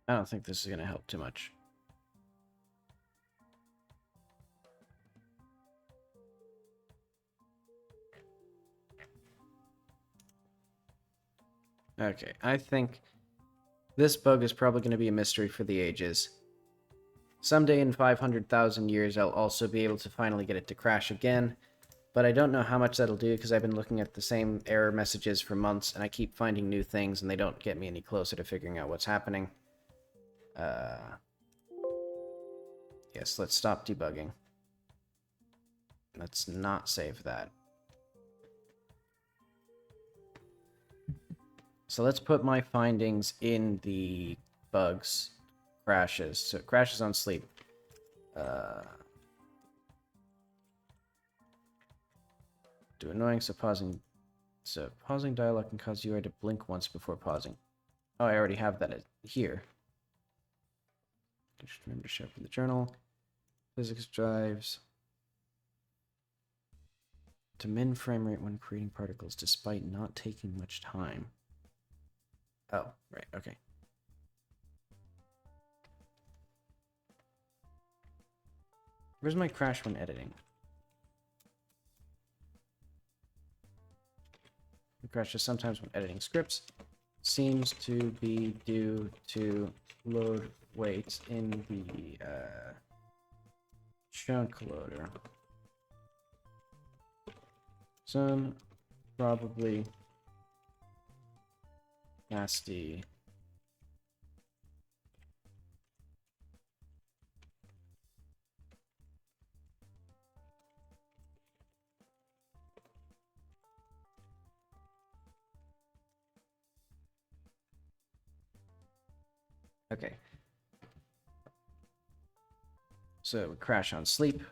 A: I don't think this is going to help too much. Okay, I think this bug is probably going to be a mystery for the ages. Someday in 500,000 years, I'll also be able to finally get it to crash again, but I don't know how much that'll do because I've been looking at the same error messages for months, and I keep finding new things, and they don't get me any closer to figuring out what's happening. Yes, let's stop debugging. Let's not save that. So let's put my findings in the bugs crashes. So it crashes on sleep. Do annoying, so pausing. So pausing dialogue can cause UI to blink once before pausing. Oh, I already have that here. Just remember to sharpen the journal. Physics drives. To min frame rate when creating particles despite not taking much time. Oh, right, okay. Where's my crash when editing? It crashes sometimes when editing scripts. Seems to be due to load weights in the chunk loader. Some probably nasty. Okay. So we crash on sleep.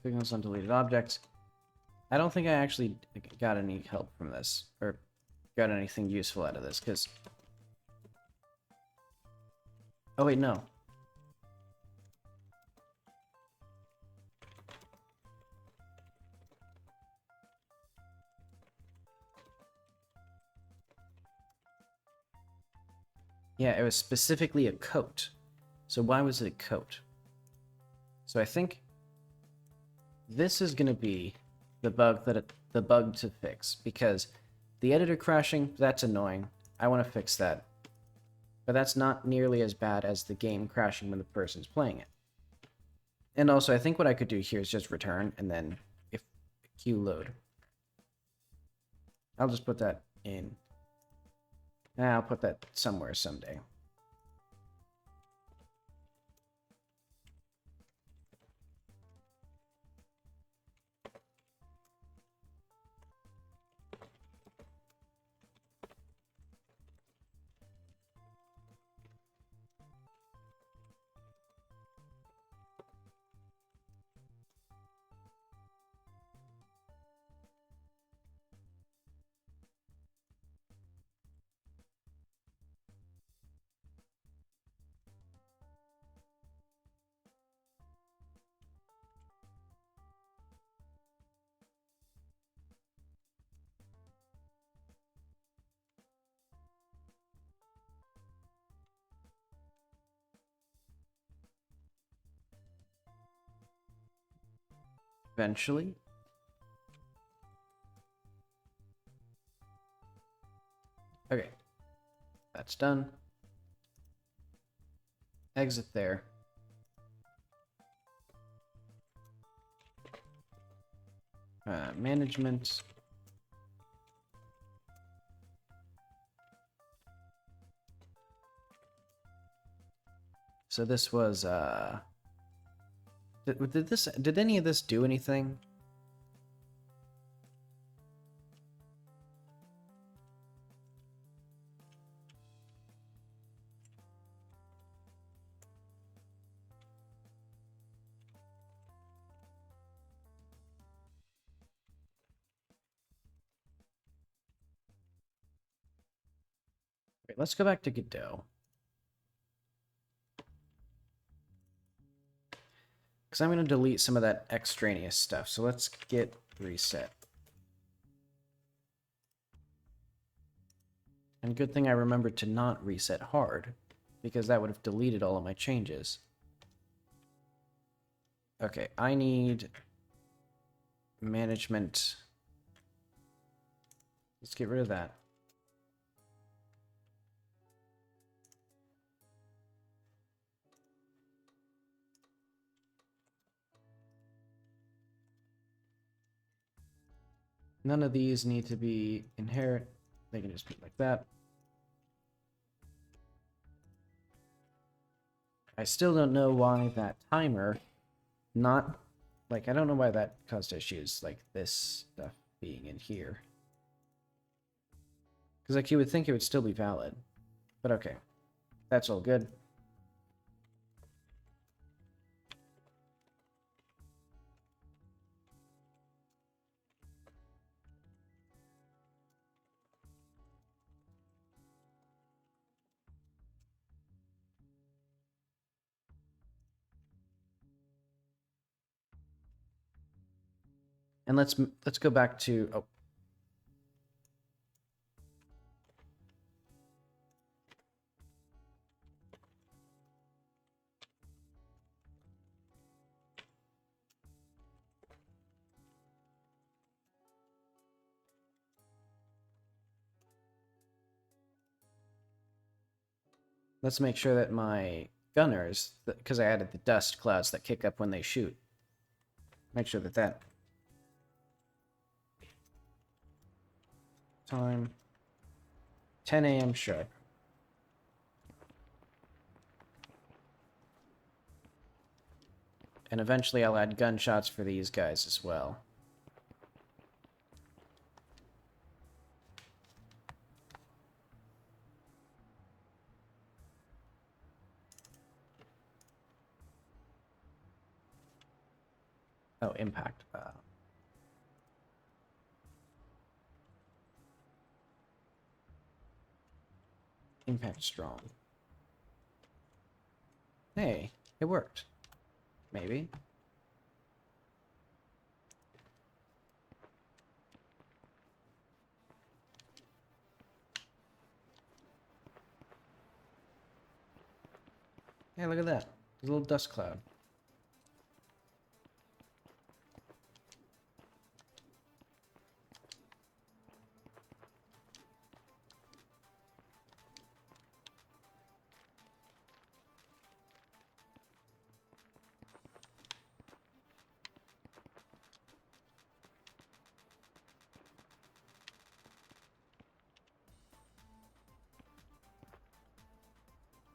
A: Signals on deleted objects. I don't think I actually got any help from this, or got anything useful out of this, because... Oh wait, no. Yeah, it was specifically a coat. So why was it a coat? So I think this is going to be the bug to fix, because the editor crashing, that's annoying. I want to fix that. But that's not nearly as bad as the game crashing when the person's playing it. And also, I think what I could do here is just return, and then if queue load. I'll just put that in. I'll put that somewhere someday. Eventually. Okay. That's done. Exit there. Management. So this was, did any of this do anything? Okay, let's go back to Godot. Because I'm going to delete some of that extraneous stuff. So let's get reset. And good thing I remembered to not reset hard, because that would have deleted all of my changes. Okay, I need management. Let's get rid of that. None of these need to be inherit. They can just be like that. I still don't know why that timer not, like, I don't know why that caused issues, like this stuff being in here. Because, like, you would think it would still be valid. But okay. That's all good. And let's go back to, oh. Let's make sure that my gunners, because I added the dust clouds that kick up when they shoot. Make sure that that time 10 a.m. sharp. And eventually I'll add gunshots for these guys as well. Oh, impact. Impact strong. Hey, it worked. Maybe. Hey, look at that. There's a little dust cloud.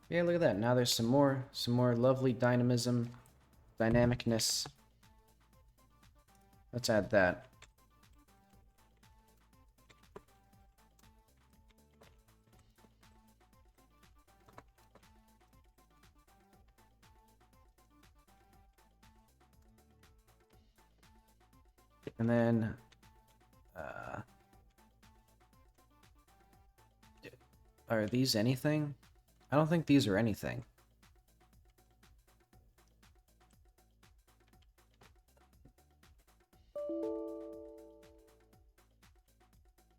A: Yeah, look at that. Now there's some more lovely dynamism, dynamicness. Let's add that. And then, are these anything? I don't think these are anything.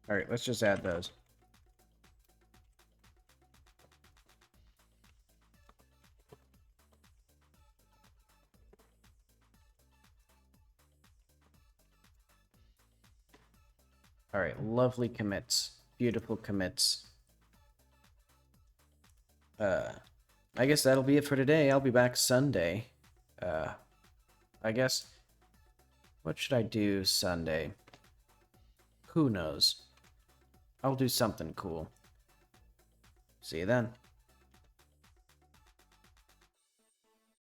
A: Alright, let's just add those. Alright, lovely commits. Beautiful commits. I guess that'll be it for today. I'll be back Sunday. I guess... What should I do Sunday? Who knows? I'll do something cool. See you then.